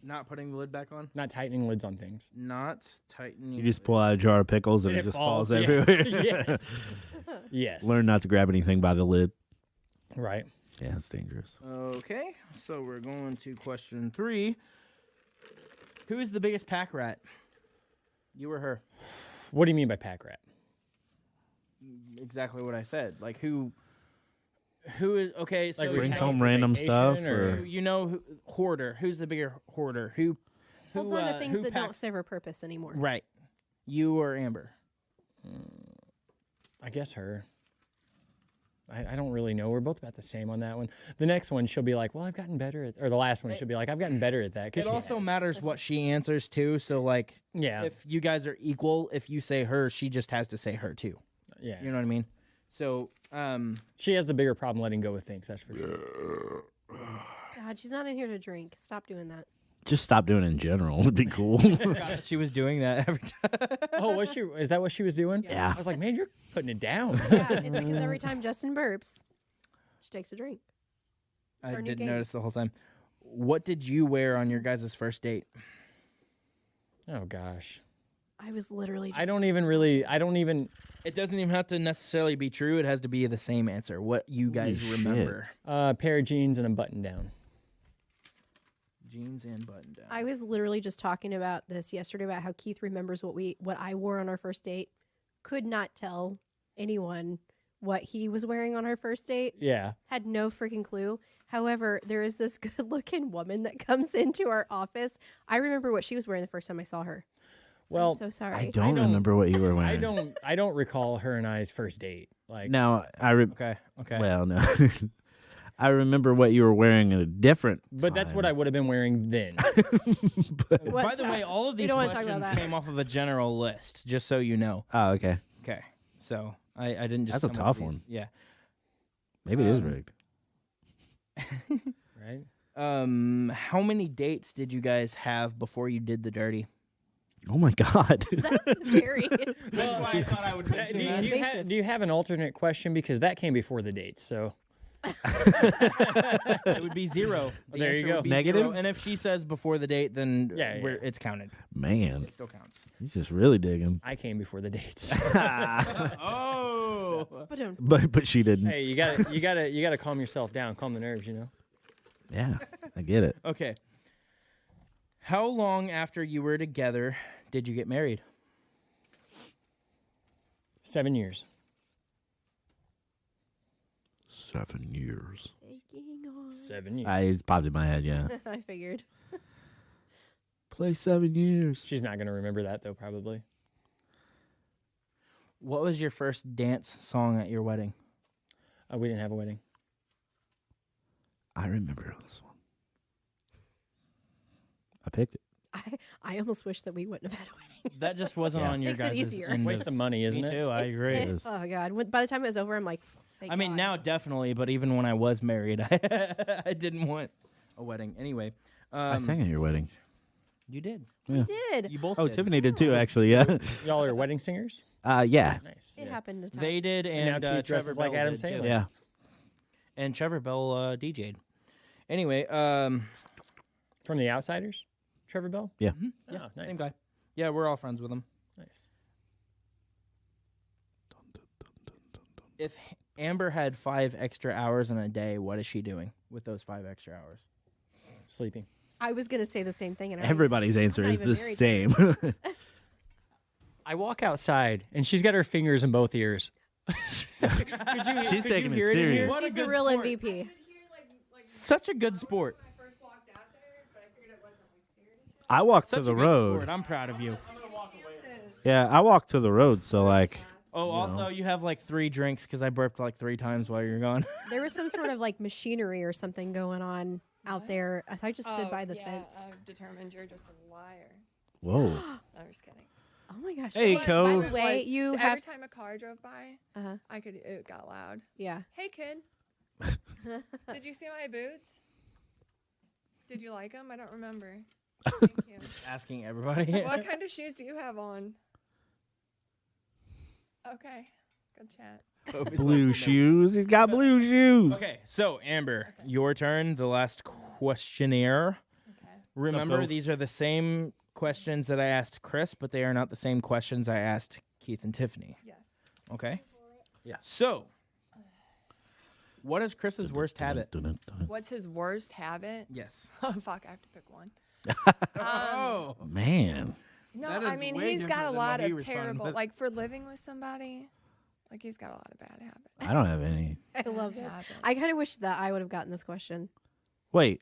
S1: Not putting the lid back on.
S3: Not tightening lids on things.
S1: Not tightening.
S2: You just pull out a jar of pickles and it just falls
S3: yes,
S2: everywhere.
S3: Yes. Yes.
S2: Learn not to grab anything by the lid.
S3: Right.
S2: Yeah, it's dangerous.
S1: Okay, so we're going to question 3. Who is the biggest pack rat? You or her?
S3: What do you mean by pack rat?
S1: Exactly what I said. Like who is okay? So
S3: Like
S1: you
S2: brings
S1: know-
S2: home random
S3: vacation
S2: stuff
S3: or-
S2: or
S1: You know, hoarder. Who's the bigger hoarder? Who
S4: Holds on to things
S1: who
S4: that don't
S1: packs-
S4: serve a purpose anymore.
S1: Right. You or Amber?
S3: I guess her. I don't really know. We're both about the same on that one. The next one, she'll be like, "Well, I've gotten better at," or the last one, she'll be like, "I've gotten better at that." 'cause
S1: It
S3: she
S1: also
S3: has.
S1: matters what she answers too. So like,
S3: Yeah.
S1: if you guys are equal, if you say her, she just has to say her too.
S3: Yeah.
S1: You know what I mean? So
S3: She has the bigger problem letting go of things. That's for sure.
S4: God, she's not in here to drink. Stop doing that.
S2: just stop doing it in general. Would be cool.
S1: forgot that she was doing that every time.
S3: Oh, was she? Is that what she was doing?
S2: Yeah.
S3: I was like, man, you're putting it down.
S4: Yeah, it's because every time Justin burps, she takes a drink.
S1: I
S4: our new
S1: didn't
S4: game.
S1: notice the whole time. What did you wear on your guys' first date?
S3: Oh gosh.
S4: I was literally. Just
S3: I don't even.
S1: It doesn't even have to necessarily be true. It has to be the same answer. What you guys
S2: Holy shit.
S1: remember.
S3: Pair of jeans and a button down.
S1: Jeans and button down.
S4: I was literally just talking about this yesterday about how Keith remembers what I wore on our first date. Could not tell anyone what he was wearing on our first date.
S3: Yeah.
S4: Had no freaking clue. However, there is this good-looking woman that comes into our office. I remember what she was wearing the first time I saw her.
S3: Well,
S4: I'm so sorry.
S2: I don't remember what you were wearing.
S3: I don't recall her and I's first date. Like,
S2: Now,
S1: Okay.
S2: well, no. I remember what you were wearing at a different
S3: but that's what
S2: time.
S3: I would have been wearing then.
S1: By the way, all of these
S4: don't wanna talk about
S1: questions
S4: that.
S1: came off of a general list, just so you know.
S2: Oh, okay.
S1: Okay. So I didn't just.
S2: That's a
S1: come up
S2: tough
S1: with these.
S2: one.
S1: Yeah.
S2: Maybe it is rigged.
S3: Right?
S1: How many dates did you guys have before you did the dirty?
S2: Oh my God.
S4: That's very.
S1: That's why I thought I would.
S3: Do you have an alternate question? Because that came before the dates. So
S1: It would be 0. The
S3: There you
S1: answer
S3: go.
S1: would be
S2: Negative?
S1: 0. And if she says before the date, then
S3: Yeah.
S1: it's counted.
S2: Man,
S1: It still counts.
S2: he's just really digging.
S3: I came before the dates.
S1: Oh.
S2: But she didn't.
S3: Hey, you gotta calm yourself down, calm the nerves.
S2: Yeah, I get it.
S1: Okay. How long after you were together did you get married?
S3: 7 years.
S2: 7 years.
S4: Taking on.
S3: 7 years.
S2: It's popped in my head, yeah.
S4: I figured.
S2: Play 7 years.
S3: She's not gonna remember that though, probably.
S1: What was your first dance song at your wedding?
S3: We didn't have a wedding.
S2: I remember this one. I picked it.
S4: I almost wish that we wouldn't have had a wedding.
S1: That just wasn't
S2: Yeah.
S1: on your
S4: Makes it
S1: guys'
S4: easier.
S1: end
S3: Waste of money, isn't
S1: Me
S3: it?
S1: too. I agree.
S2: It is.
S4: Oh God! By the time it was over, I'm like, thank
S1: I mean,
S4: God.
S1: now definitely, but even when I was married, I didn't want a wedding. Anyway,
S2: I sang at your wedding.
S1: You did.
S4: we did.
S1: You both.
S2: Oh,
S1: did.
S2: Tiffany did too, actually, yeah.
S3: Y'all are wedding singers.
S2: Yeah.
S3: Nice.
S4: It happened to time.
S1: They did,
S3: And
S1: and
S3: now Keith
S1: Trevor
S3: dresses like
S1: Bell
S3: Adam
S1: did, too.
S3: Sandler.
S2: Yeah.
S1: And Trevor Bell DJ'd. Anyway,
S3: From The Outsiders, Trevor Bell.
S2: Yeah.
S3: Yeah, nice.
S1: same guy. Yeah, we're all friends with him.
S3: Nice.
S1: If Amber had 5 extra hours in a day, what is she doing with those 5 extra hours?
S3: Sleeping.
S4: I was gonna say the same thing, and
S2: Everybody's answer
S4: not
S2: is
S4: even
S2: the
S4: married
S2: same.
S3: I walk outside and she's got her fingers in both ears.
S2: She's
S3: could
S2: taking
S3: you hear
S2: it
S3: it in here?
S2: serious.
S1: What a
S4: she's the
S1: good
S4: real
S1: sport.
S4: MVP.
S1: Such a good sport.
S2: I walked
S1: Such
S2: to the
S1: a good
S2: road.
S1: sport. I'm proud of you.
S2: Yeah, I walked to the road, so like
S1: Oh, also, you have like 3 drinks because I burped like 3 times while you're gone.
S4: There was some sort of like machinery or something going on out there. I just stood by the fence.
S5: I've determined you're just a liar.
S2: whoa.
S5: I'm just kidding.
S4: Oh my gosh!
S2: Hey,
S4: By
S2: Cove.
S4: the way, you
S5: Every
S4: have.
S5: time a car drove by,
S4: Uh-huh.
S5: it got loud.
S4: Yeah.
S5: Hey, kid. Did you see my boots? Did you like them? I don't remember. Thank you.
S1: Asking everybody.
S5: What kind of shoes do you have on? Okay. Good chat.
S2: Blue shoes. He's got blue shoes.
S1: Okay, so Amber, your turn. The last questionnaire.
S5: Okay.
S1: Remember,
S2: Cove?
S1: these are the same questions that I asked Chris, but they are not the same questions I asked Keith and Tiffany.
S5: Yes.
S1: Okay?
S3: Yeah.
S1: So, what is Chris's worst habit?
S5: What's his worst habit?
S1: Yes.
S5: Oh, fuck. I have to pick one.
S1: Oh.
S2: Man.
S5: No,
S1: That
S5: I
S1: is
S5: mean,
S1: way
S5: he's got
S1: different
S5: a
S1: than
S5: lot
S1: what he
S5: of
S1: responded
S5: terrible,
S1: with.
S5: like for living with somebody, like he's got a lot of bad habits.
S2: I don't have any.
S4: I love this.
S5: habits.
S4: I kind of wish that I would have gotten this question.
S2: Wait.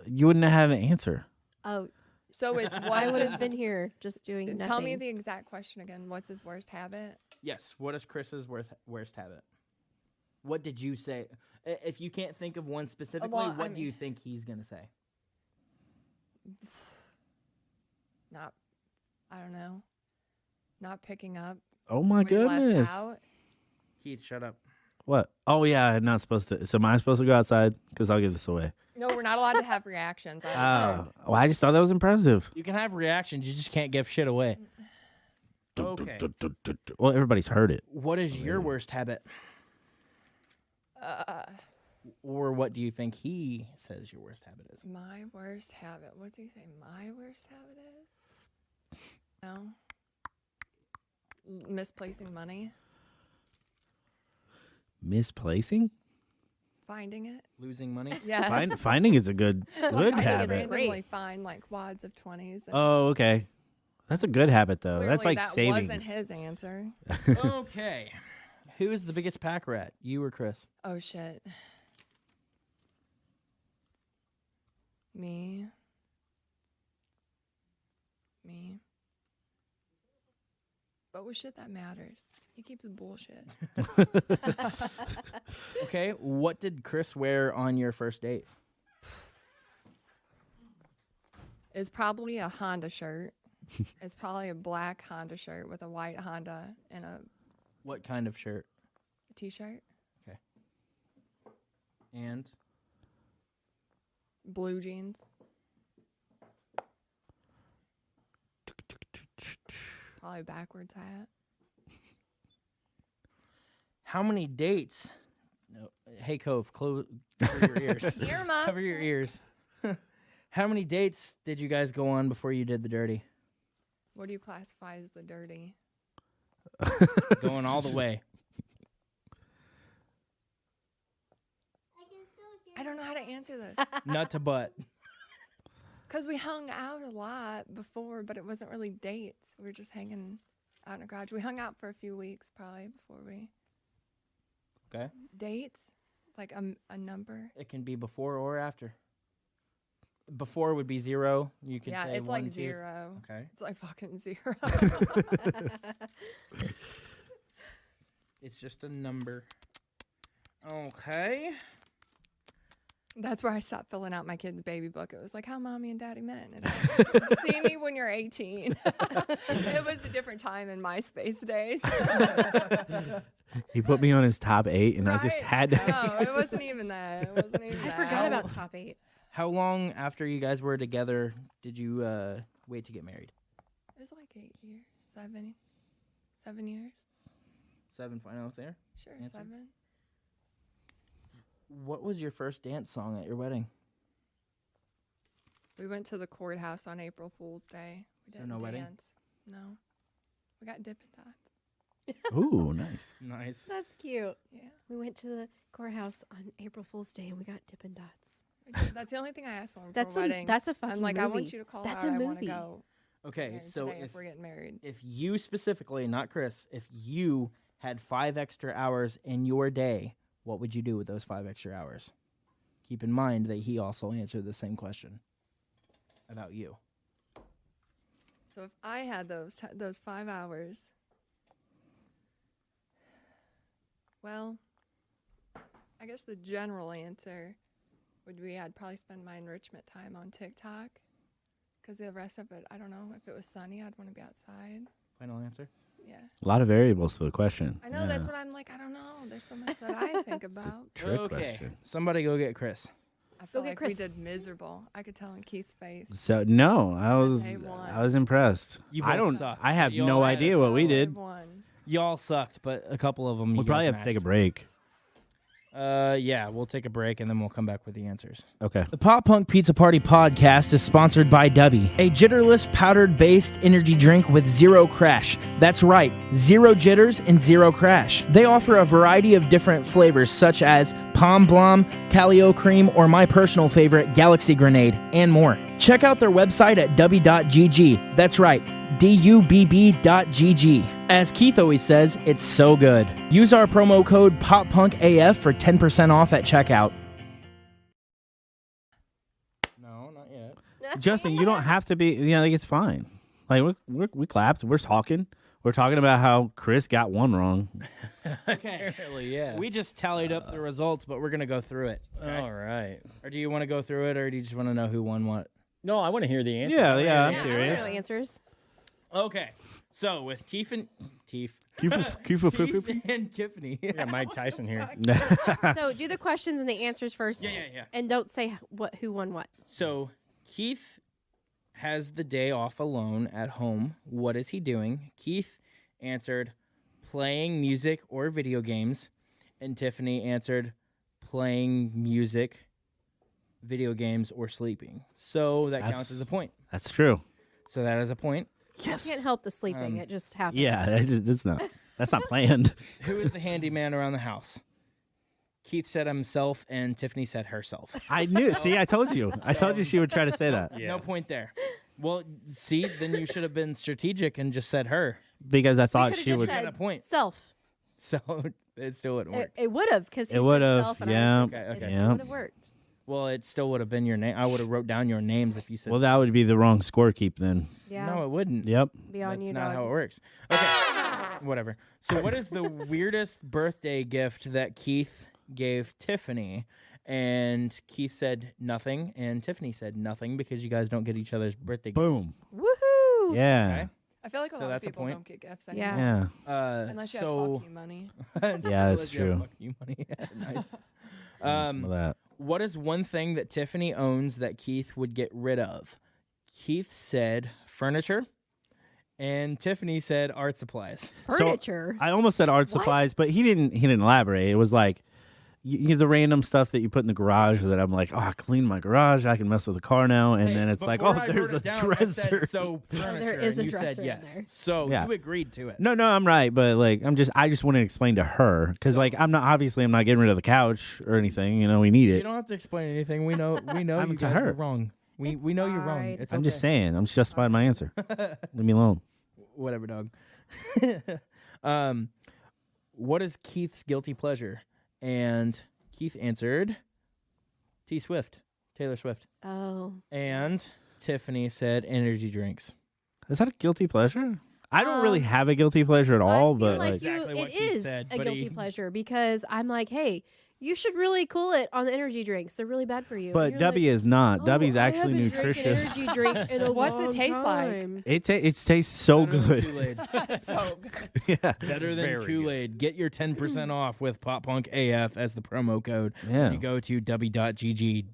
S2: You wouldn't have had an answer.
S4: Oh,
S5: So it's
S4: I
S5: what's
S4: would
S5: his,
S4: have been here just doing nothing.
S5: tell me the exact question again. What's his worst habit?
S1: Yes. What is Chris's worst habit? What did you say? If you can't think of one specifically,
S5: Well,
S1: what do you think he's going to say?
S5: Not, I don't know. Not picking up.
S2: Oh my
S5: when he left
S2: goodness.
S5: out.
S1: Keith, shut up.
S2: What? Oh yeah, I'm not supposed to. So am I supposed to go outside? Because I'll give this away.
S5: No, we're not allowed to have reactions. I
S2: Well, I just thought that was impressive.
S1: You can have reactions, you just can't give shit away. Okay.
S2: Well, everybody's heard it.
S1: What is your worst habit?
S5: Uh,
S1: Or what do you think he says your worst habit is?
S5: my worst habit. What's he say? My worst habit is? No. Misplacing money,
S2: Misplacing?
S5: finding it.
S1: Losing money.
S5: Yeah.
S2: Finding is a good
S5: I
S2: habit.
S5: randomly find like wads of 20s. And
S2: Oh, okay. That's a good habit, though. That's
S5: clearly
S2: like
S5: that
S2: savings.
S5: wasn't his answer.
S1: Okay. Who is the biggest pack rat? You or Chris?
S5: Oh shit. Me. But with shit that matters, he keeps bullshit.
S1: Okay. What did Chris wear on your first date?
S5: It's probably a Honda shirt. It's probably a black Honda shirt with a white Honda and a
S1: What kind of shirt?
S5: t-shirt.
S1: And
S5: Blue jeans. Probably backwards hat.
S1: how many dates? No. Hey, Cove, cover your ears.
S5: Earmuffs.
S1: Cover your ears. How many dates did you guys go on before you did the dirty?
S5: What do you classify as the dirty?
S1: Going all the way.
S5: I don't know how to answer this.
S1: Nut to butt.
S5: Because we hung out a lot before, but it wasn't really dates. We were just hanging out in a garage. We hung out for a few weeks probably before we...
S1: Okay.
S5: Dates? Like a number?
S1: It can be before or after. Before would be 0. You could
S5: Yeah,
S1: say
S5: it's
S1: 1,
S5: like
S1: 2.
S5: 0.
S1: Okay.
S5: It's like fucking 0.
S1: It's just a number. Okay.
S5: That's where I stopped filling out my kid's baby book. It was like how mommy and daddy met. And it's like, see me when you're 18. It was a different time in MySpace days.
S2: He put me on his top 8, and I just
S5: Right?
S2: had to.
S5: No, it wasn't even that. It wasn't even
S4: I
S5: that.
S4: forgot about top 8.
S1: How long after you guys were together did you wait to get married?
S5: It was like 8 years, 7 years.
S1: 7 finals there.
S5: Sure,
S1: Answer?
S5: 7.
S1: What was your first dance song at your wedding?
S5: We went to the courthouse on April Fool's Day. We
S1: So
S5: didn't
S1: no wedding?
S5: dance. No. We got Dippin' Dots.
S2: Ooh, nice.
S1: Nice.
S4: That's cute.
S5: Yeah.
S4: We went to the courthouse on April Fool's Day and we got Dippin' Dots.
S5: That's the only thing I asked for
S4: That's
S5: a
S4: a
S5: wedding.
S4: that's a fucking
S5: I'm like,
S4: movie.
S5: I want you to call
S4: That's
S5: out.
S4: a
S5: I want to
S4: movie.
S5: go.
S1: Okay,
S5: married
S1: so
S5: today
S1: if
S5: if we're getting married.
S1: you specifically, not Chris, if you had 5 extra hours in your day, what would you do with those 5 extra hours? Keep in mind that he also answered the same question about you.
S5: So if I had those 5 hours, well, I guess the general answer would be I'd probably spend my enrichment time on TikTok. Because the rest of it, I don't know. If it was sunny, I'd want to be outside.
S1: Final answer?
S5: Yeah.
S2: A lot of variables to the question.
S5: I know, that's what I'm like, I don't know. There's so much that I think about.
S2: Trick
S1: Okay,
S2: question.
S1: somebody go get Chris.
S5: I feel
S4: get
S5: like
S4: Chris.
S5: we did miserable. I could tell in Keith's face.
S2: So no,
S5: They won.
S2: I was impressed.
S1: You
S2: I
S1: both
S2: don't.
S1: sucked.
S2: I have
S1: You
S2: no
S1: all had
S2: idea
S1: a
S2: what we
S5: They
S2: did.
S5: won.
S1: Y'all sucked, but a couple of them
S2: We'll probably have to take a break.
S1: Yeah, we'll take a break and then we'll come back with the answers.
S2: Okay.
S1: The Pop Punk Pizza Party podcast is sponsored by Dubby, a jitterless powdered-based energy drink with 0 crash. That's right, 0 jitters and 0 crash. They offer a variety of different flavors such as Palm Blom, Calio Cream, or my personal favorite, Galaxy Grenade, and more. Check out their website at dubby.gg. That's right, dubb.gg. As Keith always says, it's so good. Use our promo code POPPUNKAF for 10% off at checkout. No, not yet.
S2: Justin, you don't have to be. Like it's fine. Like we clapped. We're talking. We're talking about how Chris got one wrong.
S1: Okay.
S3: Apparently, yeah.
S1: We just tallied up the results, but we're going to go through it.
S3: All right.
S1: Or do you want to go through it, or do you just want to know who won what?
S3: No, I want to hear the answer.
S2: Yeah,
S3: I wanna
S2: yeah,
S3: hear
S2: I'm
S3: the
S4: I
S3: answer.
S2: curious.
S4: don't know answers.
S1: Okay. So with Keith and Tiffany.
S3: We got Mike Tyson here.
S4: So do the questions and the answers first.
S1: Yeah.
S4: And don't say who won what.
S1: So Keith has the day off alone at home. What is he doing? Keith answered playing music or video games, and Tiffany answered playing music, video games, or sleeping. So that counts as a point.
S2: That's true.
S1: So that is a point.
S2: Yes.
S4: Can't help the sleeping. It just happens.
S2: Yeah, that's not planned.
S1: Who is the handyman around the house? Keith said himself, and Tiffany said herself.
S2: I knew. See, I told you. I told you she would try to say that
S1: No point there. Well, see, then you should have been strategic and just said her.
S2: because I
S4: We
S2: thought
S4: could've
S2: she
S4: just
S2: would.
S1: Got a point.
S4: Self.
S1: So it still wouldn't work.
S4: It would have because
S2: It would've,
S4: Self,
S2: yeah.
S1: Okay.
S4: It would have worked.
S1: Well, it still would have been your name. I would have wrote down your names if you said.
S2: Well, that would be the wrong score keep then.
S4: Yeah.
S1: No, it wouldn't.
S2: Yep.
S4: Be on
S1: That's
S4: you,
S1: not
S4: dog.
S1: how it works. Okay, whatever. So, what is the weirdest birthday gift that Keith gave Tiffany? And Keith said nothing, and Tiffany said nothing because you guys don't get each other's birthday gifts.
S2: Boom.
S4: Woohoo!
S2: Yeah.
S1: Okay.
S5: I feel like a
S1: So
S5: lot of
S1: that's a
S5: people
S1: point.
S5: don't get gifts
S4: Yeah.
S5: anymore.
S2: Yeah.
S5: Unless you
S1: so,
S5: have fuck you money.
S2: Yeah, that's
S1: unless you have
S2: true.
S1: fuck you money. Nice.
S2: Some of that.
S1: What is one thing that Tiffany owns that Keith would get rid of? Keith said furniture, and Tiffany said art supplies.
S4: Furniture.
S2: I almost said art supplies, but he didn't elaborate. It was like the random stuff that you put in the garage that I'm like, oh, I cleaned my garage. I can mess with the car now. And then it's like, oh,
S1: Before I
S2: there's
S1: wrote
S2: a
S1: it down, I said,
S2: dresser.
S1: so furniture,
S4: there is a
S1: and you said
S4: dresser in
S1: yes.
S4: there.
S1: So
S2: Yeah.
S1: you agreed to it.
S2: No, I'm right, but like I just want to explain to her because like I'm not getting rid of the couch or anything. You know, we need
S1: You
S2: it.
S1: don't have to explain anything. We know
S2: I'm
S1: you
S2: to
S1: guys
S2: her.
S1: were wrong. We know you're wrong.
S4: fine.
S1: It's
S2: I'm
S1: okay.
S2: just saying. I'm justifying my answer. Leave me alone.
S1: Whatever, dog. What is Keith's guilty pleasure? And Keith answered Taylor Swift.
S4: Oh.
S1: And Tiffany said energy drinks.
S2: Is that a guilty pleasure? I don't really have a guilty pleasure at all,
S4: I feel
S2: but
S4: like
S2: like,
S1: Exactly what
S4: it
S1: Keith
S4: is
S1: said,
S4: a
S1: but
S4: guilty
S1: he-
S4: pleasure because I'm like, hey, you should really cool it on the energy drinks. They're really bad for you.
S2: but
S4: And you're
S2: Debbie
S4: like,
S2: is not.
S4: "Oh,
S2: Debbie's
S4: I
S2: actually
S4: haven't drank an
S2: nutritious.
S4: energy drink in a
S5: What's it
S4: long
S5: taste like?
S4: time."
S2: It tastes so
S1: Better than
S2: good.
S1: Kool-Aid.
S5: So good.
S2: Yeah.
S1: Better than
S3: very
S1: Kool-Aid. Get your 10% off with Pop Punk AF as the promo code.
S2: Yeah.
S1: You go to w.gg.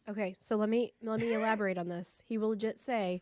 S4: Okay, so let me elaborate on this. He will legit say,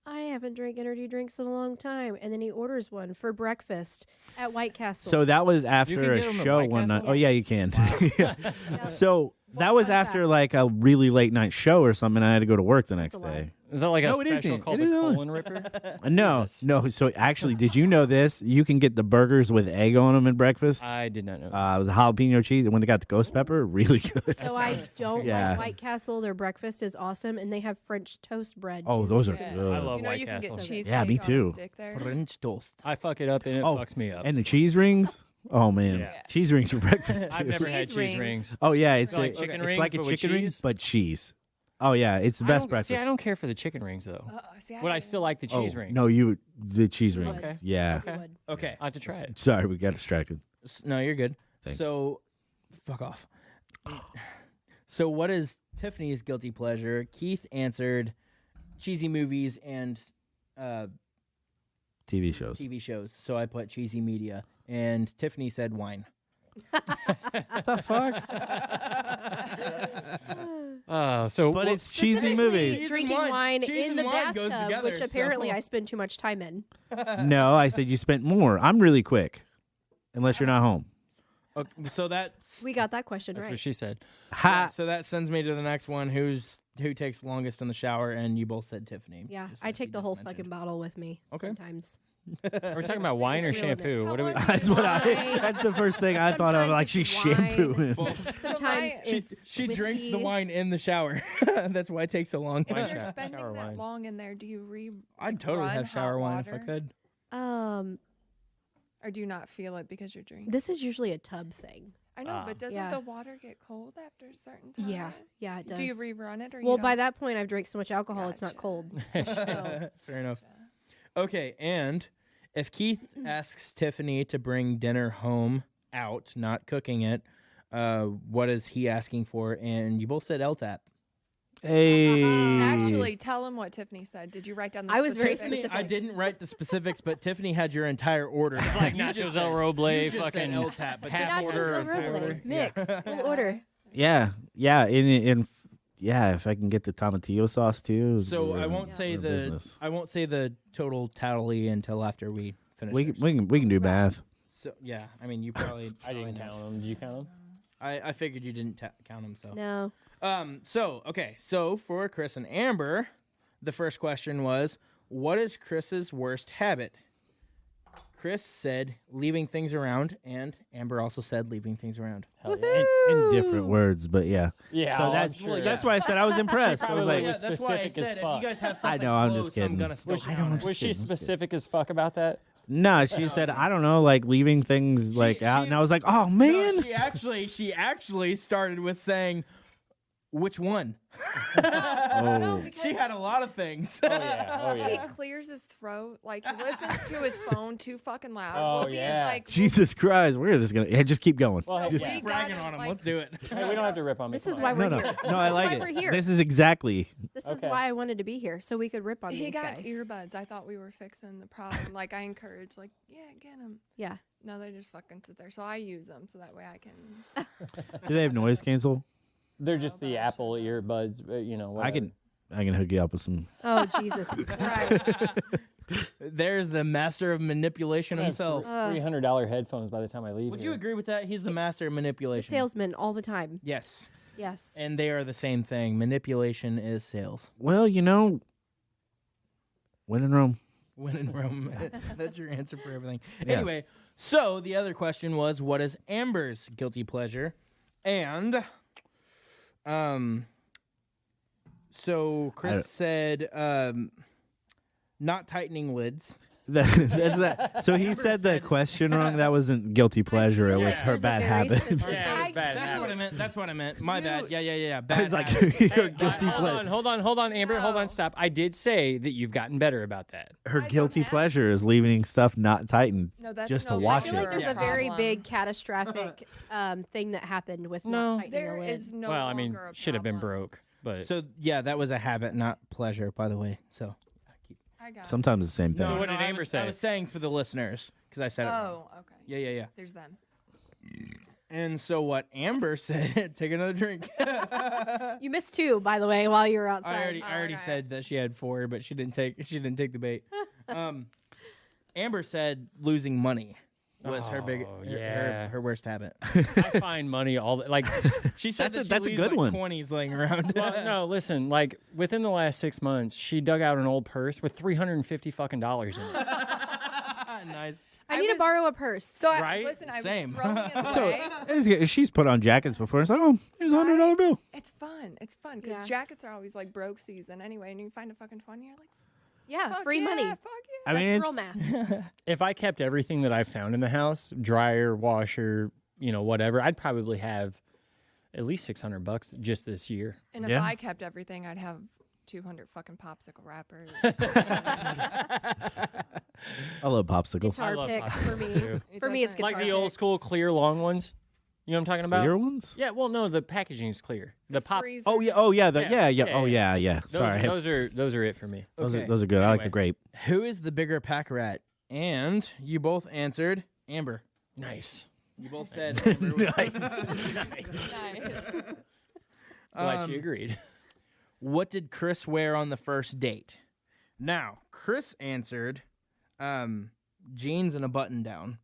S4: I haven't drank energy drinks in a long time. And then he orders one for breakfast at White Castle.
S2: So that was after
S3: get
S2: a
S3: 'em at
S2: show
S3: White
S2: one night.
S3: Castle?
S2: Oh yeah, you can. Yeah.
S4: Yeah.
S2: So that
S4: Fun
S2: was
S4: fact.
S2: after like a really late night show or something. I had to go to work the next
S4: a lie.
S2: day.
S3: Is that like a
S2: No, it
S3: special
S2: isn't.
S3: called
S2: It
S3: the
S2: isn't.
S3: colon ripper?
S2: No,
S3: Jesus.
S2: no. So actually, did you know this? You can get the burgers with egg on them at breakfast.
S3: I did not know.
S2: The jalapeno cheese, and when they got the ghost pepper, really good.
S4: So I don't
S2: Yeah.
S4: like White Castle. Their breakfast is awesome, and they have French toast bread.
S2: Oh,
S4: too.
S2: those are
S5: Yeah.
S2: good.
S3: I love
S5: You know
S3: White
S5: you can
S3: Castle.
S5: get cheese.
S2: Yeah, me too.
S5: Stick there.
S1: French toast.
S3: I fuck it up and it
S2: Oh,
S3: fucks me up.
S2: And the cheese rings. Oh man,
S3: Yeah.
S2: cheese rings for breakfast.
S3: I've
S2: too.
S3: never had
S5: Cheese
S3: cheese
S5: rings.
S3: rings.
S2: Oh yeah, it's
S3: Like
S2: a-
S3: chicken
S2: it's
S3: rings,
S2: like a
S3: but with
S2: chicken ring,
S3: cheese?
S2: but cheese. Oh yeah, it's the
S3: I
S2: best
S3: don't-
S2: breakfast.
S3: See, I don't care for the chicken rings though.
S5: See,
S3: But I still like the cheese
S2: oh,
S3: rings.
S2: No, the cheese rings.
S4: Okay.
S2: Yeah.
S4: You would.
S1: Okay.
S3: I have to try it.
S2: Sorry, we got distracted.
S1: No, you're good.
S2: Thanks.
S1: So, fuck off. So, what is Tiffany's guilty pleasure? Keith answered cheesy movies and
S2: TV shows.
S1: TV shows. So I put cheesy media. And Tiffany said wine.
S2: What the fuck?
S3: So
S2: But
S3: well,
S2: it's cheesy
S4: Specifically
S2: movies.
S1: Cheese and
S4: Drinking
S1: wine.
S4: wine
S1: Cheese
S4: in
S1: and
S4: the
S1: wine goes
S4: bathtub,
S1: together,
S4: which apparently
S1: so-
S4: I spend too much time in.
S2: No, I said you spent more. I'm really quick, unless you're not home.
S1: Okay, so that's
S4: We got that question
S3: that's
S4: right.
S3: what she said.
S2: Ha!
S1: so that sends me to the next one. Who takes longest in the shower? And you both said Tiffany.
S4: Yeah,
S1: just
S4: I
S1: like
S4: take
S1: you
S4: the
S1: just
S4: whole
S1: mentioned.
S4: fucking bottle with me.
S1: Okay.
S4: Sometimes.
S3: Are we talking about wine or
S4: It's real in
S3: shampoo?
S4: there.
S3: What are we?
S5: How long
S2: That's what I.
S4: Wine.
S2: That's the first thing I thought of.
S4: Sometimes
S2: Like she's
S4: it's wine.
S2: shampooing.
S1: Well,
S4: Sometimes
S5: she-
S4: it's
S1: she drinks the
S4: whiskey.
S1: wine in the shower. That's why it takes so long.
S5: If
S3: Wine
S5: you're
S3: shower-
S5: spending
S3: shower
S5: that
S3: wine.
S5: long in there, do you
S1: I'd totally
S5: run
S1: have shower
S5: hot
S1: wine if I
S5: water?
S1: could.
S5: Or do you not feel it because you're drinking?
S4: This is usually a tub thing.
S5: I know, but doesn't
S4: Yeah.
S5: the water get cold after a certain time?
S4: Yeah, it does.
S5: Do you rerun it or
S4: Well,
S5: you
S4: by
S5: don't?
S4: that point, I've drank so much alcohol, it's not
S5: Gotcha.
S4: cold. So,
S1: Fair enough. Okay, and if Keith asks Tiffany to bring dinner home out, not cooking it, what is he asking for? And you both said LTAP.
S2: Hey.
S5: Actually, tell him what Tiffany said. Did you write down the
S4: I was very
S5: specifics?
S1: Tiffany, I didn't write the specifics, but Tiffany had your entire order.
S3: Like
S1: You
S3: nachos
S1: just
S3: El
S1: said-
S3: Roble,
S1: you just said
S3: fucking
S1: LTAP, but
S3: half
S1: Tiffany
S4: nachos
S3: order
S4: El
S3: or entire
S4: Roble,
S3: order.
S4: mixed, full order.
S2: Yeah. Yeah. If I can get the tomatillo sauce too.
S1: So
S2: we're-
S1: I won't say
S2: we're
S1: the
S2: business.
S1: I won't say the total tally until after we finish.
S2: We
S1: ours.
S2: we can do math.
S1: So yeah, I mean you probably.
S3: I didn't count them. Did you count them?
S1: I figured you didn't count them. So
S4: No.
S1: So okay. So for Chris and Amber, the first question was, what is Chris's worst habit? Chris said leaving things around, and Amber also said leaving things around.
S3: Hell yeah.
S2: In different words, but yeah.
S3: Yeah,
S2: So
S3: oh,
S2: that's
S3: I'm sure,
S2: that's
S3: yeah.
S2: why I said I was impressed. I was
S3: probably
S2: like,
S3: was specific as fuck.
S1: if you guys have
S2: I
S1: something
S2: know, I'm
S1: close,
S2: just kidding.
S1: I'm gonna still
S3: Was,
S1: count
S2: I'm
S1: it.
S2: just
S3: was she
S2: kidding, I'm just
S3: specific as fuck about that?
S2: no. She said, I don't know, like leaving things like out, and I was like, oh
S1: No,
S2: man.
S1: she actually started with saying, which one?
S2: Oh.
S1: She had a lot of things.
S3: Oh yeah. Oh
S5: He
S3: yeah.
S5: clears his throat. Like, he listens to his phone too fucking loud.
S3: Oh,
S5: We'll be
S3: yeah.
S5: like,
S2: Jesus Christ, we're just gonna just keep going.
S3: Well, hey,
S2: Just-
S3: yeah.
S5: we
S1: Bragging
S5: gotta,
S1: on him.
S5: like-
S1: Let's do it.
S3: Hey, we don't have to rip on me.
S4: This
S3: Come
S4: is
S3: on.
S4: why we're
S2: no,
S4: here.
S2: no, I
S4: This is
S2: like
S4: why
S2: it.
S4: we're here.
S2: This is exactly.
S4: This is
S3: Okay.
S4: why I wanted to be here, so we could rip on
S5: He
S4: these
S5: got
S4: guys.
S5: earbuds. I thought we were fixing the problem. Like, I encourage, like, yeah, get them.
S4: Yeah.
S5: No, they just fucking sit there. So I use them so that way I can.
S2: Do they have noise cancel?
S3: They're just the Apple earbuds. You know. Whatever.
S2: I can hook you up with some.
S4: Oh Jesus Christ!
S1: There's the master of manipulation
S3: I have
S1: himself.
S3: $300 headphones by the time I leave.
S1: Would
S3: here.
S1: you agree with that? He's the master of
S4: The
S1: manipulation.
S4: salesman all the time.
S1: Yes.
S4: Yes.
S1: And they are the same thing. Manipulation is sales.
S2: Well, when in Rome.
S1: When in Rome. That's your answer for everything.
S2: Yeah.
S1: Anyway, so the other question was, what is Amber's guilty pleasure? And so Chris said not tightening lids.
S2: That's that. So he said the question wrong. That wasn't guilty pleasure. It was
S1: Yeah.
S2: her
S4: There's a
S2: bad
S4: very
S2: habit.
S4: specific-
S3: Yeah, it's bad
S1: That's
S3: habits.
S1: what I meant. That's what I meant. My bad.
S5: Use.
S1: Yeah.
S2: I
S1: Bad
S2: was like,
S1: habit.
S2: your
S3: Hey,
S2: guilty
S3: hold
S2: pleasure.
S3: on, hold on, Amber, hold
S5: No.
S3: on, stop. I did say that you've gotten better about that.
S2: Her
S5: I don't
S2: guilty
S5: have-
S2: pleasure is leaving stuff not tightened.
S5: No, that's
S2: Just
S5: no
S2: to watch
S4: I feel
S2: it.
S4: like there's
S1: Yeah.
S4: a very
S5: problem.
S4: big catastrophic thing that happened with
S3: No.
S4: not tightening
S5: There
S4: the lid.
S5: is no.
S3: well, I mean,
S5: longer a
S3: should have been
S5: problem.
S3: broke, but
S1: So yeah, that was a habit, not pleasure, by the way. So
S5: I got.
S2: Sometimes the same thing.
S3: So what did
S1: I
S3: Amber
S1: was,
S3: say?
S1: I was saying for the listeners because I said it. Wrong.
S5: Oh, okay.
S1: Yeah.
S5: There's them.
S1: And so what Amber said, take another drink.
S4: You missed two, by the way, while you were outside.
S1: I already
S5: okay.
S1: said that she had 4, but she didn't take the bait. Amber said losing money was her big
S3: Oh,
S1: her-
S3: yeah.
S1: her worst habit.
S3: I find money all the, like.
S1: She said
S2: That's
S1: that
S2: a
S1: she
S2: good
S1: leaves
S2: one.
S1: like 20s laying around.
S3: Well, no, listen. Like within the last 6 months, she dug out an old purse with $350 fucking dollars in it.
S1: Nice.
S4: I
S5: I
S4: need to
S5: was-
S4: borrow a purse.
S5: So
S3: Right?
S5: listen, I
S1: Same.
S5: was throwing it
S2: So
S5: away.
S2: she's put on jackets before. It's like, oh, here's a $100 bill.
S5: It's fun. It's fun because
S4: Yeah.
S5: jackets are always like broke season anyway, and you find a fucking 20. You're like,
S4: Yeah,
S5: fuck
S4: free
S5: yeah,
S4: money.
S5: Fuck yeah.
S2: I mean,
S4: That's
S2: it's,
S4: girl math.
S3: If I kept everything that I found in the house, dryer, washer, whatever, I'd probably have at least $600 just this year.
S5: And if
S2: Yeah.
S5: I kept everything, I'd have 200 fucking popsicle wrappers.
S2: I love popsicles.
S4: Guitar
S3: love
S4: picks
S3: popsicles,
S4: for me.
S3: too.
S4: For me, it's
S5: doesn't-
S4: guitar
S3: Like the old
S4: picks.
S3: school clear long ones. You know what I'm talking about?
S2: Clear ones?
S3: Yeah, well, no, the packaging is clear. The pop.
S5: freezer.
S2: Oh yeah, Oh yeah. Sorry,
S3: Those are it for me.
S2: those
S1: Okay.
S2: are good. I like
S3: Anyway.
S2: the grape.
S1: Who is the bigger pack rat? And you both answered Amber.
S3: Nice.
S1: You both said Amber was
S5: Nice.
S3: Glad she agreed.
S1: What did Chris wear on the first date? Now, Chris answered jeans and a button down.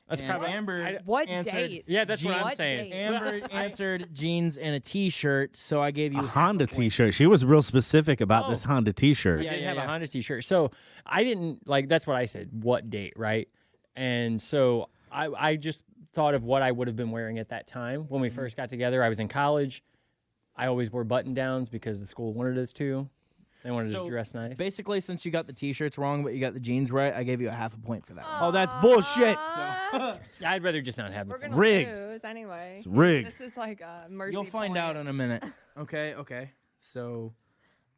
S3: That's
S1: And
S3: probably
S1: Amber
S5: What
S1: answered,
S5: date?
S3: Yeah, that's what I'm
S5: What
S3: saying.
S5: date?
S1: Amber answered jeans and a t-shirt, so I gave you
S2: A
S1: half
S2: Honda
S1: point.
S2: T-shirt. She was real specific about this
S3: Oh.
S2: Honda T-shirt.
S3: I
S1: Yeah,
S3: did have
S1: yeah.
S3: a Honda T-shirt, so I didn't like. That's what I said. What date, right? And so I just thought of what I would have been wearing at that time when we first got together. I was in college. I always wore button downs because the school wanted us to. They wanted us
S1: So,
S3: to dress nice.
S1: Basically, since you got the t-shirts wrong, but you got the jeans right, I gave you a half a point for that.
S2: Oh, that's bullshit.
S3: I'd rather just not have
S5: We're
S3: it.
S5: gonna
S2: rigged.
S5: lose anyway.
S2: It's rigged.
S5: This is like a mercy.
S1: You'll find
S5: point.
S1: out in a minute. Okay. So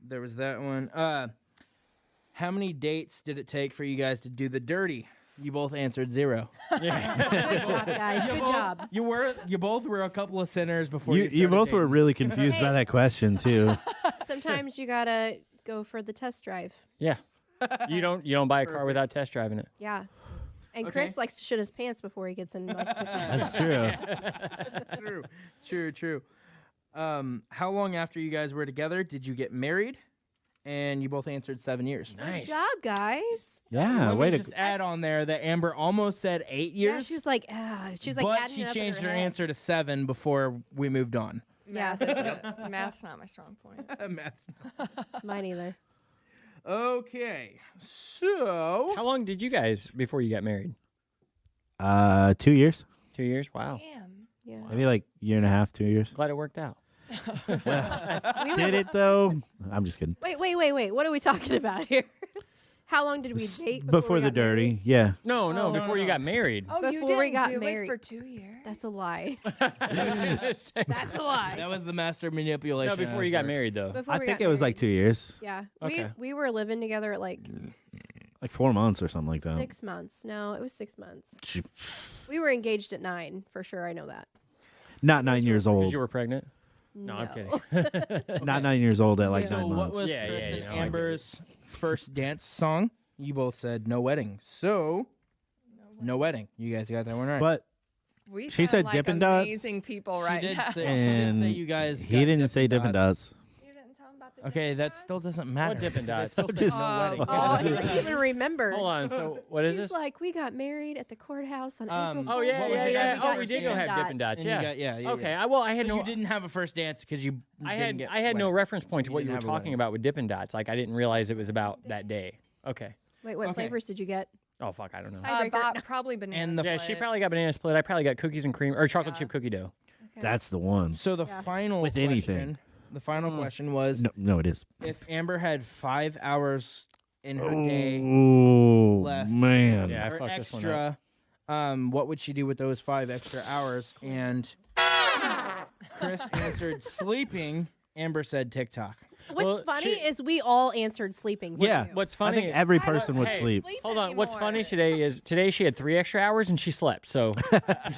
S1: there was that one. How many dates did it take for you guys to do the dirty? You both answered 0.
S4: Good job, guys. Good job.
S1: You both were a couple of sinners before you.
S2: You both were
S1: dating.
S2: really confused by that question too.
S4: Sometimes you gotta go for the test drive.
S3: Yeah. You don't buy a car without test driving it.
S4: Yeah. And
S1: Okay.
S4: Chris likes to shit his pants before he gets in. Like, the
S2: That's true.
S1: True. How long after you guys were together did you get married? And you both answered 7 years.
S3: Nice.
S4: Good job, guys.
S2: Yeah,
S1: Let
S2: way
S1: me
S2: to.
S1: just add on there that Amber almost said 8 years.
S4: Yeah, she was like,
S1: but
S4: adding
S1: she
S4: it up in
S1: changed her
S4: head.
S1: answer to 7 before we moved on.
S4: Yeah.
S5: Math, math's not my strong point.
S1: Math's
S4: Mine either.
S1: Okay, so
S3: How long did you guys before you got married?
S2: 2 years,
S3: 2 years. Wow.
S5: Damn.
S4: Yeah.
S2: maybe like year and a half, 2 years.
S3: Glad it worked out.
S4: We were-
S2: Did it though? I'm just kidding.
S4: Wait. What are we talking about here? How long did we date
S2: Before
S4: we
S2: the
S4: got
S2: dirty,
S4: married?
S2: yeah.
S3: No,
S1: no,
S3: before you
S1: no.
S3: got married.
S5: Oh, you
S4: Before we
S5: didn't
S4: got
S5: do
S4: married.
S5: it for 2 years?
S4: That's a lie.
S3: That's
S4: That's a lie.
S1: that was the master manipulation.
S3: no, before you got married though.
S4: Before
S2: I
S4: we
S2: think
S4: got
S2: it was like
S4: married.
S2: 2 years,
S4: Yeah.
S3: Okay.
S4: We were living together at like
S2: 4 months or something like that.
S4: 6 months. No, it was 6 months. We were engaged at 9 for sure. I know that.
S2: Not 9 years
S3: Because
S2: old.
S3: you were pregnant. No, I'm kidding.
S2: Not 9 years old at like
S1: So
S2: 9
S1: what
S2: months.
S1: was
S3: Yeah,
S1: Chris
S3: yeah,
S1: and
S3: yeah, no, I get it.
S1: Amber's first dance song? You both said no wedding. So no wedding. You guys got that one right.
S2: But
S5: We
S2: She
S5: sound
S2: said
S5: like
S2: Dippin' Dots.
S5: amazing people
S1: she
S5: right
S1: did
S5: now.
S1: say,
S2: and
S1: you guys.
S2: he
S1: got
S2: didn't say Dippin' Dots.
S5: You didn't tell him about the
S1: Okay,
S5: Dippin'
S1: that
S5: Dots?
S1: still doesn't matter.
S3: Dippin'
S1: because I
S3: Dots?
S1: still
S2: Just-
S1: said no wedding.
S4: Oh, he doesn't even remember.
S3: Hold on. So what is
S4: She's
S3: this?
S4: like, we got married at the courthouse on
S1: Um,
S4: April
S3: Oh
S4: Fool's
S3: yeah,
S1: What
S4: Day,
S1: was
S3: yeah,
S1: it?
S3: yeah.
S1: We got
S3: Oh, we did go have Dippin' Dots.
S1: And you
S3: Yeah.
S1: got- yeah.
S3: Okay. Well, I had
S1: So
S3: no.
S1: you didn't have a first dance because you.
S3: I
S1: didn't
S3: had
S1: get
S3: no
S1: wedding.
S3: reference point to
S1: You
S3: what
S1: didn't
S3: you were
S1: have a
S3: talking
S1: wedding.
S3: about with Dippin' Dots. Like I didn't realize it was about that day. Okay.
S4: Wait, what
S1: Okay.
S4: flavors did you get?
S3: Oh fuck, I don't know.
S4: Tiebreaker.
S5: Probably banana
S1: And the-
S3: Yeah, she
S5: split.
S3: probably got banana split. I probably got cookies and cream or chocolate
S5: Yeah.
S3: chip cookie dough.
S2: That's the one.
S1: So the
S4: Yeah.
S1: final
S2: With
S1: question,
S2: anything.
S1: the final question was
S2: No, it is.
S1: if Amber had 5 hours in her day
S2: Oh
S1: left.
S2: man.
S3: Yeah, I
S1: or
S3: fucked this one
S1: extra, what would she do with those 5 extra hours? And Chris answered sleeping. Amber said TikTok.
S4: What's
S3: Well,
S4: funny
S3: she-
S4: is we all answered sleeping.
S2: Yeah.
S3: What's
S2: I
S3: funny?
S2: think every
S5: I don't-
S2: person would
S3: hey,
S2: sleep.
S3: Hold on. What's
S5: anymore.
S3: funny today is she had 3 extra hours and she slept. So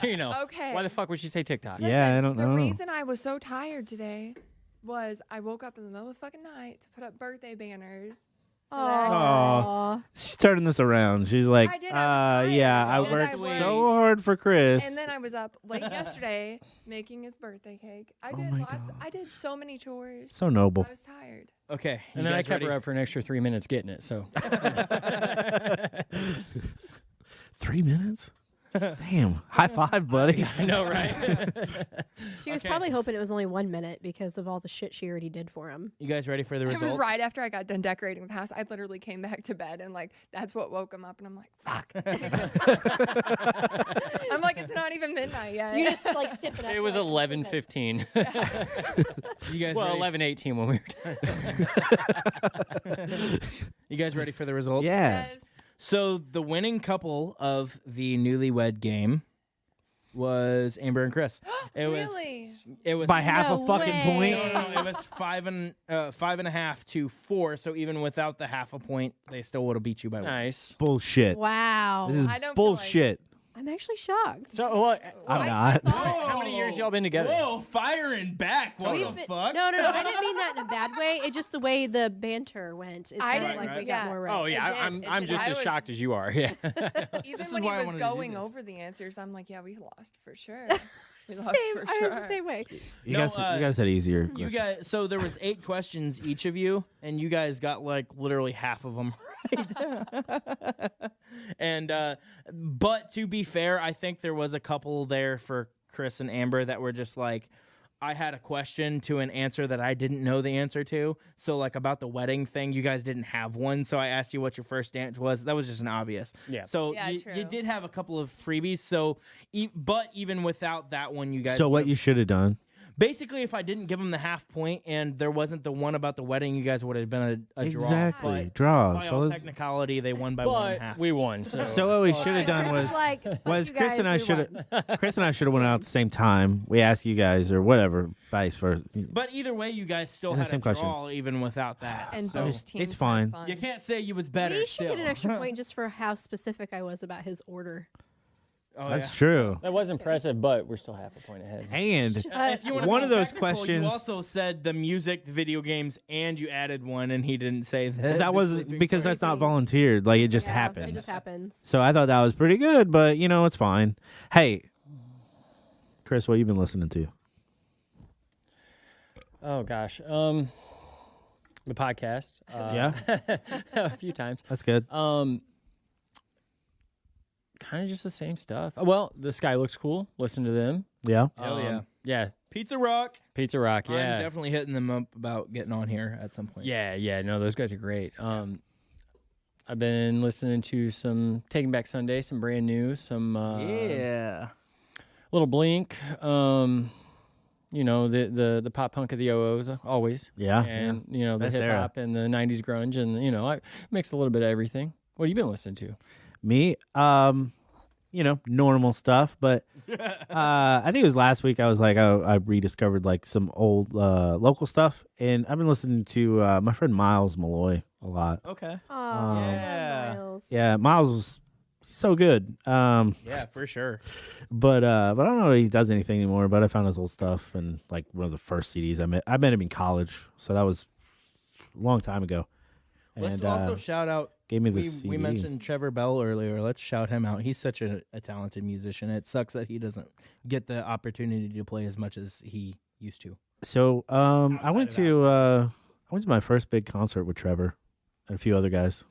S3: you know.
S5: Okay.
S3: Why the fuck would she say TikTok?
S2: Yeah, I
S5: Listen,
S2: don't know.
S5: The reason I was so tired today was I woke up in the middle of the fucking night to put up birthday banners.
S4: Aw.
S2: She's turning this around. She's like,
S5: I did, I was
S2: yeah, I
S5: tired. And
S2: worked
S5: I
S2: so
S5: worked.
S2: hard for Chris.
S5: And then I was up late yesterday making his birthday cake. I did
S2: my
S5: lots.
S2: God.
S5: I did so many chores.
S2: So noble.
S5: I was tired.
S1: Okay.
S3: And then I kept her up for an extra 3 minutes getting it. So
S2: 3 minutes? Damn. High five, buddy.
S3: I know, right?
S4: She was
S1: Okay.
S4: probably hoping it was only 1 minute because of all the shit she already did for him.
S1: You guys ready for the
S5: It
S1: results?
S5: was right after I got done decorating the house. I literally came back to bed and like that's what woke him up. And I'm like, fuck. I'm like, it's not even midnight yet.
S4: You just like sip it up.
S3: It was
S4: like,
S3: 11:15.
S1: You guys
S3: Well,
S1: ready?
S3: 11:18 when we were done.
S1: You guys ready for the results?
S2: Yes.
S1: So the winning couple of the Newlywed Game was Amber and Chris. It
S5: Really?
S1: was
S2: By half a
S4: No
S2: fucking
S4: way.
S2: point.
S1: No, it was 5.5 to 4. So even without the half a point, they still would have beat you by one.
S3: Nice.
S2: Bullshit.
S4: Wow.
S2: This is
S5: I don't feel like-
S2: bullshit.
S4: I'm actually shocked.
S3: So what?
S2: I'm not.
S3: How many years y'all been together?
S1: Whoa, firing back. What
S4: We've
S1: the
S4: been-
S1: fuck?
S4: No, I didn't mean that in a bad way. It's just the way the banter went. It
S5: I
S4: sounded
S5: didn't-
S4: like we
S5: yeah.
S4: got more right.
S3: Oh yeah,
S5: It did,
S3: I'm
S5: it did.
S3: just
S5: I
S3: as
S5: was-
S3: shocked as you are. Yeah.
S5: Even
S1: This is
S5: when
S1: why I
S5: he
S1: wanted
S5: was
S1: to do
S5: going
S1: this.
S5: over the answers, I'm like, yeah, we lost for sure. We
S4: Same,
S5: lost for
S4: I
S5: sure.
S4: was the same way.
S2: You,
S1: No,
S2: guys had easier.
S1: You
S2: questions.
S1: guys, so there was 8 questions each of you, and you guys got like literally half of them right. And but to be fair, I think there was a couple there for Chris and Amber that were just like, I had a question to an answer that I didn't know the answer to. So like about the wedding thing, you guys didn't have one. So I asked you what your first dance was. That was just an obvious.
S3: Yeah.
S1: So
S5: Yeah,
S1: you
S5: true.
S1: did have a couple of freebies. So, but even without that one, you guys.
S2: So what
S1: would've-
S2: you should have done?
S1: Basically, if I didn't give them the half point and there wasn't the one about the wedding, you guys would have been a draw.
S2: Exactly.
S1: But
S2: Draw.
S1: by
S2: So,
S1: all
S2: let's-
S1: technicality, they won by 1.5.
S3: But we won. So
S2: so what we should have done
S4: Chris
S2: was
S4: is like, "Fuck
S2: was
S4: you
S2: Chris
S4: guys,
S2: and I
S4: we
S2: should
S4: won."
S2: have Chris and I should have went out at the same time. We asked you guys or whatever, vice versa.
S1: But either way, you guys still
S2: And the
S1: had a
S2: same
S1: draw
S2: questions.
S1: even without that.
S5: And
S1: so
S5: both teams
S2: it's
S5: had
S2: fine.
S5: fun.
S1: you can't say you was better.
S4: We should
S1: still.
S4: get an extra point just for how specific I was about his order.
S1: Oh,
S2: That's
S1: yeah.
S2: true.
S3: that was impressive, but we're still half a point ahead.
S2: And
S1: If you wanna
S2: one
S1: be
S2: of those
S1: technical,
S2: questions-
S1: You also said the music, the video games, and you added one, and he didn't say that.
S2: that was because that's not volunteered. Like it just
S4: Yeah,
S2: happens.
S4: It just happens.
S2: So I thought that was pretty good, but you know it's fine. Hey, Chris, what you been listening to?
S3: Oh gosh. The podcast.
S2: Yeah,
S3: a few times.
S2: that's good.
S3: Kind of just the same stuff. Well, the sky looks cool. Listen to them.
S2: Yeah,
S1: Hell yeah.
S3: Yeah.
S1: Pizza Rock.
S3: Pizza Rock,
S1: I'm
S3: yeah.
S1: definitely hitting them up about getting on here at some point.
S3: Yeah, no, those guys are great. I've been listening to some Taking Back Sunday, some brand new, some
S1: Yeah.
S3: little Blink, you know, the pop punk of the OOs always.
S2: Yeah.
S3: And, you know, the
S2: Best
S3: hip hop and the 90s grunge. And, you know, I mix a little bit of everything. What have you been listening to?
S2: Me, you know, normal stuff. But I think it was last week. I was like, I rediscovered like some old local stuff, and I've been listening to my friend Miles Malloy a lot.
S1: Okay.
S4: Oh,
S1: Yeah.
S4: Miles.
S2: Yeah, Miles was so good.
S1: Yeah, for sure.
S2: But I don't know if he does anything anymore. But I found his old stuff and like one of the first CDs I met him in college, so that was a long time ago.
S1: Let's
S2: And
S1: also shout out.
S2: gave me the
S1: We
S2: CD.
S1: mentioned Trevor Bell earlier. Let's shout him out. He's such a talented musician. It sucks that he doesn't get the opportunity to play as much as he used to.
S2: So I went
S1: Outside
S2: to
S1: of
S2: I went to my first big concert with Trevor and a few other guys.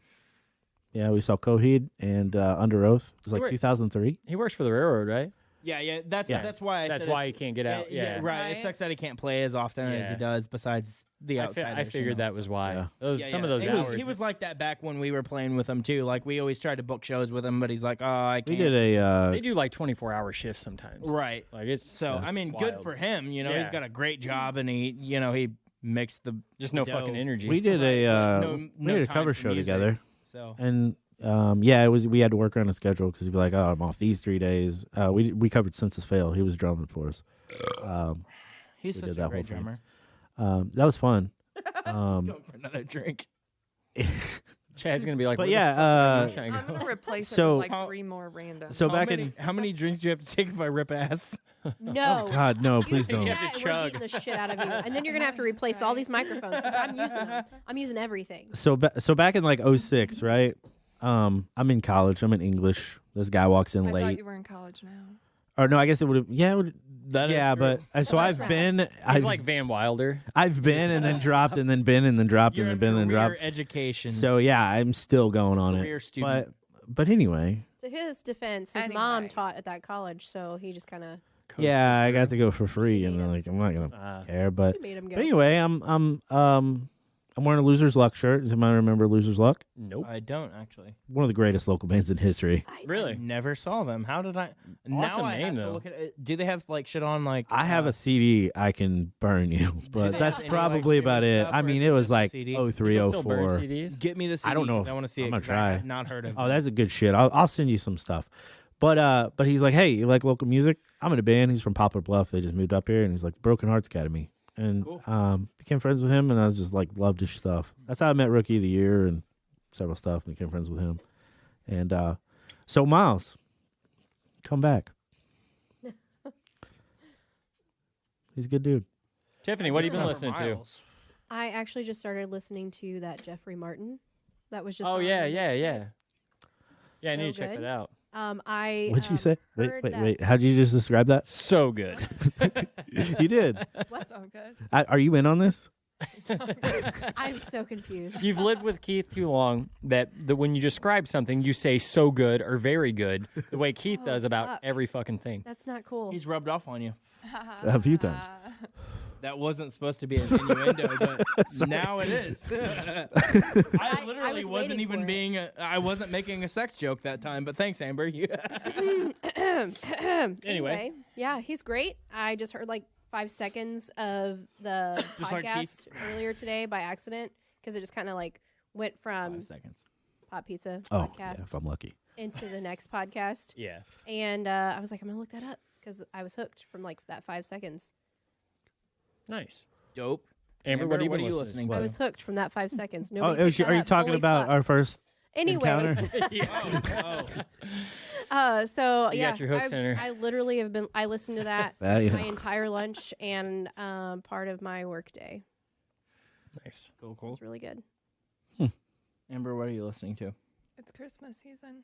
S2: Yeah, we saw Coheed and Under Oath. It was like
S3: Wait.
S2: 2003.
S3: He works for the railroad, right?
S1: Yeah. That's
S2: Yeah.
S1: that's why I
S3: That's
S1: said
S3: why he
S1: it's-
S3: can't get out. Yeah.
S1: right. It
S5: Right.
S1: sucks that he can't play as often as he
S3: Yeah.
S1: does. Besides the
S3: I
S1: outside.
S3: figured that was why.
S2: Yeah.
S3: Those some of those
S1: he
S3: hours.
S1: Was, he was like that back when we were playing with him too. Like we always tried to book shows with him, but he's like, "Oh, I
S2: We
S1: can't."
S2: did a
S3: they do like 24-hour shifts sometimes.
S1: Right.
S3: Like it's
S1: So
S2: Yes.
S1: I mean,
S3: wild.
S1: good for him. You know, he's
S3: Yeah.
S1: got a great job, and he mixed the
S3: just no
S1: dough.
S3: fucking energy.
S2: we did
S1: Right,
S2: a
S1: no-
S2: we
S1: no
S2: did a
S1: time
S2: cover
S1: for
S2: show
S1: music.
S2: together,
S1: So
S2: and yeah, it was we had to work around a schedule because he'd be like, "Oh, I'm off these 3 days." We covered Census Fail. He was drumming for us.
S1: he's
S2: we
S1: such
S2: did
S1: a
S2: that
S1: great
S2: whole thing.
S1: drummer.
S2: That was fun.
S1: Going for another drink.
S3: Chad's gonna be like,
S2: But
S3: "Where the
S2: yeah,
S3: fuck are you trying to
S5: I'm
S3: go?"
S5: gonna replace it
S2: So-
S5: with like 3 more random.
S2: so back in
S1: how many drinks do you have to take if I rip ass?
S4: No.
S2: God, no,
S4: You
S2: please
S4: do
S2: don't.
S4: that,
S3: have to
S4: and we're
S3: chug.
S4: beating the shit out of you, and then you're gonna have to replace all these microphones because I'm using them. I'm using everything.
S2: So back in like 06, right? I'm in college. I'm in English. This guy walks in
S5: I thought
S2: late.
S5: you were in college now.
S2: Or no, I guess it would have. Yeah, it would,
S1: That is
S2: yeah,
S1: true.
S2: but so
S4: That's
S2: I've been.
S3: He's
S2: I've
S3: like Van Wilder.
S2: I've been and then dropped and then been and then dropped
S1: You're
S2: and
S1: in
S2: then been and then
S1: career
S2: dropped.
S1: education.
S2: So yeah, I'm still going on
S1: Career
S2: it.
S1: student.
S2: But anyway,
S4: To his defense, his mom
S5: Anyway.
S4: taught at that college, so he just kind of
S2: yeah, I got to go for free, and like I'm not gonna care. But
S4: made him go.
S2: anyway, I'm wearing a Loser's Luck shirt. Does anybody remember Loser's Luck?
S3: Nope.
S1: I don't actually.
S2: One of the greatest local bands in history.
S3: Really?
S1: Never saw them. How did I?
S3: Awesome
S1: now I
S3: name,
S1: have to
S3: though.
S1: look at it. Do they have like shit on like?
S2: I have a CD I can burn you, but
S1: they
S2: that's
S1: have any,
S2: probably
S1: like,
S2: about
S1: streaming
S2: it.
S1: stuff,
S2: I
S1: or
S2: mean,
S1: is
S2: it
S1: it
S2: was
S1: just a
S2: like
S1: CD?
S2: 03,
S3: People still burn
S2: 04.
S3: CDs.
S1: Get me the. CD,
S2: I don't know
S1: 'cause
S2: if-
S1: I want to see
S2: I'm
S1: it.
S2: gonna
S1: 'cause I
S2: try.
S1: have not heard of.
S2: Oh,
S1: it.
S2: that's a good shit. I'll send you some stuff. But he's like, hey, you like local music? I'm in a band. He's from Poplar Bluff. They just moved up here, and he's like Broken Hearts Academy, and became friends with him, and I was just like loved his stuff. That's how I met Rookie of the Year and several stuff, and became friends with him. And so Miles, come back. He's a good dude.
S3: Tiffany, what have you been
S1: It's
S3: listening
S1: not
S3: to?
S1: Miles.
S4: I actually just started listening to that Jeffrey Martin. That was just.
S3: Oh
S4: on
S3: yeah,
S4: the
S3: yeah,
S4: mixtape.
S3: yeah. Yeah, I
S4: So
S3: need to check
S4: good.
S3: that out.
S4: I.
S2: What'd you say? Wait,
S4: heard
S2: wait,
S4: that-
S2: wait. How'd you just describe that?
S3: So good.
S2: You did.
S4: What?
S5: So good.
S2: Are you in on this?
S4: I'm so confused.
S3: You've lived with Keith too long that when you describe something, you say so good or very good, the way Keith
S4: Oh,
S3: does about
S4: fuck.
S3: every fucking thing.
S4: That's not cool.
S1: He's rubbed off on you.
S2: A few times.
S1: That wasn't supposed to be an innuendo, but now it is. I
S4: I
S1: literally
S4: was
S1: wasn't
S4: waiting
S1: even
S4: for it.
S1: being. I wasn't making a sex joke that time. But thanks, Amber. You.
S4: Anyway, yeah, he's great. I just heard like 5 seconds of the
S1: Just like
S4: podcast earlier today by accident because it just kind of like went from
S1: 5 seconds.
S4: Pot Pizza
S2: Oh, yeah,
S4: podcast
S2: if I'm lucky.
S4: into the next podcast.
S3: Yeah.
S4: And I was like, I'm going to look that up because I was hooked from like that 5 seconds.
S3: Nice.
S1: Dope.
S3: Amber, what, are you listening
S4: I
S3: to?
S4: was hooked from that 5 seconds.
S2: Oh,
S4: Nobody
S2: are
S4: picked that
S2: you
S4: up.
S2: talking
S4: Holy
S2: about
S4: fuck.
S2: our first
S4: Anyways,
S2: encounter?
S4: so
S3: You
S4: yeah,
S3: got your hooks in her.
S4: I literally have been. I listened to that
S2: You
S4: my
S2: know.
S4: entire lunch and part of my work day.
S3: Nice.
S1: Cool,
S4: It
S1: cool.
S4: was really good.
S1: Amber, what are you listening to?
S5: It's Christmas season.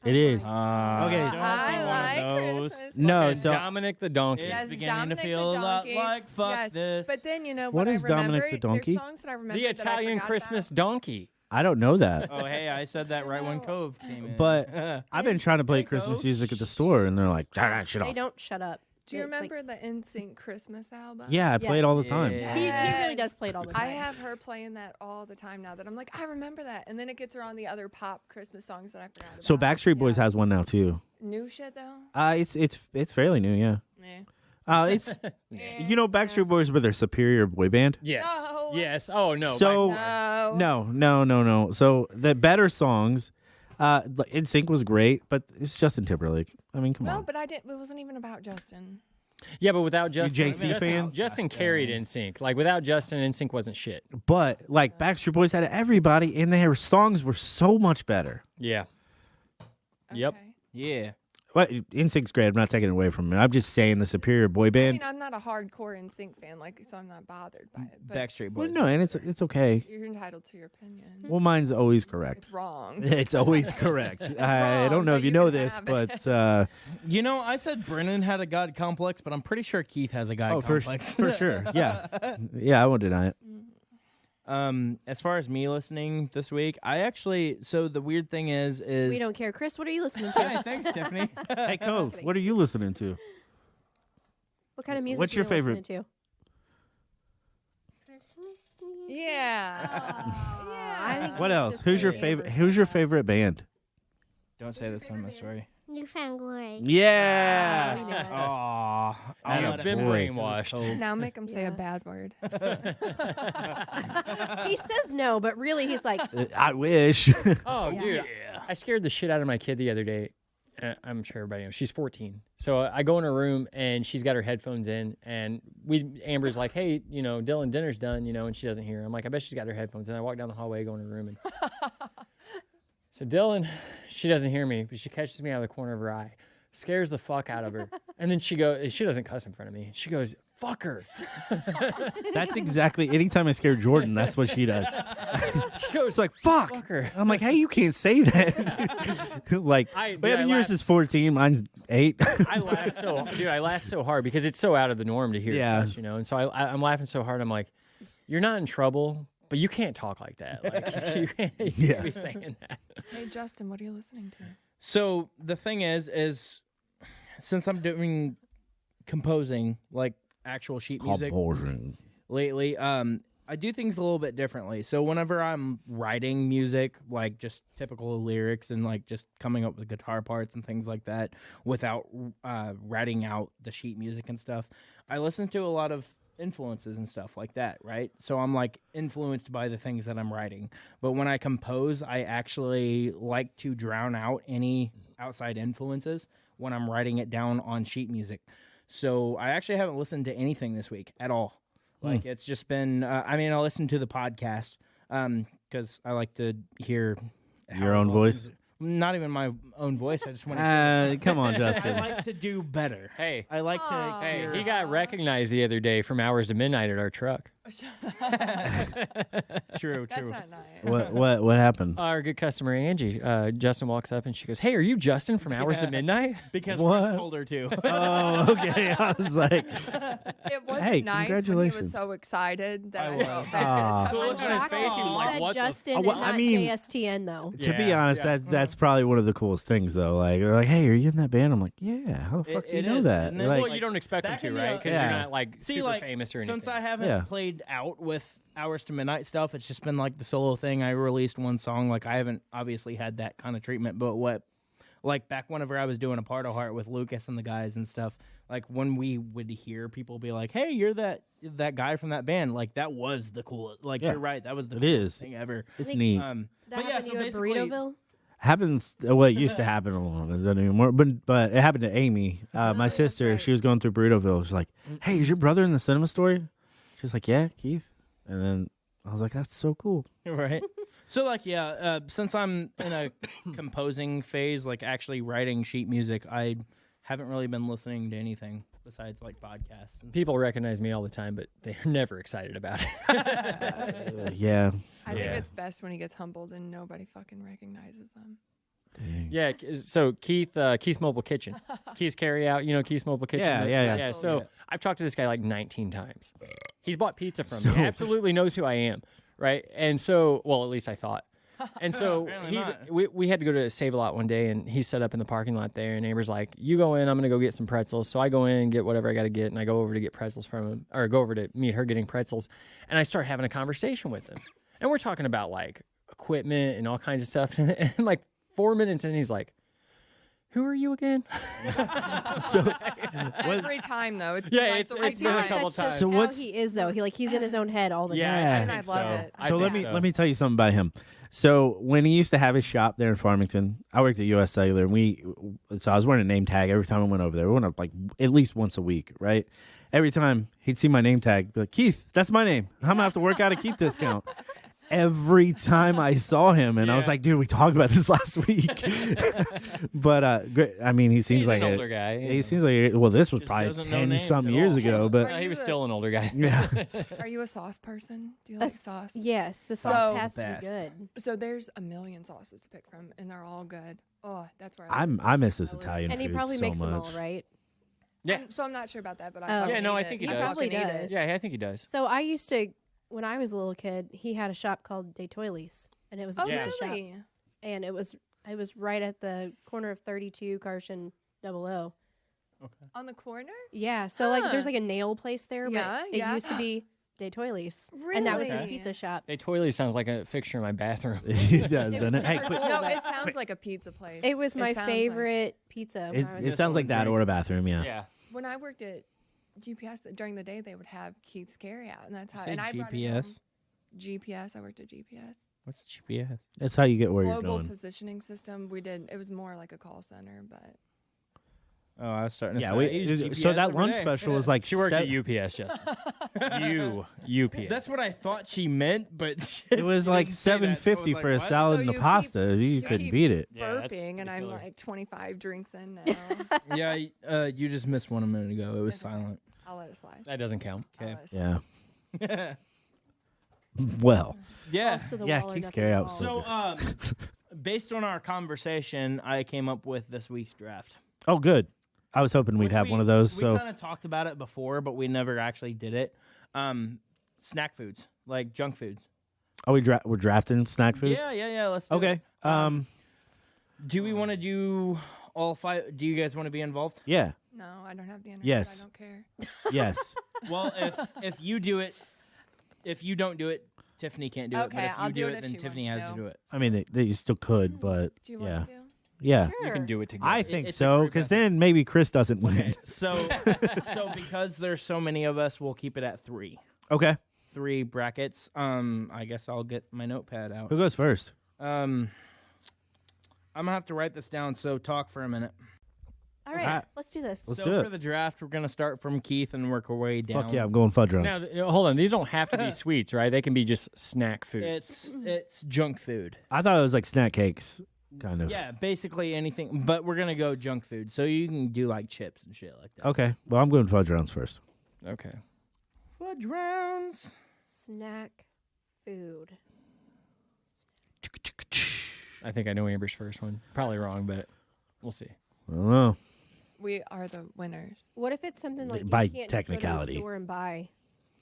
S2: It is.
S1: Okay.
S5: I like Christmas.
S2: No,
S3: And
S2: so
S3: Dominic the donkey.
S5: Yes,
S1: It's beginning
S5: Dominic
S1: to
S5: the
S1: feel a lot
S5: donkey.
S1: like fuck
S5: Yes,
S1: this.
S5: But then you know
S2: What
S5: what,
S2: is
S5: I
S2: Dominic
S5: remember?
S2: the donkey?
S5: There's songs that I remember
S3: The
S5: that I
S3: Italian
S5: forgot
S3: Christmas
S5: about.
S3: donkey.
S2: I don't know that.
S1: Oh, hey, I said that right when Cove came in.
S2: But I've been trying to play
S1: Hey,
S2: Christmas
S1: Coach.
S2: music at the store, and they're like, "Turn that shit
S4: They
S2: off."
S4: don't shut up.
S5: Do you
S4: It's like-
S5: remember the NSYNC Christmas album?
S2: Yeah, I play it all the time.
S1: Yeah.
S4: He really does play it all the time.
S5: I have her playing that all the time now that I'm like, I remember that. And then it gets her on the other pop Christmas songs that I forgot about.
S2: So Backstreet Boys has one now too.
S5: New shit though?
S2: It's fairly new, yeah. It's you know Backstreet Boys were their superior boy band.
S3: Yes.
S5: No.
S3: Yes. Oh no.
S2: So
S5: No.
S2: no. So the better songs, NSYNC was great, but it's Justin Timberlake. I mean, come
S5: No,
S2: on.
S5: but I didn't. It wasn't even about Justin.
S3: Yeah, but without Justin,
S2: JC fan?
S3: Justin carried NSYNC. Like without Justin, NSYNC wasn't shit.
S2: But like Backstreet Boys had everybody, and their songs were so much better.
S3: Yeah. Yep.
S5: Okay.
S1: Yeah.
S2: Well, NSYNC's great. I'm not taking it away from it. I'm just saying the superior boy
S5: I
S2: band.
S5: mean, I'm not a hardcore NSYNC fan, like, so I'm not bothered by it. But
S1: Backstreet
S2: Well,
S1: Boys.
S2: no, and it's okay.
S5: you're entitled to your opinion.
S2: Well, mine's always correct.
S5: It's wrong.
S2: It's always correct. I don't
S5: wrong,
S2: know
S5: but
S2: if you
S5: you
S2: know
S5: can
S2: this,
S5: have
S2: but
S1: You know, I said Brennan had a God complex, but I'm pretty sure Keith has a God
S2: for
S1: complex.
S2: sure, yeah, I won't deny it.
S1: As far as me listening this week, I actually. So the weird thing is
S4: We don't care. Chris, what are you listening to?
S1: Hey, thanks, Tiffany.
S2: Hey, Cove, what are you listening to?
S4: What kind of music
S2: What's
S4: are you
S2: your favorite?
S4: listening to?
S5: Yeah.
S4: I think
S2: What
S4: he's
S2: else?
S4: just
S2: Who's your
S4: very
S2: favorite?
S4: Amber's
S2: Who's your
S4: guy.
S2: favorite band?
S1: Don't say this on the story.
S6: Newfound Glory.
S2: Yeah.
S4: We know it.
S1: Aw,
S3: I've
S1: let it
S3: been
S1: go.
S3: brainwashed.
S5: Now make him say
S4: Yeah.
S5: a bad word.
S4: He says no, but really he's like,
S2: I wish.
S3: Oh, dude. I scared the shit out of my kid the other day. I'm sure everybody knows. She's 14. So I go in her room and she's got her headphones in. And Amber's like, hey, Dylan, dinner's done, and she doesn't hear. I'm like, I bet she's got her headphones in. I walk down the hallway, go in her room. And so Dylan, she doesn't hear me, but she catches me out of the corner of her eye. Scares the fuck out of her. And then she doesn't cuss in front of me. She goes, fuck her.
S2: That's exactly. Anytime I scare Jordan, that's what she does.
S3: She goes,
S2: It's like fuck.
S3: fuck her.
S2: I'm like, hey, you can't say that. Like,
S3: I
S2: yours
S3: laughed.
S2: is 14, mine's 8.
S3: I laughed so hard because it's so out of the norm to hear
S2: Yeah.
S3: this, And so I'm laughing so hard. I'm like, you're not in trouble, but you can't talk like that. Like you can't be saying that.
S5: Hey, Justin, what are you listening to?
S1: So the thing is since I'm doing composing, like actual sheet music lately, I do things a little bit differently. So whenever I'm writing music, like just typical lyrics and like just coming up with guitar parts and things like that without writing out the sheet music and stuff, I listen to a lot of influences and stuff like that, right? So I'm like influenced by the things that I'm writing. But when I compose, I actually like to drown out any outside influences when I'm writing it down on sheet music. So I actually haven't listened to anything this week at all. Like it's just been, I listen to the podcast because I like to hear
S2: Your own voice?
S1: Not even my own voice. I just want to.
S2: Come on,
S1: I
S2: Justin.
S1: like to do better.
S3: Hey,
S1: I like to.
S3: hey,
S1: hear-
S3: he got recognized the other day from hours to midnight at our truck.
S1: True.
S5: That's not nice.
S2: What happened?
S3: Our good customer Angie, Justin walks up and she goes, "Hey, are you Justin from Hours to Midnight?"
S1: Because
S2: What?
S1: Chris told her to.
S2: Oh, okay. I was like,
S5: It wasn't
S2: Hey,
S5: nice when he
S2: congratulations.
S5: was so excited that
S1: I
S5: I,
S1: was.
S5: felt
S2: Aw.
S5: bad.
S3: The look on his
S4: shocked
S3: face,
S4: that
S3: he was
S4: you
S3: like,
S4: said
S3: "What the f-"
S4: Justin
S2: Oh, well,
S4: and
S2: I
S4: not
S2: mean-
S4: JSTN though.
S2: to be
S3: Yeah,
S2: honest,
S1: yeah.
S2: that's probably one of the coolest things, though. Like, they're like, hey, are you in that band? I'm like, yeah. How the fuck do you
S1: It
S2: know
S1: is,
S2: that?
S1: isn't it?
S2: Like,
S3: Well, you don't expect him
S1: back
S3: to,
S1: in the-
S3: right? Because
S2: Yeah.
S3: you're not like
S1: See,
S3: super
S1: like,
S3: famous or anything.
S1: since I haven't
S2: Yeah.
S1: played out with Hours to Midnight stuff, it's just been like the solo thing. I released one song. Like I haven't obviously had that kind of treatment, but like back whenever I was doing a part of Heart with Lucas and the guys and stuff, like when we would hear people be like, "Hey, you're that guy from that band," like that was the coolest. Like
S2: Yeah.
S1: you're right, that was the
S2: It
S1: coolest
S2: is.
S1: thing ever.
S2: it's
S4: think-
S2: neat.
S4: That
S1: But yeah,
S4: happened
S1: so
S4: to you at
S1: basically,
S4: Burritoville?
S2: Happens. Well, it used to happen a lot. It doesn't anymore. But it happened to Amy, my
S4: that's
S2: sister.
S4: right.
S2: She was going through Burritoville. She's like, "Hey, is your brother in the cinema story?" She's like, "Yeah, Keith." And then I was like, "That's so cool."
S1: Right. So like since I'm in a composing phase, like actually writing sheet music, I haven't really been listening to anything besides like podcasts. And
S3: People recognize me all the time, but they're never excited about it.
S2: Yeah.
S5: I think
S3: Yeah.
S5: it's best when he gets humbled and nobody fucking recognizes them.
S2: Dang.
S3: Yeah. So Keith's Mobile Kitchen, Keith's Carry Out. You know Keith's Mobile Kitchen.
S2: Yeah, yeah, yeah.
S3: So
S1: Yeah.
S3: I've talked to this guy like 19 times. He's bought pizza from
S2: So-
S3: me. Absolutely knows who I am, right? And so, well, at least I thought. And so
S1: Apparently not.
S3: we had to go to Save a Lot one day, and he set up in the parking lot there. And Amber's like, "You go in, I'm gonna go get some pretzels." So I go in and get whatever I got to get, and I go over to get pretzels from him, or go over to meet her getting pretzels, and I start having a conversation with him, and we're talking about like equipment and all kinds of stuff, and like 4 minutes, and he's like, "Who are you again?"
S2: So
S5: Every time though, it's
S3: Yeah,
S5: like
S3: it's-
S5: the right
S3: it's been a
S5: time.
S3: couple
S4: That's just
S3: times.
S2: So
S4: how
S2: what's-
S4: he is, though. He's in his own head all the time.
S2: Yeah.
S5: And I love it.
S2: So let me let me tell you something about him. So when he used to have his shop there in Farmington, I worked at US Cellular, and so I was wearing a name tag every time I went over there. We went up like at least once a week, right? Every time he'd see my name tag, be like, "Keith, that's my name. I'm gonna have to work out a Keith discount." Every time I saw him, and I was like, "Dude, we talked about this last week." But great. I mean, he seems
S3: He's
S2: like
S3: an older guy.
S2: He seems like well, this was
S1: Just
S2: probably
S1: doesn't know
S2: 10
S1: names
S2: some
S1: at
S2: years
S1: all.
S2: ago, but
S3: He was still an older guy.
S2: yeah.
S5: Are you a sauce person? Do you like sauce?
S4: Yes, the
S5: So-
S4: sauce has to
S1: Best.
S4: be good.
S5: So there's a million sauces to pick from, and they're all good. Oh, that's where
S2: I miss this
S5: I live.
S2: Italian
S4: And he
S2: food
S4: probably
S2: so
S4: makes
S2: much.
S4: them all, right?
S3: Yeah.
S5: So I'm not sure about that, but
S4: Oh.
S5: I
S3: Yeah, no, I think he
S4: He
S3: does.
S4: probably does.
S3: Yeah, I think he does.
S4: So I used to, when I was a little kid, he had a shop called De Toilies, and it was a
S5: Oh,
S3: Yeah.
S4: pizza shop,
S5: really?
S4: and it was right at the corner of 32 Carson 00.
S5: On the corner?
S4: Yeah, so like there's
S5: Huh.
S4: like a nail place there, but
S5: Yeah,
S4: it
S5: yeah.
S4: used to be De Toilies, and that was his
S5: Really?
S4: pizza shop.
S3: A toilet sounds like a fixture in my bathroom.
S2: He does,
S4: It
S2: doesn't
S4: was
S2: it? Hey,
S4: super
S2: quit.
S4: cool,
S5: No,
S4: but
S5: it sounds like a pizza place.
S4: it was my
S5: sounds like-
S4: favorite pizza. When I was
S2: It sounds like that or a bathroom, yeah.
S3: Yeah.
S5: When I worked at GPS during the day, they would have Keith's carry out, and that's how.
S1: Say
S5: And I brought it
S1: GPS?
S5: home. GPS. I worked at GPS.
S1: What's GPS?
S2: That's how you get where you're
S5: Global
S2: going.
S5: positioning system. We did. It was more like a call center, but
S1: Oh, I was starting to
S2: Yeah,
S1: say, I use GPS
S2: so that
S1: every
S2: lunch
S1: day.
S2: special was like
S3: She worked at
S2: sev-
S3: UPS, Justin. UPS.
S1: That's what I thought she meant, but
S2: it was
S1: she
S2: like
S1: didn't say that, so I was
S2: $7.50
S1: like,
S2: for a
S1: what?
S2: salad
S5: So
S2: and a
S5: you
S2: pasta. You
S5: you
S2: couldn't
S5: keep-
S2: beat it.
S3: Yeah, that's
S5: burping, and
S3: the
S5: I'm
S3: killer.
S5: like 25 drinks in now.
S1: Yeah, you just missed one a minute ago. It was silent.
S5: I'll let it slide.
S3: That doesn't count.
S5: I'll
S1: Okay.
S5: let it slide.
S2: Yeah. Well,
S1: Yeah.
S4: Balls to the
S2: Yeah,
S4: wall or
S2: Keith's
S4: nothing
S2: carry
S4: at
S2: out
S4: all.
S2: so-
S1: So, based on our conversation, I came up with this week's draft.
S2: oh, good. I was hoping we'd
S1: Which
S2: have one of those.
S1: We
S2: So
S1: kind of talked about it before, but we never actually did it. Snack foods, like junk foods.
S2: are we're drafting snack foods?
S1: Yeah. Let's do
S2: Okay.
S1: it. Do we want to do all five? Do you guys want to be involved?
S2: Yeah.
S5: No, I don't have the energy.
S2: Yes.
S5: I don't care.
S2: Yes.
S1: Well, if you do it, if you don't do it, Tiffany can't do it. But
S5: Okay,
S1: if
S5: I'll
S1: you
S5: do
S1: do
S5: it
S1: it,
S5: if
S1: then
S5: she
S1: Tiffany
S5: wants
S1: has to
S5: to.
S1: do it.
S2: I mean, you still could, but
S5: Do you
S2: yeah.
S5: want to?
S2: Yeah.
S3: You can do it together.
S2: I think
S1: it's a
S2: so,
S1: group
S2: because
S1: effort.
S2: then maybe Chris doesn't win.
S1: Okay, so because there's so many of us, we'll keep it at three.
S2: Okay.
S1: 3 brackets. I guess I'll get my notepad out.
S2: Who goes first?
S1: I'm gonna have to write this down. So talk for a minute.
S4: All right, let's do this.
S2: Let's
S1: so
S2: do it.
S1: for the draft, we're gonna start from Keith and work our way down.
S2: Fuck yeah, I'm going fudge rounds.
S3: Now, hold on. These don't have to be sweets, right? They can be just snack food.
S1: It's junk food.
S2: I thought it was like snack cakes, kind of.
S1: Yeah, basically anything. But we're gonna go junk food. So you can do like chips and shit like that.
S2: Okay. Well, I'm going fudge rounds first.
S3: Okay.
S1: Fudge rounds.
S4: Snack food.
S3: I think I know Amber's first one. Probably wrong, but we'll see.
S2: I don't know.
S5: We are the winners.
S4: What if it's something like
S2: By
S4: you can't just go to
S2: technicality.
S4: the store and buy?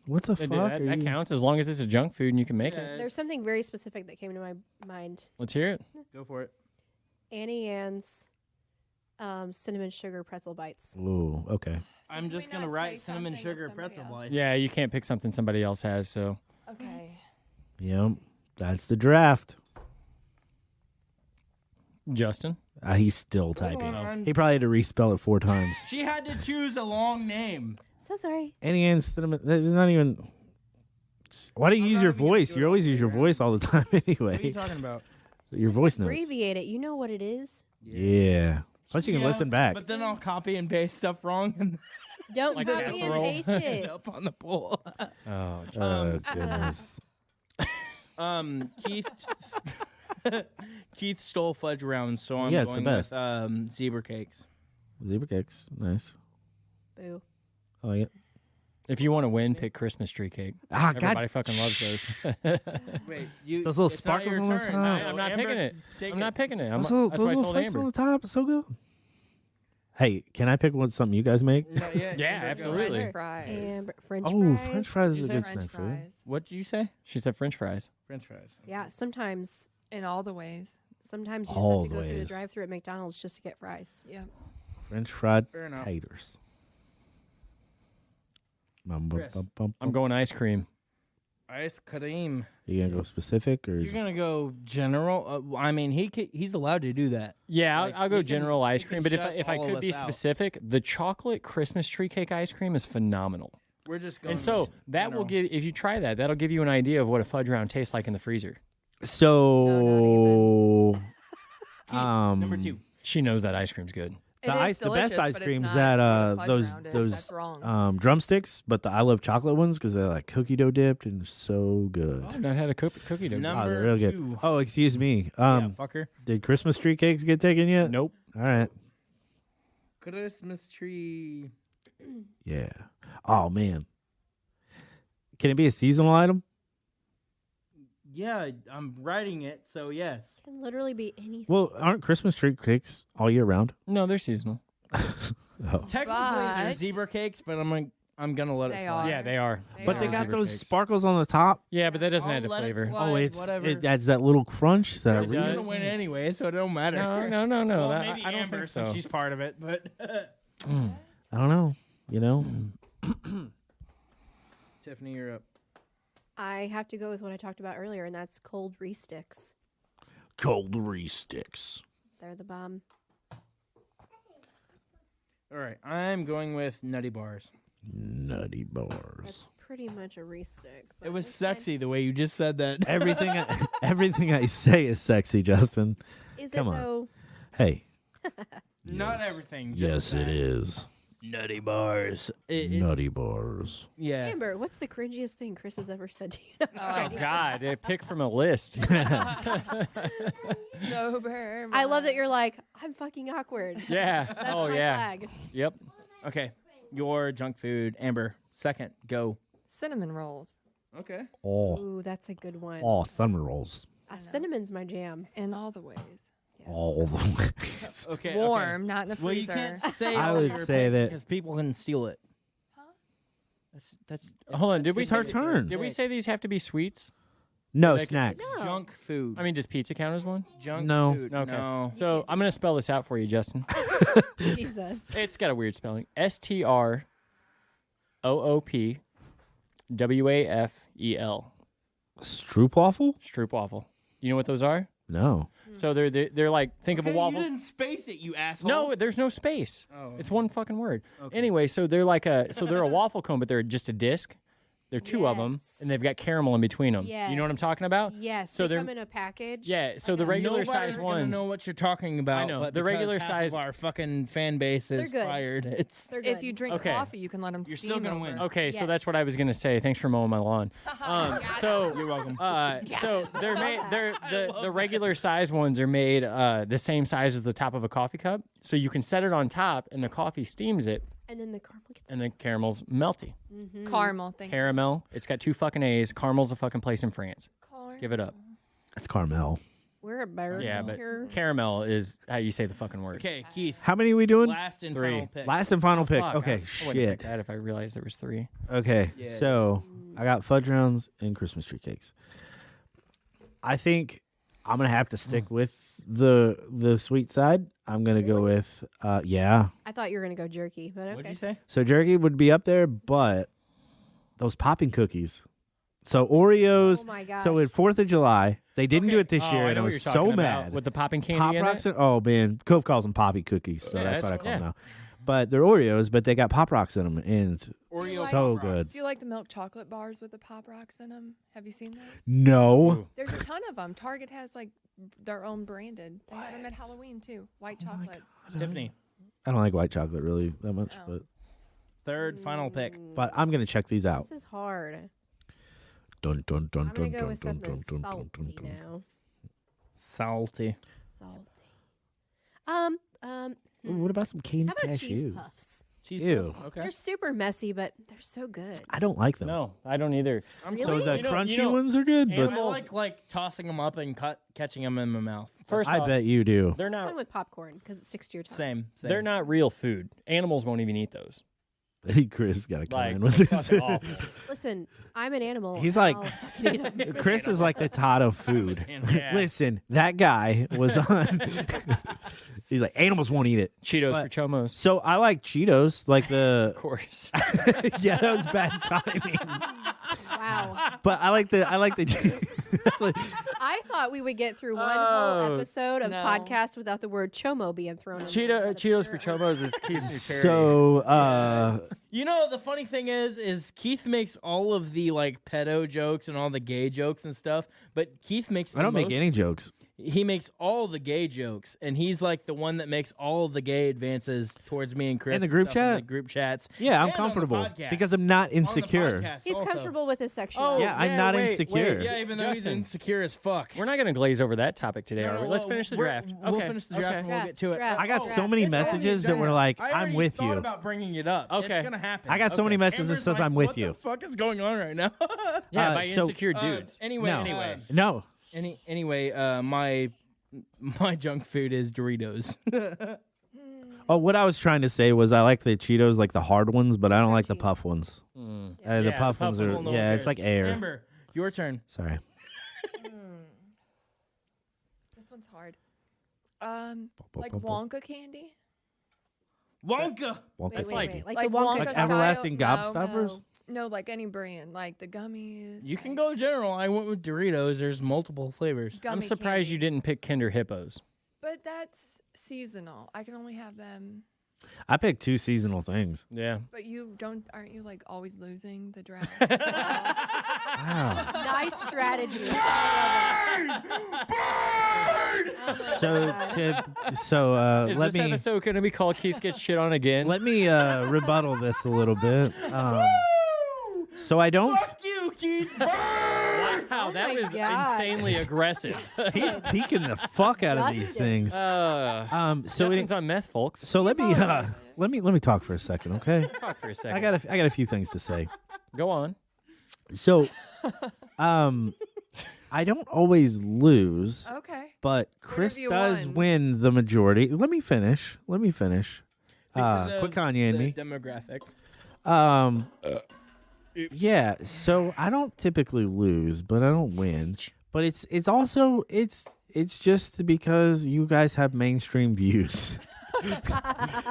S2: What the
S3: That,
S2: fuck?
S3: that,
S2: are
S3: that
S2: you-
S3: counts as long as it's a junk food and you can make it.
S4: There's something very specific that came to my mind.
S3: Let's hear it.
S1: Go for it.
S4: Annie Ann's cinnamon sugar pretzel bites.
S2: Ooh, okay.
S5: So
S1: I'm
S5: can
S1: just
S5: we
S1: gonna
S5: not
S1: write
S5: say
S1: cinnamon
S5: something if
S1: sugar
S5: somebody
S1: pretzel
S5: else-
S1: bites.
S3: Yeah, you can't pick something somebody else has. So
S5: Okay.
S2: Yep. That's the draft.
S3: Justin,
S2: He's still typing.
S1: on.
S2: He probably had to respell it 4 times.
S1: She had to choose a long name.
S4: So sorry.
S2: Annie Ann's cinnamon. That's not even. Why do you
S1: I'm
S2: use
S1: not
S2: your
S1: even gonna
S2: voice?
S1: do
S2: You
S1: it
S2: always
S1: on
S2: use your
S1: here.
S2: voice all the time
S1: What are you
S2: anyway.
S1: talking about?
S2: Your voice notes.
S4: Abbreviate it. You know what it is.
S2: Yeah. Plus you can
S1: Yeah,
S2: listen back.
S1: But then I'll copy and paste stuff wrong and
S4: Don't
S3: Like
S4: copy and
S3: casserole.
S4: paste it.
S1: up on the poll.
S3: oh,
S2: Oh goodness.
S1: Keith Keith stole fudge rounds, so I'm
S2: Yeah, it's the
S1: going
S2: best.
S1: with zebra cakes.
S2: Zebra cakes. Nice.
S4: Boo.
S2: I like it.
S3: if you want to win, pick Christmas tree cake.
S2: Ah,
S3: Everybody
S2: God.
S3: fucking loves those.
S1: Wait, you
S2: Those little
S1: it's not
S2: sparkles
S1: your
S2: on the
S1: turn,
S2: top.
S1: so
S3: I'm not
S1: Amber,
S3: picking it.
S1: take
S3: I'm not picking it. I'm,
S2: Those little,
S3: that's what I
S2: those
S3: told
S2: little flakes
S3: Amber.
S2: on the top. It's so good. Hey, can I pick something you guys make?
S1: No, yeah,
S3: Yeah,
S1: Amber, go.
S3: absolutely.
S5: French fries.
S4: And French
S2: Oh,
S4: fries.
S2: French fries is
S1: You
S2: a
S1: said
S2: good
S5: French
S2: snack food.
S5: fries.
S1: What did you say?
S3: She said French fries.
S1: French fries.
S4: Yeah, sometimes
S5: In all the ways.
S4: Sometimes you just
S2: All
S4: have to go through the
S2: ways.
S4: drive-through at McDonald's just to get fries.
S5: Yeah.
S2: French fried
S1: Fair enough.
S2: taters.
S1: Chris.
S3: I'm going ice cream.
S1: Ice cream.
S2: You gonna go specific or
S1: You're
S2: just-
S1: gonna go general. I mean, he's allowed to do that.
S3: Yeah,
S1: Like,
S3: I'll go
S1: you can-
S3: general ice
S1: you
S3: cream.
S1: can
S3: But
S1: shut
S3: if I
S1: all of
S3: could be
S1: us out.
S3: specific, the chocolate Christmas tree cake ice cream is phenomenal.
S1: We're just going.
S3: And so that will give, if you try that, that'll give you an idea of what a fudge round tastes like in the freezer.
S2: So
S1: number 2.
S3: She knows that ice cream's good.
S5: It
S2: the
S5: is
S2: the best
S5: delicious,
S2: ice
S5: but it's
S2: creams
S5: not
S2: that
S5: what a fudge
S2: those
S5: round is.
S2: those
S5: That's wrong.
S2: drumsticks, but the I love chocolate ones because they're like cookie dough dipped and so good.
S3: I've not had a cookie dough.
S1: No.
S2: Oh,
S1: Number
S2: they're real good.
S1: 2.
S2: Oh, excuse me.
S1: Yeah, fucker.
S2: Did Christmas tree cakes get taken yet?
S3: Nope.
S2: All right.
S1: Christmas tree.
S2: Yeah. Oh man. Can it be a seasonal item?
S1: Yeah, I'm writing it, so yes.
S4: Can literally be anything.
S2: Well, aren't Christmas tree cakes all year round?
S3: No, they're seasonal.
S2: Oh.
S1: Technically, they're
S5: But-
S1: zebra cakes, but I'm gonna let it
S5: They
S1: slide.
S5: are.
S3: Yeah, they are.
S2: But they
S5: are.
S2: got
S3: Zebra
S2: those
S3: cakes.
S2: sparkles on the top.
S3: Yeah, but that doesn't
S1: I'll
S3: add the
S1: let it
S3: flavor.
S1: slide.
S2: Oh, it adds that little crunch that I
S1: It's
S3: It
S2: really
S1: gonna win anyway, so it don't matter.
S3: No.
S1: Well,
S3: that-
S1: maybe
S3: I don't
S1: Amber,
S3: think
S1: since
S3: so.
S1: she's part of it, but
S2: I don't know. You know?
S1: Tiffany, you're up.
S4: I have to go with what I talked about earlier, and that's cold sticks.
S2: Cold sticks.
S4: They're the bomb.
S1: All right, I'm going with Nutty Bars.
S2: Nutty bars.
S4: That's pretty much a stick.
S1: It was sexy the way you just said that.
S2: Everything I say is sexy, Justin.
S4: Is
S2: Come
S4: it
S2: on.
S4: though?
S2: Hey.
S1: Not
S2: Yes.
S1: everything.
S2: Yes,
S1: Just
S2: it
S1: that.
S2: is.
S1: Nutty Bars.
S2: Nutty bars.
S1: Yeah.
S4: Amber, what's the cringiest thing Chris has ever said to you? No, I'm just
S3: Oh
S4: kidding.
S3: God! Pick from a list.
S5: Sober.
S4: I love that you're like, I'm fucking awkward.
S3: Yeah.
S4: That's
S3: oh
S4: my
S3: yeah.
S4: flag.
S3: Yep.
S1: Okay. Your junk food, Amber. Second, go.
S5: cinnamon rolls
S1: Okay.
S2: Oh,
S4: Ooh, that's a good one.
S2: cinnamon rolls.
S4: Cinnamon's my jam.
S5: in all the ways.
S2: All the way.
S1: Okay.
S5: Warm, not in the
S1: Well, you
S5: freezer.
S1: can't say
S2: I
S1: all
S2: would
S1: your
S2: say
S1: picks
S2: that-
S1: because people can steal it.
S5: Huh?
S1: That's
S3: Hold on. Did we
S2: It's our
S3: say,
S2: turn.
S3: Did we say these have to be sweets?
S2: No
S3: Like-
S2: snacks.
S4: No.
S1: junk food.
S3: I mean, does pizza count as one?
S1: junk
S2: No.
S1: food.
S3: Okay.
S1: No.
S3: So I'm gonna spell this out for you, Justin.
S4: Jesus.
S3: It's got a weird spelling. STROOPWAFEL.
S2: Stroopwafel?
S3: Stroopwafel. You know what those are?
S2: No.
S3: So they're like, think of a
S1: Okay,
S3: waffle.
S1: You didn't space it, you asshole.
S3: No, there's no space.
S1: Oh,
S3: It's one fucking word.
S1: Okay.
S3: Anyway, so they're like they're a waffle cone, but they're just a disc. There are two of them,
S4: Yes.
S3: and they've got caramel in between them.
S4: Yes.
S3: You know what I'm talking about?
S4: Yes.
S3: So
S4: they
S3: they're-
S4: come in a package.
S3: Yeah. So the
S4: Okay.
S3: regular
S1: Nobody's
S3: size
S1: gonna
S3: ones.
S1: know what you're talking about.
S3: I know.
S1: But
S3: The regular
S1: because half
S3: size-
S1: of our fucking fan base is
S4: They're good.
S1: fired. It's
S4: They're good.
S5: If you drink
S3: Okay.
S5: coffee, you can let them
S1: You're
S5: steam
S1: still gonna
S5: over.
S1: win.
S3: Okay, so that's
S4: Yes.
S3: what I was gonna say. Thanks for mowing my lawn. So
S1: you're welcome.
S3: so they're made. The regular size ones are made the same size as the top of a coffee cup, so you can set it on top, and the coffee steams it,
S4: And then the caramel gets.
S3: and the caramel's melty.
S5: Caramel, thank you.
S3: Caramel. It's got two fucking A's. Caramel's a fucking place in France. Give it up.
S2: That's Carmel.
S4: We're American
S3: Yeah, but
S4: here.
S3: caramel is how you say the fucking word.
S1: Okay, Keith.
S2: How many are we doing?
S1: Last and
S3: Three.
S1: final pick.
S2: Last and final pick.
S3: Fuck,
S2: Okay,
S3: I wouldn't have
S2: shit.
S3: picked that if I realized there was three.
S2: Okay,
S1: Yeah.
S2: so I got fudge rounds and Christmas tree cakes. I think I'm gonna have to stick with the sweet side. I'm gonna go with yeah.
S4: I thought you were gonna go jerky, but
S1: What'd
S4: okay.
S1: you say?
S2: So jerky would be up there, but those popping cookies. So Oreos.
S4: Oh my gosh.
S2: So at 4th of July, they didn't do it this
S3: Oh,
S2: year,
S3: I
S2: and
S3: know
S2: I
S3: what
S2: was
S3: you're
S2: so
S3: talking about,
S2: mad.
S3: with the popping candy
S2: Pop
S3: in
S2: rocks
S3: it.
S2: and oh man, Cove calls them poppy cookies, so
S3: Yeah,
S2: that's what I
S3: that's-
S2: call them
S3: yeah.
S2: now. But they're Oreos, but they got pop rocks in them, and
S1: Oreo
S2: so
S1: Pop Rocks.
S2: good.
S5: Do you like the milk chocolate bars with the Pop Rocks in them? Have you seen those?
S2: No,
S5: There's a ton of them. Target has like their own branded. They have them at Halloween too. White chocolate.
S1: Tiffany.
S2: I don't like white chocolate really that much,
S5: Oh.
S1: Third final pick.
S2: but I'm gonna check these out.
S4: This is hard.
S2: Dun dun dun
S4: I'm
S2: dun
S4: gonna go
S2: dun
S4: with
S2: dun
S4: something
S2: dun dun
S4: salty
S2: dun dun.
S4: now.
S1: Salty.
S4: Salty.
S2: Ooh, what about some candy
S4: How about cheese
S2: cashews?
S4: puffs?
S1: Cheese
S2: Ew.
S1: puff. Okay.
S4: They're super messy, but they're so good.
S2: I don't like them.
S3: No, I don't either.
S1: I'm
S4: Really?
S2: So the
S3: You know-
S2: crunchy ones are good, but
S1: I like tossing them up and catching them in my mouth.
S3: First
S2: I
S3: off,
S2: bet you do.
S3: they're
S4: It's fine
S3: not.
S4: with popcorn because it sticks to your tongue.
S1: Same.
S3: They're not real food. Animals won't even eat those.
S2: Chris got to come
S3: Like,
S2: in with
S3: it's
S2: this.
S3: fucking awful.
S4: Listen, I'm an animal.
S2: He's
S4: and
S2: like-
S4: I'll fucking eat 'em.
S2: Chris is like the Todd of food.
S3: Yeah.
S2: Listen, that guy was on. He's like, animals won't eat it.
S3: Cheetos
S2: But-
S3: for chomos.
S2: So I like Cheetos, like the.
S3: Of course.
S2: Yeah, that was bad timing.
S4: Wow.
S2: But I like the.
S4: I thought we would get through one whole
S3: Oh,
S4: episode of
S5: no.
S4: podcast without the word chomo being thrown in.
S3: Cheetos for chomos is Keith's new parody.
S2: So
S1: You know, the funny thing is Keith makes all of the like pedo jokes and all the gay jokes and stuff, but Keith makes
S2: I don't make any jokes.
S1: He makes all the gay jokes, and he's like the one that makes all of the gay advances towards me and Chris
S2: In the
S1: and
S2: group
S1: stuff in
S2: chat?
S1: the group chats.
S2: Yeah, I'm
S1: and on the
S2: comfortable
S1: podcast.
S2: because I'm not
S1: On the
S2: insecure.
S1: podcast
S4: He's
S1: also.
S4: comfortable with his sexuality.
S2: Yeah, I'm not
S3: wait,
S2: insecure.
S3: wait.
S1: Yeah, even though he's
S3: Justin.
S1: insecure as fuck.
S3: We're not going to glaze over that topic today,
S1: No,
S3: are we?
S1: no,
S3: Let's
S1: well,
S3: finish the
S1: we're-
S3: draft.
S1: We'll
S3: Okay.
S1: finish the draft and we'll
S4: Draft,
S1: get to it.
S4: draft.
S2: I got so many
S1: It's already
S2: messages that
S1: done.
S2: were like,
S1: I
S2: "I'm
S1: already
S2: with
S1: thought
S2: you."
S1: about bringing it up.
S3: Okay.
S1: It's gonna happen.
S2: I got so many messages that
S1: Amber's
S2: says
S1: like,
S2: I'm with
S1: what
S2: you.
S1: the fuck is going on right now?
S3: Yeah, by
S2: so-
S3: insecure dudes.
S1: Anyway,
S2: No. No.
S1: anyway, my junk food is Doritos.
S2: Oh, what I was trying to say was I like the Cheetos, like the hard ones, but I don't like the
S4: Crunchy.
S2: puff ones.
S3: Mm.
S2: The
S3: Yeah,
S2: puff
S3: the
S2: ones
S3: puff
S2: are,
S3: ones
S1: No
S2: yeah,
S1: one
S2: it's like
S1: cares.
S2: air.
S1: Amber, your turn.
S2: Sorry.
S5: This one's hard. Like Wonka candy.
S1: Wonka.
S2: Wonka.
S4: Wait, wait,
S3: like-
S4: wait. Like,
S5: like
S4: the Wonka
S5: Wonka
S2: Like
S5: style-
S2: everlasting
S5: no,
S2: gobstoppers?
S5: No, like any brand, like the gummies.
S1: You can
S5: like
S1: go general. I went with Doritos. There's multiple flavors.
S5: gummy
S3: I'm surprised
S5: candy.
S3: you didn't pick Kinder Hippos.
S5: But that's seasonal. I can only have them.
S2: I picked 2 seasonal things.
S3: Yeah.
S5: But aren't you like always losing the draft?
S2: Wow.
S4: nice strategy.
S2: So
S3: Is
S2: let
S3: this
S2: me
S3: episode going to be called Keith Gets Shit On Again?
S2: let me rebuttal this a little bit. So I don't.
S1: Fuck you, Keith.
S3: Wow, that
S4: my
S3: was
S4: God.
S3: insanely aggressive.
S2: He's peeking the fuck out of these
S4: Justin.
S2: things.
S3: So
S2: So
S3: Justin's on meth, folks.
S2: so let me talk for a second, okay?
S3: Talk for a second.
S2: I got a few things to say.
S3: Go on.
S2: So, I don't always lose,
S5: Okay.
S2: but Chris
S5: you
S2: does
S5: won?
S2: win the majority. Let me finish.
S1: Because
S2: Quick
S1: of
S2: Kanye and
S1: the
S2: me.
S1: demographic.
S2: Yeah. So I don't typically lose, but I don't win. But it's also it's just because you guys have mainstream views.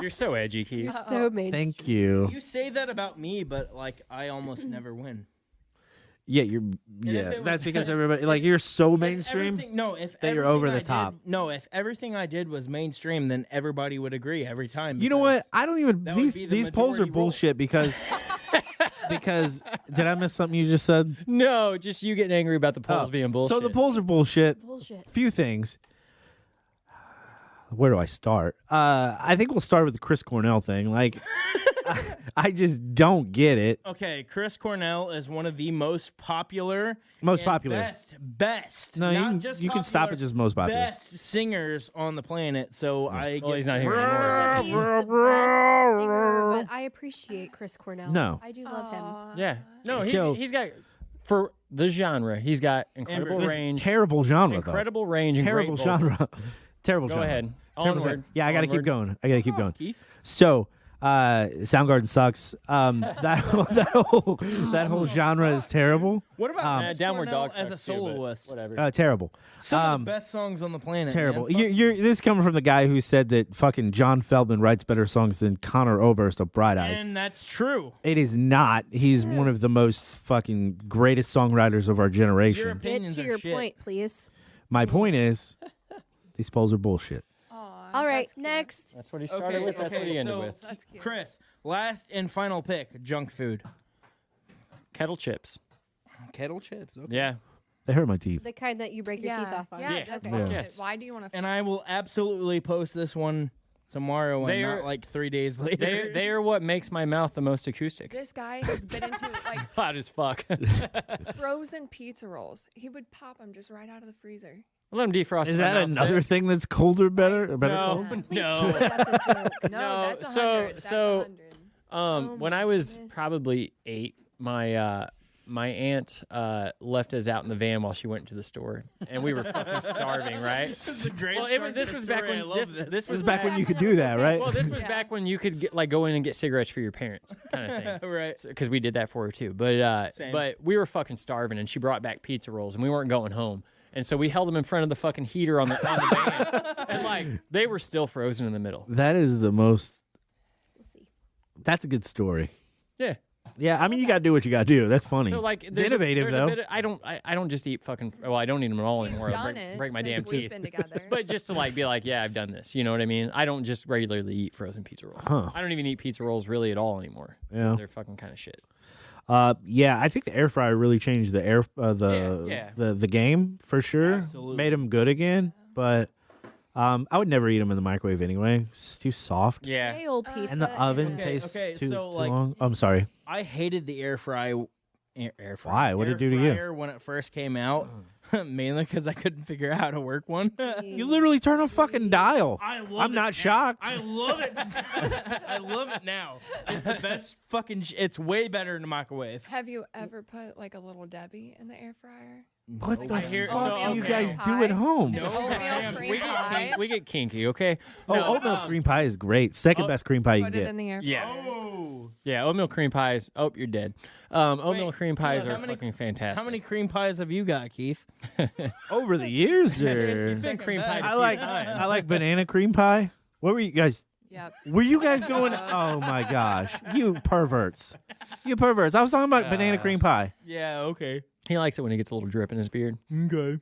S3: You're so edgy,
S4: You're
S3: Keith.
S4: so mean.
S2: Thank you.
S1: You say that about me, but like I almost never win.
S2: Yeah, you're.
S1: if
S2: Yeah,
S1: it
S2: that's
S1: was-
S2: because everybody like you're so
S1: If
S2: mainstream.
S1: everything- No, if
S2: that you're
S1: everything
S2: over the
S1: I did-
S2: top.
S1: No, if everything I did was mainstream, then everybody would agree every time.
S2: You know
S1: because
S2: what? I don't even.
S1: that would
S2: These
S1: be the
S2: these polls are
S1: majority rule.
S2: bullshit because did I miss something you just said?
S3: No, just you getting angry about the polls
S2: Oh,
S3: being bullshit.
S2: So the polls are bullshit.
S4: Bullshit.
S2: Few things. Where do I start? I think we'll start with the Chris Cornell thing. Like, I just don't get it.
S1: Okay, Chris Cornell is one of the most popular,
S2: Most
S1: and
S2: popular.
S1: best.
S2: No,
S1: not
S2: you can,
S1: just
S2: you can stop
S1: popular,
S2: at just most popular.
S1: best singers on the planet. So I.
S3: Well,
S1: get
S3: he's not here
S4: I don't
S3: anymore.
S4: know if he's the best singer, but I appreciate Chris Cornell.
S2: No.
S4: I do love him.
S3: Yeah. No,
S2: So-
S3: he's got for the genre. He's got incredible
S1: Amber,
S2: It's
S3: range.
S2: terrible genre, though.
S3: Incredible range. And
S2: Terrible
S3: great
S2: genre.
S3: vocals.
S2: Terrible
S3: Go
S2: genre.
S3: ahead.
S2: Terrible
S3: Onward.
S2: genre. Yeah, I got to keep
S3: Onward.
S2: going. I got to keep going.
S1: Keith.
S2: So, Soundgarden sucks. That whole genre is terrible.
S1: What about
S2: Um,
S1: Chris
S3: Downward
S1: Cornell
S3: Dog
S1: as a
S3: sucks too, but
S1: soloist?
S3: Whatever.
S2: Terrible.
S1: Some of
S2: Um,
S1: the best songs on the planet.
S2: Terrible.
S1: Man. Fuck
S2: You're this is coming from the guy who said that fucking John Feldman writes better songs than Connor Oberst of Bright Eyes.
S1: And that's true.
S2: It is not. He's one of the most fucking greatest songwriters of our
S1: Your
S2: generation.
S4: Get
S1: opinions
S4: to
S1: are
S4: your
S1: shit.
S4: point, please.
S2: My point is, these polls are bullshit.
S5: Aw,
S4: All right,
S5: that's cute.
S4: next.
S3: That's what he started with. That's what he ended
S1: so
S3: with.
S5: That's cute.
S1: Chris, last and final pick: junk food.
S3: Kettle chips.
S1: Kettle chips. Okay.
S3: Yeah.
S2: They hurt my teeth.
S4: The kind that you break your teeth off on.
S5: Yeah,
S3: Yeah.
S5: that's
S3: Yeah.
S5: bullshit.
S3: Yes.
S5: Why do you want to?
S1: And I will absolutely post this one tomorrow and
S3: They
S1: not
S3: are-
S1: like 3 days later.
S3: They are what makes my mouth the most acoustic.
S5: This guy has been into like
S3: Loud as fuck.
S5: frozen pizza rolls. He would pop them just right out of the freezer.
S3: Let him defrost.
S2: Is
S3: my
S2: that
S3: mouth
S2: another
S3: there.
S2: thing that's colder, better, or better
S3: No.
S2: cold?
S4: Please
S3: No.
S4: tell me that's a joke.
S5: No,
S3: No,
S5: that's a
S3: so-
S5: hundred. That's
S3: so-
S5: 100.
S4: Oh
S3: When
S4: my
S3: I was
S4: goodness.
S3: probably 8, my my aunt left us out in the van while she went to the store, and we were fucking starving, right? This was back when this was
S2: back when you could do that, right?
S3: Well, this was back when you could go in and get cigarettes for your parents, kind of thing,
S1: Right.
S3: Because we did that for her too. But we were fucking starving, and she brought back pizza rolls, and we weren't going home. And so we held them in front of the fucking heater on the van, and like they were still frozen in the middle.
S2: That is the most.
S4: We'll see.
S2: That's a good story.
S3: Yeah.
S2: Yeah, I mean, you gotta do what you gotta do. That's funny.
S3: So like,
S2: it's innovative though.
S3: I don't just eat fucking. Well, I don't eat them at all anymore.
S5: Done
S3: I
S5: it
S3: break my
S5: since
S3: damn
S5: we've
S3: teeth.
S5: been together.
S3: But just to like be like, yeah, I've done this. You know what I mean? I don't just regularly eat frozen pizza rolls.
S2: Huh.
S3: I don't even eat pizza rolls really at all anymore.
S2: Yeah.
S3: They're fucking kind of shit.
S2: Yeah, I think the air fryer really changed the the game for sure.
S1: Absolutely.
S2: Made them good again, but I would never eat them in the microwave anyway. It's too soft,
S3: Yeah.
S4: Hey, old pizza.
S2: and the oven
S1: Okay,
S2: tastes
S1: okay,
S2: too,
S1: so,
S2: too
S1: like-
S2: long. I'm sorry.
S1: I hated the air fryer.
S2: Why? What did it do to you?
S1: Fryer when it first came out, mainly because I couldn't figure out how to work one.
S2: You literally turn a fucking dial.
S1: I love
S2: I'm
S1: it
S2: not
S1: now.
S2: shocked.
S1: I love it. I love it now. It's the best fucking. It's way better in the microwave.
S5: Have you ever put like a little Debbie in the air fryer?
S2: What the
S3: I hear-
S2: fuck
S3: so,
S2: do you
S3: okay.
S2: guys do
S5: Pie.
S2: at home?
S5: And oatmeal cream pie.
S3: We get kinky, okay?
S2: Oh,
S3: No,
S2: oatmeal cream pie is great. Second best cream pie you
S5: Put
S2: can
S5: it
S2: get.
S5: in the air fryer.
S3: Yeah.
S1: Oh.
S3: Yeah, oatmeal cream pies. Oh, you're dead. Oatmeal
S1: Wait,
S3: cream pies
S1: how
S3: are
S1: many-
S3: fucking fantastic.
S1: How many cream pies have you got, Keith?
S2: Over the years,
S3: He's
S2: or
S3: been cream pie.
S2: I like banana cream pie. What were you guys?
S5: Yep.
S2: Were you guys going? Oh my gosh, you perverts! You perverts! I was talking about banana cream pie.
S1: Yeah. Okay.
S3: He likes it when he gets a little drip in his beard.
S1: Okay.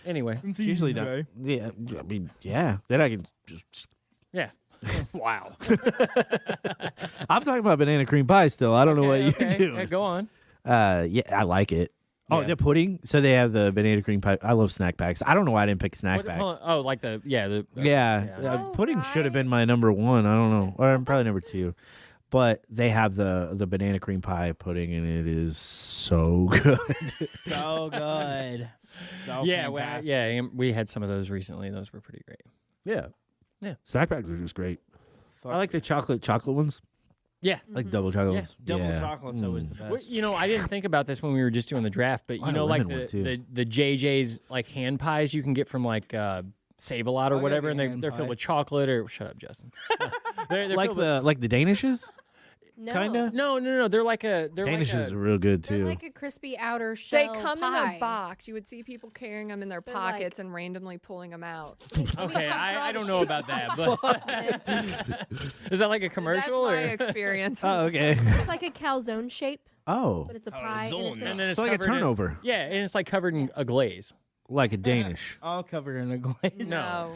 S3: Anyway,
S2: It's usually done. Yeah, I mean, yeah. Then I can just.
S3: yeah. Wow.
S2: I'm talking about banana cream pie still. I don't know what you're doing.
S3: Yeah, go on.
S2: Yeah, I like it. Oh,
S3: Yeah.
S2: the pudding. So they have the banana cream pie. I love snack packs. I don't know why I didn't pick snack
S3: What-
S2: packs.
S3: hold on. Oh, like the
S2: Yeah,
S3: yeah.
S2: pudding should have been
S5: right.
S2: my number one. I don't know, or probably number two. But they have the banana cream pie pudding, and it is so good.
S1: So good. So
S3: Yeah, well,
S1: fantastic.
S3: yeah. We had some of those recently. Those were pretty great.
S2: Yeah,
S3: Yeah.
S2: Snack packs are just great.
S1: Fuck.
S2: I like the chocolate ones,
S3: Yeah.
S2: like double chocolate
S3: Yeah.
S2: ones.
S1: Double
S2: Yeah.
S1: chocolate's always the best.
S3: Well, you know, I didn't think about this when we were just doing the draft, but
S2: I
S3: you know,
S2: had a
S3: like
S2: lemon one, too.
S3: the JJ's like hand pies you can get from like Save a Lot or
S1: Oh, yeah,
S3: whatever,
S1: the
S3: and
S1: hand
S3: they're
S1: pie.
S3: filled with chocolate or shut up, Justin. they're
S2: Like
S3: filled with,
S2: the Danishes.
S4: No.
S2: Kinda?
S3: no. They're like a
S2: Danishes are real good
S4: They're
S2: too.
S4: like a crispy outer
S5: They
S4: shell
S5: come
S4: pie.
S5: in a box. You would see people carrying them in their
S4: They're like-
S5: pockets and randomly pulling them out.
S3: Okay, I don't know about that, but is that like a commercial
S5: That's my
S3: or?
S5: experience.
S2: Oh, okay.
S4: It's like a calzone shape,
S2: Oh,
S4: but it's a pie. And it's
S3: And then
S2: it's like a
S3: covered in-
S2: turnover,
S3: yeah, and it's like covered in a glaze.
S2: like a Danish.
S1: All covered in a glaze.
S3: No.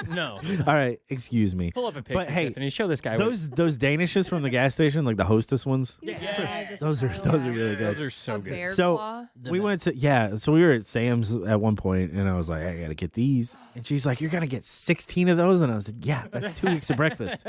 S3: No.
S2: All right, excuse me.
S3: Pull up a picture,
S2: hey,
S3: Tiffany. Show this guy.
S2: Those Danishes from the gas station, like the Hostess ones.
S4: Yeah,
S2: Those are really good.
S3: those are so
S5: a
S3: good.
S5: bear
S2: So-
S5: claw.
S2: We went to so we were at Sam's at one point, and I was like, I gotta get these, and she's like, you're gonna get 16 of those, and I was like, yeah, that's 2 weeks of breakfast.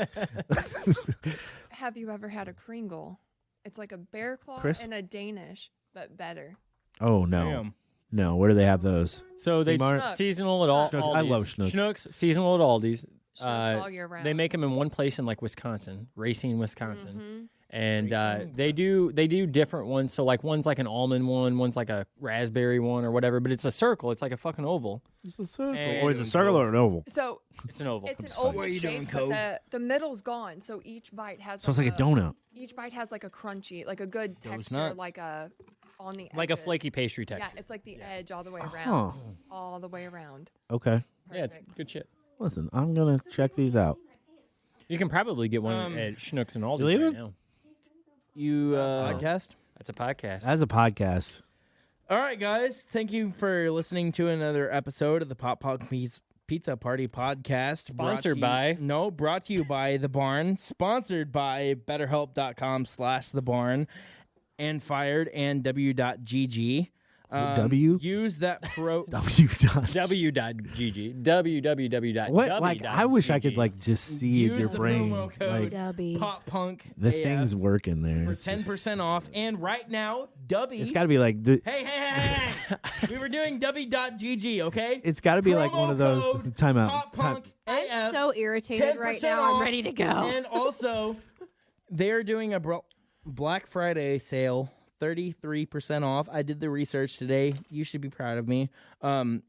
S5: Have you ever had a Kringle? It's like a bear claw
S2: Chris?
S5: and a Danish, but better.
S2: Oh no,
S1: Damn.
S2: no, where do they have those?
S3: So they
S2: Smart.
S3: seasonal at all.
S5: Schnucks.
S2: I love Schnucks.
S3: Schnucks seasonal at Aldi's.
S5: Schnucks all year round.
S3: They make them in one place in like Wisconsin, Racine, Wisconsin,
S5: Mhm.
S3: and they do different ones. So like one's like an almond one, one's like a raspberry one or whatever. But it's a circle. It's like a fucking oval.
S2: It's a circle,
S3: And-
S2: or is it a circle or an oval?
S5: So
S3: It's an oval.
S5: it's an
S2: funny.
S5: oval
S1: What are you
S5: shape,
S1: doing,
S5: but
S1: Cove?
S5: the middle's gone. So each bite has
S2: So it's like a donut.
S5: Each bite has like a crunchy, like a good
S1: Those
S5: texture,
S1: nuts.
S5: like a on the
S3: Like a
S5: edges.
S3: flaky pastry
S5: Yeah,
S3: texture.
S5: it's like the edge all the way
S2: Huh.
S5: around, all the way around.
S2: Okay.
S3: Yeah, it's
S5: Perfect.
S3: good shit.
S2: Listen, I'm gonna check these out.
S3: You can probably get one
S1: Um,
S3: at Schnucks and Aldi's
S2: leave
S3: right
S2: it?
S3: now.
S1: You podcast?
S3: That's a podcast.
S2: As a podcast,
S1: All right, guys. Thank you for listening to another episode of the Pop Punk Pizza Party podcast.
S3: Sponsored by?
S1: brought to you by The Barn. Sponsored by BetterHelp.com/The Barn and Fired and W.GG.
S2: W?
S1: Use that pro.
S3: w.gg. www.
S2: What? Like, I wish I could like just see
S1: Use
S2: your
S1: the
S2: brain.
S1: promo code
S2: Like
S4: Dubby.
S1: Pop Punk
S2: the
S1: AF
S2: things working there.
S1: for
S2: It's just-
S1: 10% off. And right now, Dubby.
S2: It's got to be like the.
S1: Hey. We were doing W.GG, okay?
S2: It's got to be like one of those.
S1: Promo
S2: Time out.
S1: Pop
S2: Time-
S1: Punk
S4: I'm
S1: AF.
S4: so irritated right
S1: 10%
S4: now.
S1: off.
S4: I'm ready to go.
S1: And also, they're doing a Black Friday sale 33% off. I did the research today. You should be proud of me. And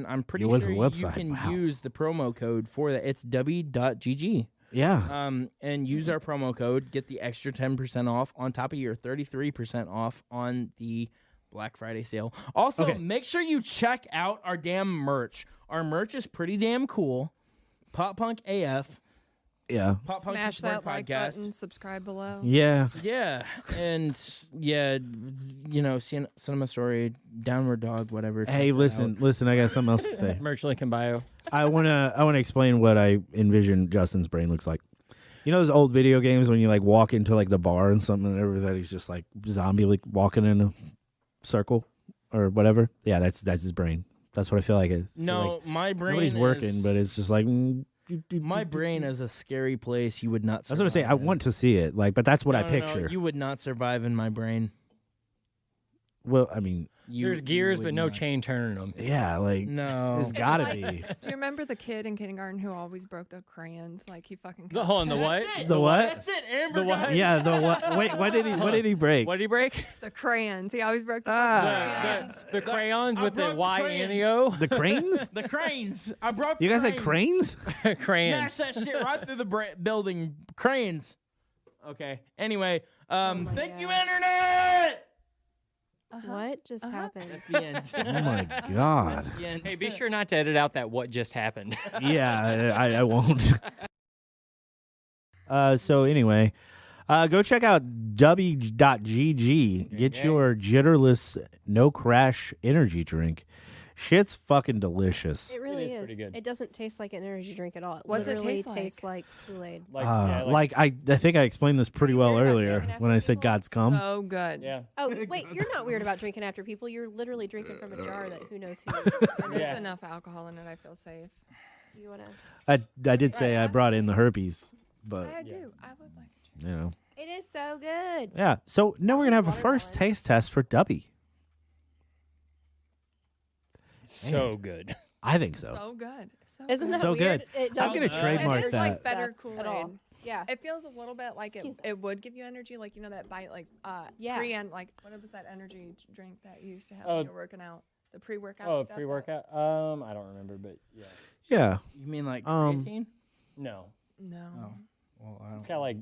S1: I'm pretty
S2: You went
S1: sure
S2: to the
S1: you
S2: website.
S1: can
S2: Wow.
S1: use the promo code for that. It's w.gg.
S2: Yeah.
S1: And use our promo code, get the extra 10% off on top of your 33% off on the Black Friday sale. Also,
S2: Okay.
S1: make sure you check out our damn merch. Our merch is pretty damn cool. Pop Punk AF.
S2: Yeah.
S1: Pop Punk
S5: Smash
S1: Support
S5: that like
S1: Podcast.
S5: button, subscribe below.
S2: Yeah.
S1: Yeah, and Cinema Story, Downward Dog, whatever. check
S2: Hey,
S1: that
S2: listen. I got something else to say.
S3: Merch link in bio.
S2: I wanna explain what I envision Justin's brain looks like. You know those old video games when you like walk into like the bar and something and everybody's just like zombie like walking in a circle or whatever? Yeah, that's his brain. That's what I feel like it.
S1: No,
S2: like,
S1: my brain.
S2: nobody's working,
S1: is,
S2: but it's just like
S1: my brain is a scary place. You would not.
S2: That's what I'm saying. I
S1: survive in.
S2: want to see it, like, but that's what I
S1: No,
S2: picture.
S1: you would not survive in my brain.
S2: Well, I mean,
S3: There's gears, but no chain turning them.
S2: yeah, like
S1: No,
S2: it's gotta
S5: like-
S2: be
S5: Do you remember the kid in kindergarten who always broke the crayons? Like he fucking.
S3: The hold on, the what?
S2: the what?
S1: That's it, Amber.
S3: The what?
S1: got it.
S2: Yeah, the what? Wait, what did he break?
S3: What did he break?
S5: The crayons. He always broke the
S2: Ah.
S5: crayons.
S3: The crayons
S1: I
S3: with the
S1: broke the
S3: Y and the O.
S2: The cranes?
S1: The cranes. I broke.
S2: You
S1: the
S2: guys had cranes?
S3: Crayons.
S1: Smash that shit right through the building. Cranes. Okay. Anyway,
S4: my
S1: thank you,
S4: gosh.
S1: internet.
S4: What just happened?
S1: That's the end.
S2: Oh my god.
S1: That's the end.
S3: Hey, be sure not to edit out that what just happened.
S2: Yeah, I won't. So anyway, go check out w.gg. Get
S3: gang.
S2: your jitterless, no crash energy drink. Shit's fucking delicious.
S4: It really
S3: is
S4: is.
S3: pretty good.
S4: It doesn't taste like an energy drink at all. It
S5: What does it
S4: literally
S5: taste like?
S4: tastes like Kool-Aid.
S2: Like I think I explained this pretty
S5: you
S2: well
S5: weird about
S2: earlier
S5: drinking
S2: when I
S5: after
S2: said
S5: people?
S2: God's come.
S5: So good.
S3: yeah.
S4: Oh, wait, you're not weird about drinking after people. You're literally drinking from a jar that who knows who.
S5: And there's
S3: Yeah.
S5: enough alcohol in it. I feel safe.
S4: Do you want to?
S2: I did say I brought in the herpes, but
S5: I do. I would like to.
S2: you know.
S4: It is so good.
S2: Yeah. So now we're gonna have a
S4: Watermelon.
S2: first taste test for Dubby.
S3: So good.
S2: I think so.
S5: So good. So
S4: Isn't that
S2: So
S4: weird?
S2: good.
S4: It
S2: I'm gonna
S4: doesn't-
S2: trademark
S5: it is
S2: that.
S5: like better
S4: stuff at all.
S5: Kool-Aid.
S4: Yeah.
S5: It feels a little bit like
S4: Excuse
S5: it
S4: us.
S5: would give you energy, like you know that bite, like
S4: Yeah.
S5: pre-and like what was that energy drink that you used to have
S3: Oh.
S5: when you were working out? The pre-workout.
S3: Oh,
S5: stuff?
S3: pre-workout. I don't remember, but yeah.
S2: Yeah.
S1: You mean like
S2: Um,
S1: creatine?
S3: No,
S5: No.
S1: Oh. Well, I
S3: it's
S1: don't.
S3: got like